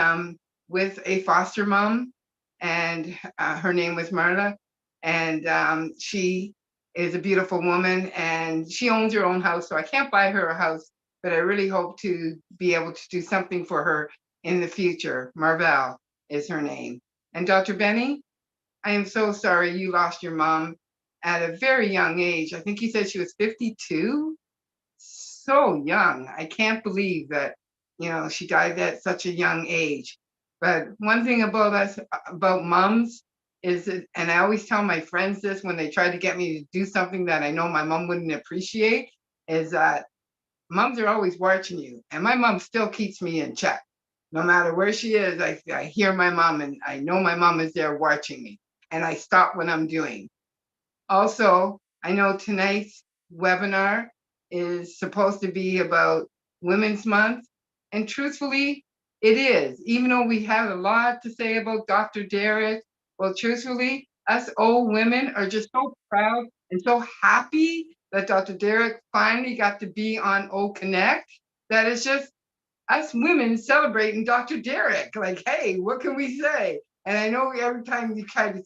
with a foster mom, and her name was Marla. And she is a beautiful woman, and she owns her own house, so I can't buy her a house, but I really hope to be able to do something for her in the future. Marvel is her name. And Dr. Benny, I am so sorry you lost your mom at a very young age. I think you said she was 52. So young. I can't believe that, you know, she died at such a young age. But one thing about us, about moms, is that, and I always tell my friends this when they try to get me to do something that I know my mom wouldn't appreciate, is that moms are always watching you. And my mom still keeps me in check. No matter where she is, I hear my mom and I know my mom is there watching me. And I stop what I'm doing. Also, I know tonight's webinar is supposed to be about Women's Month. And truthfully, it is. Even though we have a lot to say about Dr. Derek, well, truthfully, us old women are just so proud and so happy that Dr. Derek finally got to be on O Connect, that it's just us women celebrating Dr. Derek. Like, hey, what can we say? And I know every time you try to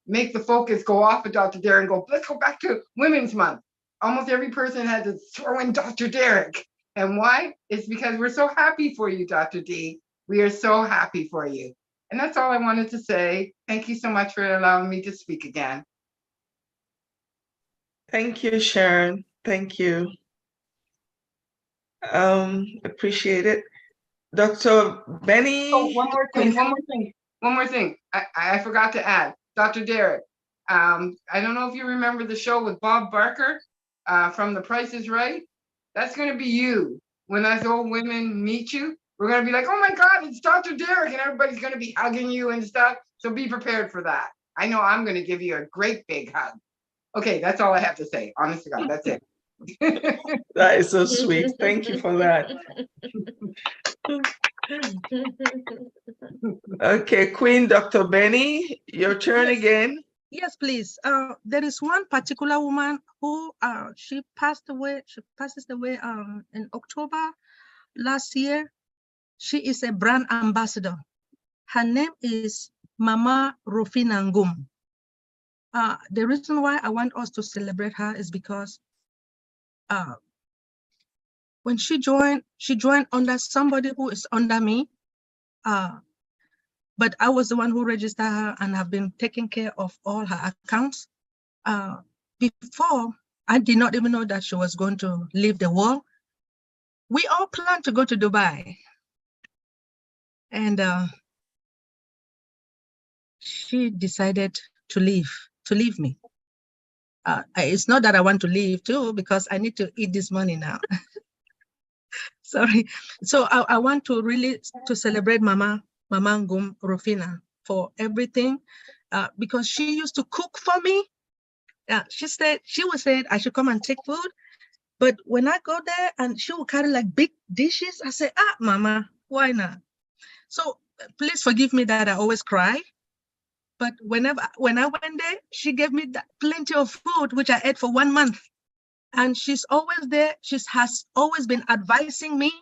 make the focus go off of Dr. Derek and go, let's go back to Women's Month. Almost every person had to throw in Dr. Derek. And why? It's because we're so happy for you, Dr. D. We are so happy for you. And that's all I wanted to say. Thank you so much for allowing me to speak again.
Thank you, Sharon. Thank you. Appreciate it. Dr. Benny.
Oh, one more thing. I forgot to add. Dr. Derek, I don't know if you remember the show with Bob Barker from The Price is Right. That's going to be you. When us old women meet you, we're going to be like, oh my God, it's Dr. Derek, and everybody's going to be hugging you and stuff. So be prepared for that. I know I'm going to give you a great big hug. Okay, that's all I have to say. Honest to God, that's it.
That is so sweet. Thank you for that. Okay, Queen Dr. Benny, your turn again.
Yes, please. There is one particular woman who she passed away. She passes away in October last year. She is a brand ambassador. Her name is Mama Rufina Ngum. The reason why I want us to celebrate her is because when she joined under somebody who is under me. But I was the one who registered her and have been taking care of all her accounts. Before, I did not even know that she was going to leave the world. We all planned to go to Dubai. And she decided to leave me. It's not that I want to leave too, because I need to eat this money now. Sorry. So I want to really celebrate Mama Ngum Rufina for everything, because she used to cook for me. She would say I should come and take food, but when I go there and she would carry like big dishes, I say, Mama, why not? So please forgive me that I always cry. But when I went there, she gave me plenty of food, which I ate for 1 month. And she's always there. She has always been advising me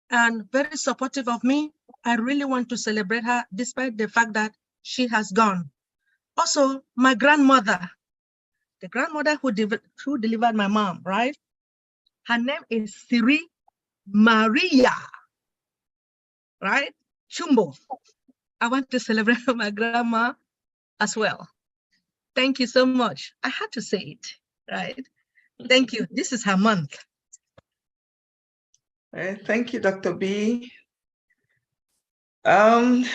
and very supportive of me. I really want to celebrate her despite the fact that she has gone. Also, my grandmother, the grandmother who delivered my mom, right? Her name is Siri Maria, right? Chumbo. I want to celebrate my grandma as well. Thank you so much. I had to say it, right? Thank you. This is her month.
Thank you, Dr. B. I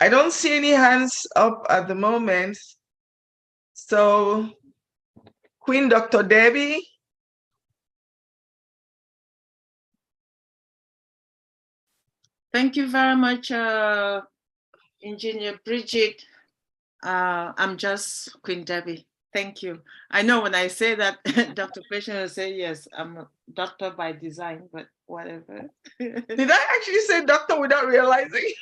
don't see any hands up at the moment. So, Queen Dr. Debbie.
Thank you very much, Engineer Bridget. I'm just Queen Debbie. Thank you. I know when I say that, Dr. Patient will say, yes, I'm a doctor by design, but whatever.
Did I actually say doctor without realizing?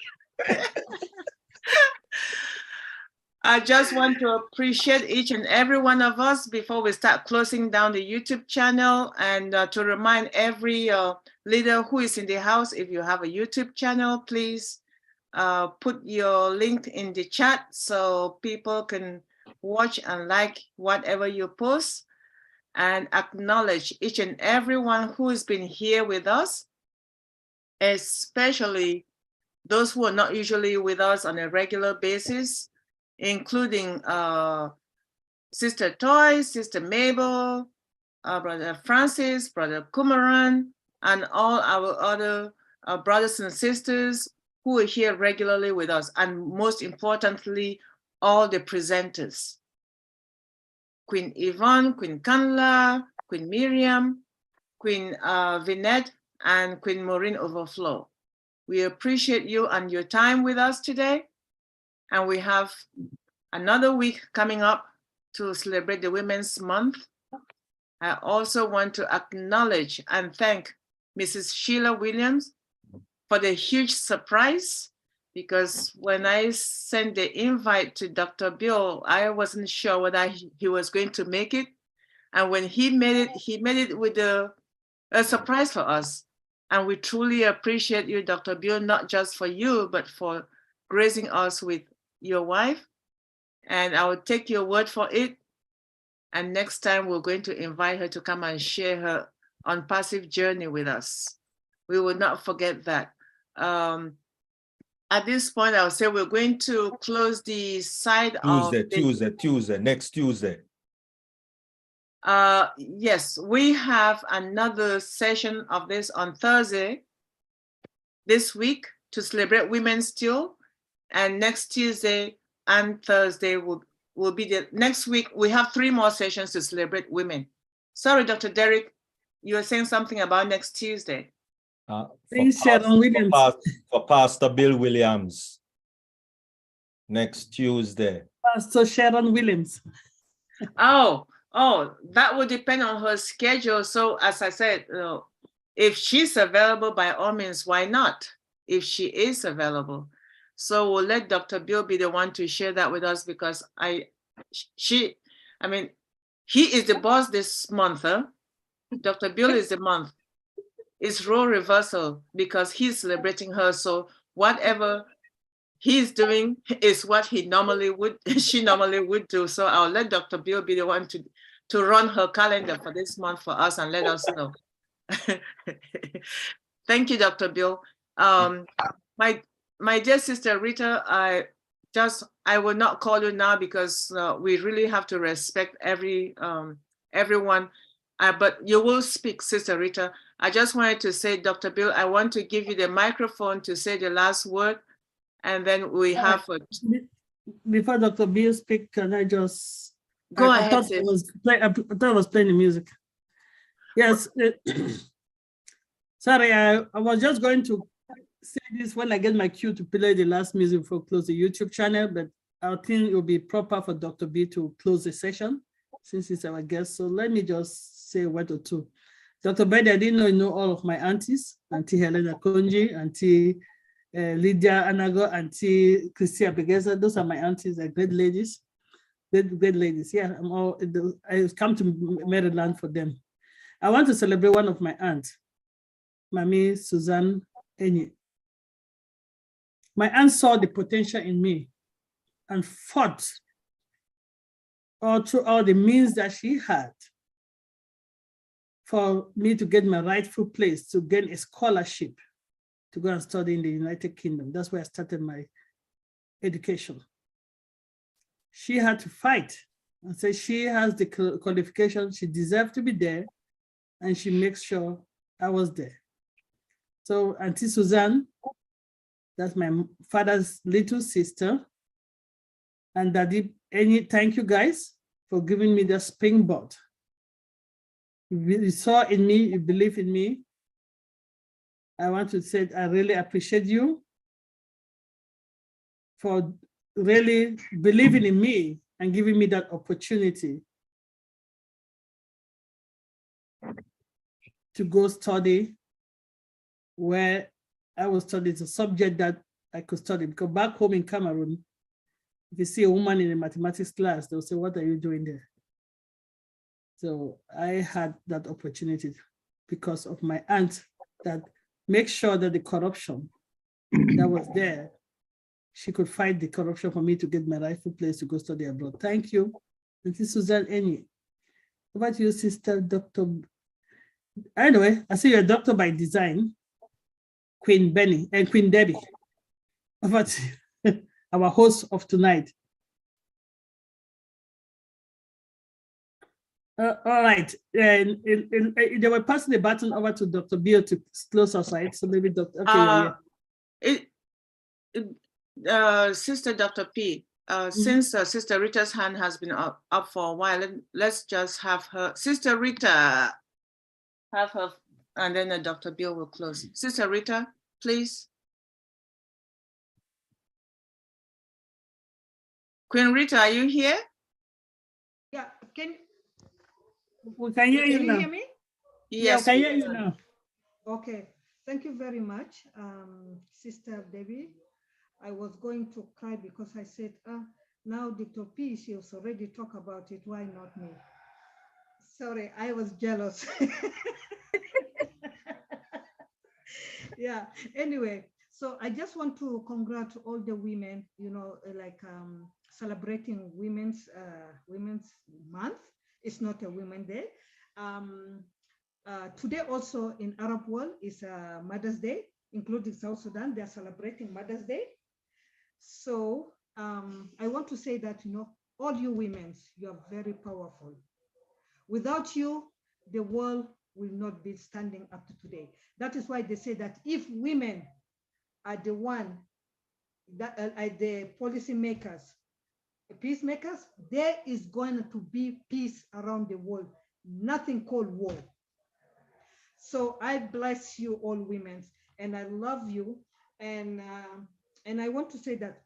I just want to appreciate each and every one of us before we start closing down the YouTube channel, and to remind every leader who is in the house, if you have a YouTube channel, please put your link in the chat so people can watch and like whatever you post, and acknowledge each and everyone who has been here with us, especially those who are not usually with us on a regular basis, including Sister Toy, Sister Mabel, Brother Francis, Brother Kumaran, and all our other brothers and sisters who are here regularly with us, and most importantly, all the presenters. Queen Yvonne, Queen Kanla, Queen Miriam, Queen Vinette, and Queen Maureen Overflow. We appreciate you and your time with us today. And we have another week coming up to celebrate the Women's Month. I also want to acknowledge and thank Mrs. Sheila Williams for the huge surprise, because when I sent the invite to Dr. Bill, I wasn't sure whether he was going to make it. And when he made it with a surprise for us. And we truly appreciate you, Dr. Bill, not just for you, but for gracing us with your wife. And I will take your word for it. And next time we're going to invite her to come and share her ONPASSIVE journey with us. We will not forget that. At this point, I'll say we're going to close the side of
Tuesday, next Tuesday.
Yes, we have another session of this on Thursday this week to celebrate Women's Stew, and next Tuesday and Thursday will be the next week. We have 3 more sessions to celebrate women. Sorry, Dr. Derek, you were saying something about next Tuesday.
For Pastor Bill Williams, next Tuesday.
Pastor Sharon Williams.
Oh, that will depend on her schedule. So as I said, if she's available, by all means, why not? If she is available. So we'll let Dr. Bill be the one to share that with us, because he is the boss this month, huh? Dr. Bill is the month. It's role reversal because he's celebrating her. So whatever he's doing is what she normally would do. So I'll let Dr. Bill be the one to run her calendar for this month for us and let us know. Thank you, Dr. Bill. My dear sister Rita, I will not call you now because we really have to respect everyone. But you will speak, Sister Rita. I just wanted to say, Dr. Bill, I want to give you the microphone to say the last word, and then we have
before Dr. Bill speak, can I just
go ahead?
I thought I was playing the music. Yes. Sorry, I was just going to say this when I get my cue to play the last music before close the YouTube channel, but I think it will be proper for Dr. B to close the session since he's our guest. So let me just say a word or two. Dr. Betty, I didn't know you know all of my aunties, Auntie Helena Konji, Auntie Lydia Anago, Auntie Christia Begeza. Those are my aunties, they're great ladies. Great ladies. Yeah, I come to Maryland for them. I want to celebrate one of my aunts, Mami Suzanne Enyi. My aunt saw the potential in me and fought all through all the means that she had for me to get my rightful place, to gain a scholarship, to go and study in the United Kingdom. That's where I started my education. She had to fight and say she has the qualification, she deserved to be there, and she makes sure I was there. So Auntie Suzanne, that's my father's little sister, and Daddy, thank you guys for giving me the springboard. You saw in me, you believe in me. I want to say I really appreciate you for really believing in me and giving me that opportunity to go study where I was studying a subject that I could study. Because back home in Cameroon, if you see a woman in a mathematics class, they'll say, what are you doing there? So I had that opportunity because of my aunt that makes sure that the corruption that was there, she could fight the corruption for me to get my rightful place to go study abroad. Thank you. Auntie Suzanne Enyi. Over to you, sister, Dr. Anyway, I see you're a doctor by design, Queen Benny and Queen Debbie. over to our host of tonight. All right, and they were passing the baton over to Dr. Bill to close us, right? So maybe Dr. Okay,
Sister Dr. P, since Sister Rita's hand has been up for a while, let's just have her, Sister Rita, have her, and then Dr. Bill will close. Sister Rita, please. Queen Rita, are you here?
Yeah,
we can hear you now.
Hear me?
Yes,
yeah, we can hear you now.
Okay, thank you very much, Sister Debbie. I was going to cry because I said, now Dr. P, she has already talked about it, why not me? Sorry, I was jealous. Yeah, anyway, so I just want to congratulate all the women, you know, like celebrating Women's Month. It's not a Women's Day. Today also in Arab world is Mother's Day, including South Sudan. They're celebrating Mother's Day. So I want to say that, you know, all you women, you are very powerful. Without you, the world will not be standing up to today. That is why they say that if women are the one that are the policy makers, peacemakers, there is going to be peace around the world. Nothing called war. So I bless you all women, and I love you. And I want to say that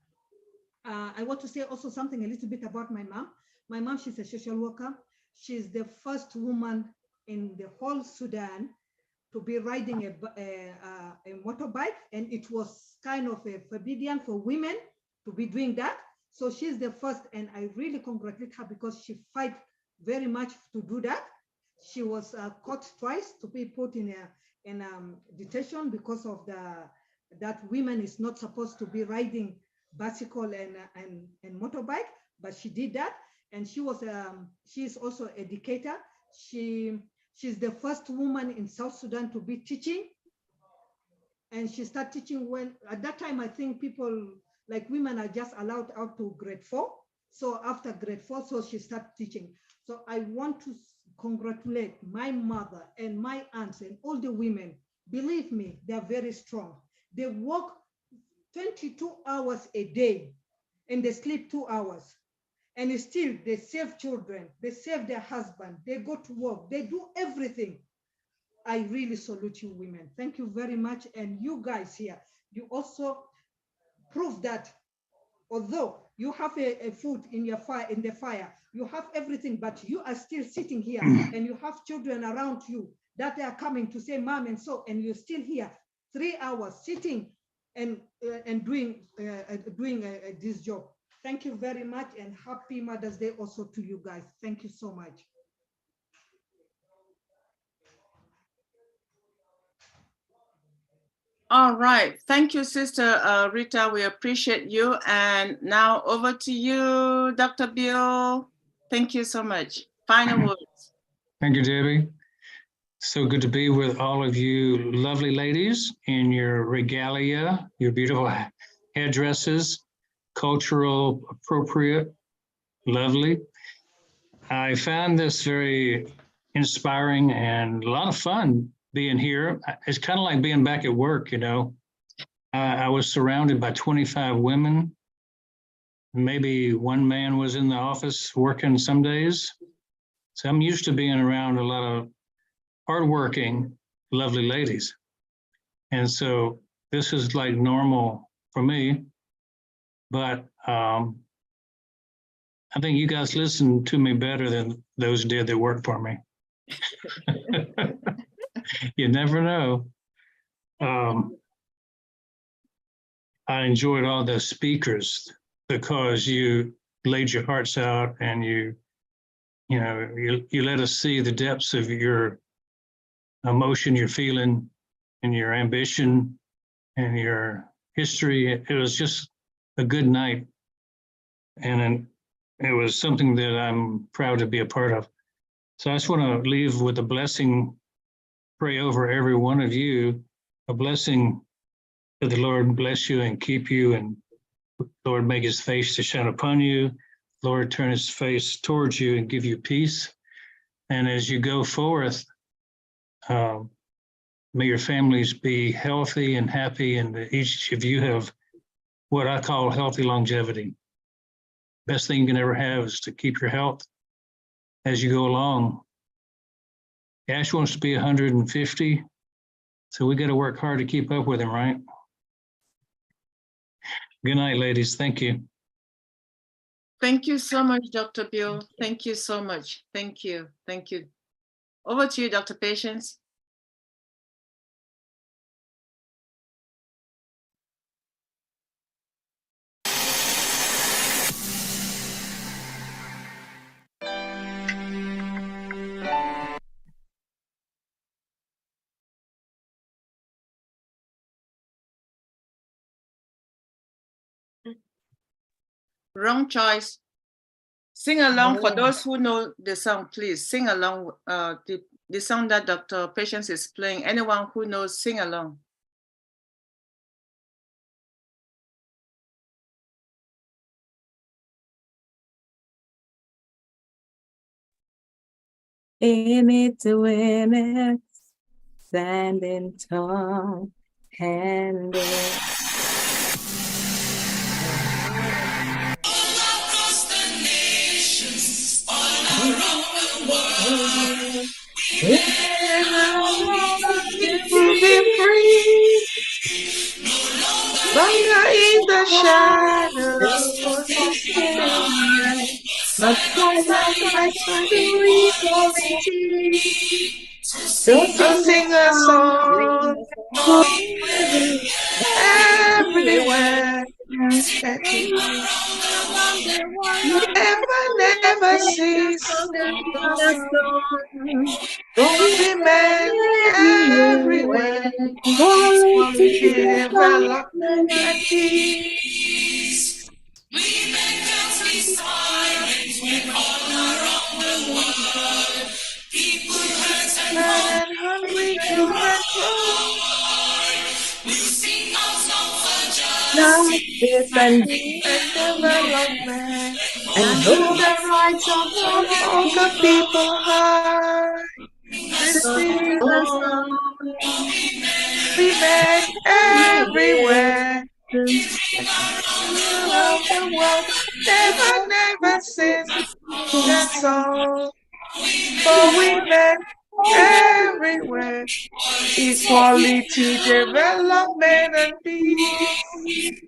I want to say also something a little bit about my mom. My mom, she's a social worker. She's the first woman in the whole Sudan to be riding a motorbike, and it was kind of a forbidden for women to be doing that. So she's the first, and I really congratulate her because she fight very much to do that. She was caught twice to be put in detention because of that women is not supposed to be riding bicycle and motorbike, but she did that. And she was she's also an educator. She's the first woman in South Sudan to be teaching, and she started teaching when at that time I think people like women are just allowed out to grade 4. So after grade 4, so she started teaching. So I want to congratulate my mother and my aunts and all the women. Believe me, they're very strong. They work 22 hours a day and they sleep 2 hours. And still they save children, they save their husband, they go to work, they do everything. I really salute you women. Thank you very much. And you guys here, you also prove that although you have a food in your fire, you have everything, but you are still sitting here and you have children around you that are coming to say mom and so, and you're still here 3 hours sitting and doing this job. Thank you very much, and happy Mother's Day also to you guys. Thank you so much.
All right. Thank you, Sister Rita. We appreciate you. And now over to you, Dr. Bill. Thank you so much. Final words.
Thank you, Debbie. So good to be with all of you lovely ladies in your regalia, your beautiful headdresses, cultural appropriate, lovely. I found this very inspiring and a lot of fun being here. It's kind of like being back at work, you know. I was surrounded by 25 women. Maybe one man was in the office working some days. So I'm used to being around a lot of hardworking, lovely ladies. And so this is like normal for me, but I think you guys listen to me better than those did that worked for me. You never know. I enjoyed all the speakers because you laid your hearts out and you let us see the depths of your emotion, your feeling, and your ambition and your history. It was just a good night. And it was something that I'm proud to be a part of. So I just want to leave with a blessing, pray over every one of you, a blessing That the Lord bless you and keep you, and Lord make his face to shine upon you. Lord turn his face towards you and give you peace. And as you go forth, may your families be healthy and happy, and that each of you have what I call healthy longevity. Best thing you can ever have is to keep your health as you go along. Ash wants to be 150, so we got to work hard to keep up with him, right? Good night, ladies. Thank you.
Thank you so much, Dr. Bill. Thank you so much. Thank you. Thank you. Over to you, Dr. Patience. Wrong choice. Sing along for those who know the song, please sing along the song that Dr. Patience is playing. Anyone who knows, sing along.
In it to win it, standing tall, hand in
To be free, longer in the shadows of despair,
But twilight lights are the equality. So
so
sing a
sing a
song,
song
everywhere.
everywhere. That it never cease.
Sing a song for
Women
everywhere.
everywhere,
Quality
equality, development, and
development.
peace. And hungry, children cry.
Justice and
And development
and hold the rights of all
of the
people.
people high.
To
This
sing
is
a
a
song
song women everywhere around the world never cease. That song for women everywhere, equality, development, and peace.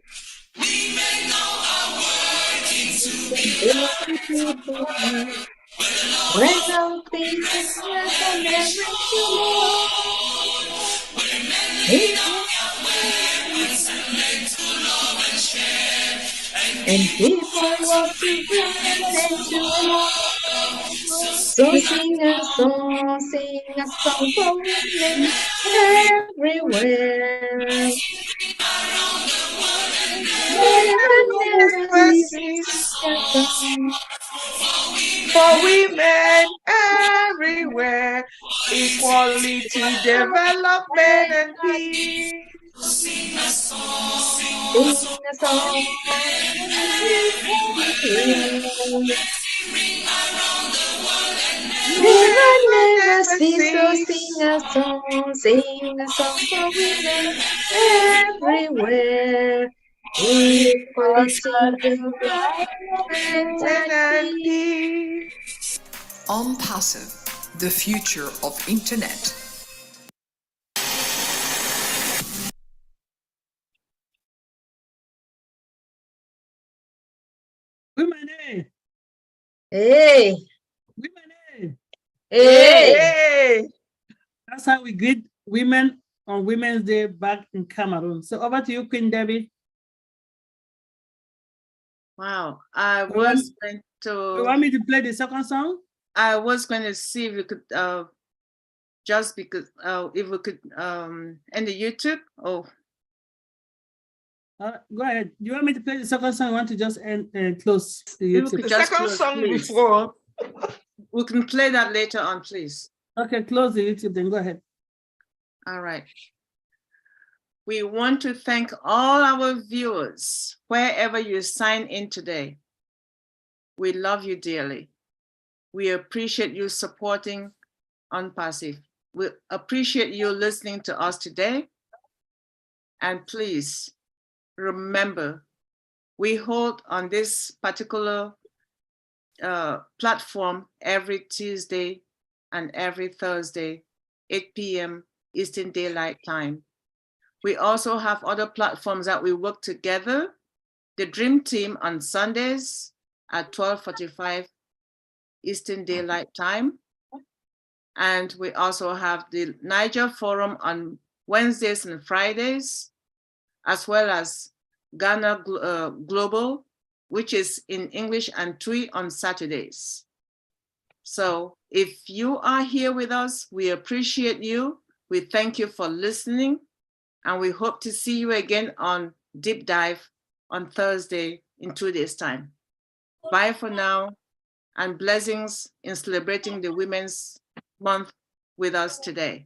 When all peace and earth and every tomorrow. And people walk together into one. So sing a song for women everywhere. Never
Never
cease
cease
a song.
for women everywhere, equality, development, and peace.
Sing a song everywhere. Never
Never
cease to
cease.
sing a song for women everywhere. Equality, development, and
And
peace.
peace.
ONPASSIVE, the future of internet.
Women,
Hey,
women,
hey.
Hey.
That's how we greet women on Women's Day back in Cameroon. So over to you, Queen Debbie.
Wow. I
You want-
was going
You want me to play the second song?
I was going to see if we could just because if we could end the YouTube. Oh,
Go ahead. You want me to play the second song? I want to just end close the
if we
YouTube.
could
The
just
second
close,
song
please.
before.
We can play that later on, please.
Okay, close the YouTube, then go ahead.
All right. We want to thank all our viewers, wherever you sign in today. We love you dearly. We appreciate you supporting ONPASSIVE. We appreciate you listening to us today. And please remember, we hold on this particular platform every Tuesday and every Thursday, 8 p.m. Eastern Daylight Time. We also have other platforms that we work together. The Dream Team on Sundays at 12:45 Eastern Daylight Time. And we also have the Niger Forum on Wednesdays and Fridays, as well as Ghana Global, which is in English, and TWI on Saturdays. So if you are here with us, we appreciate you. We thank you for listening, and we hope to see you again on Deep Dive on Thursday in 2 days' time. Bye for now, and blessings in celebrating the Women's Month with us today.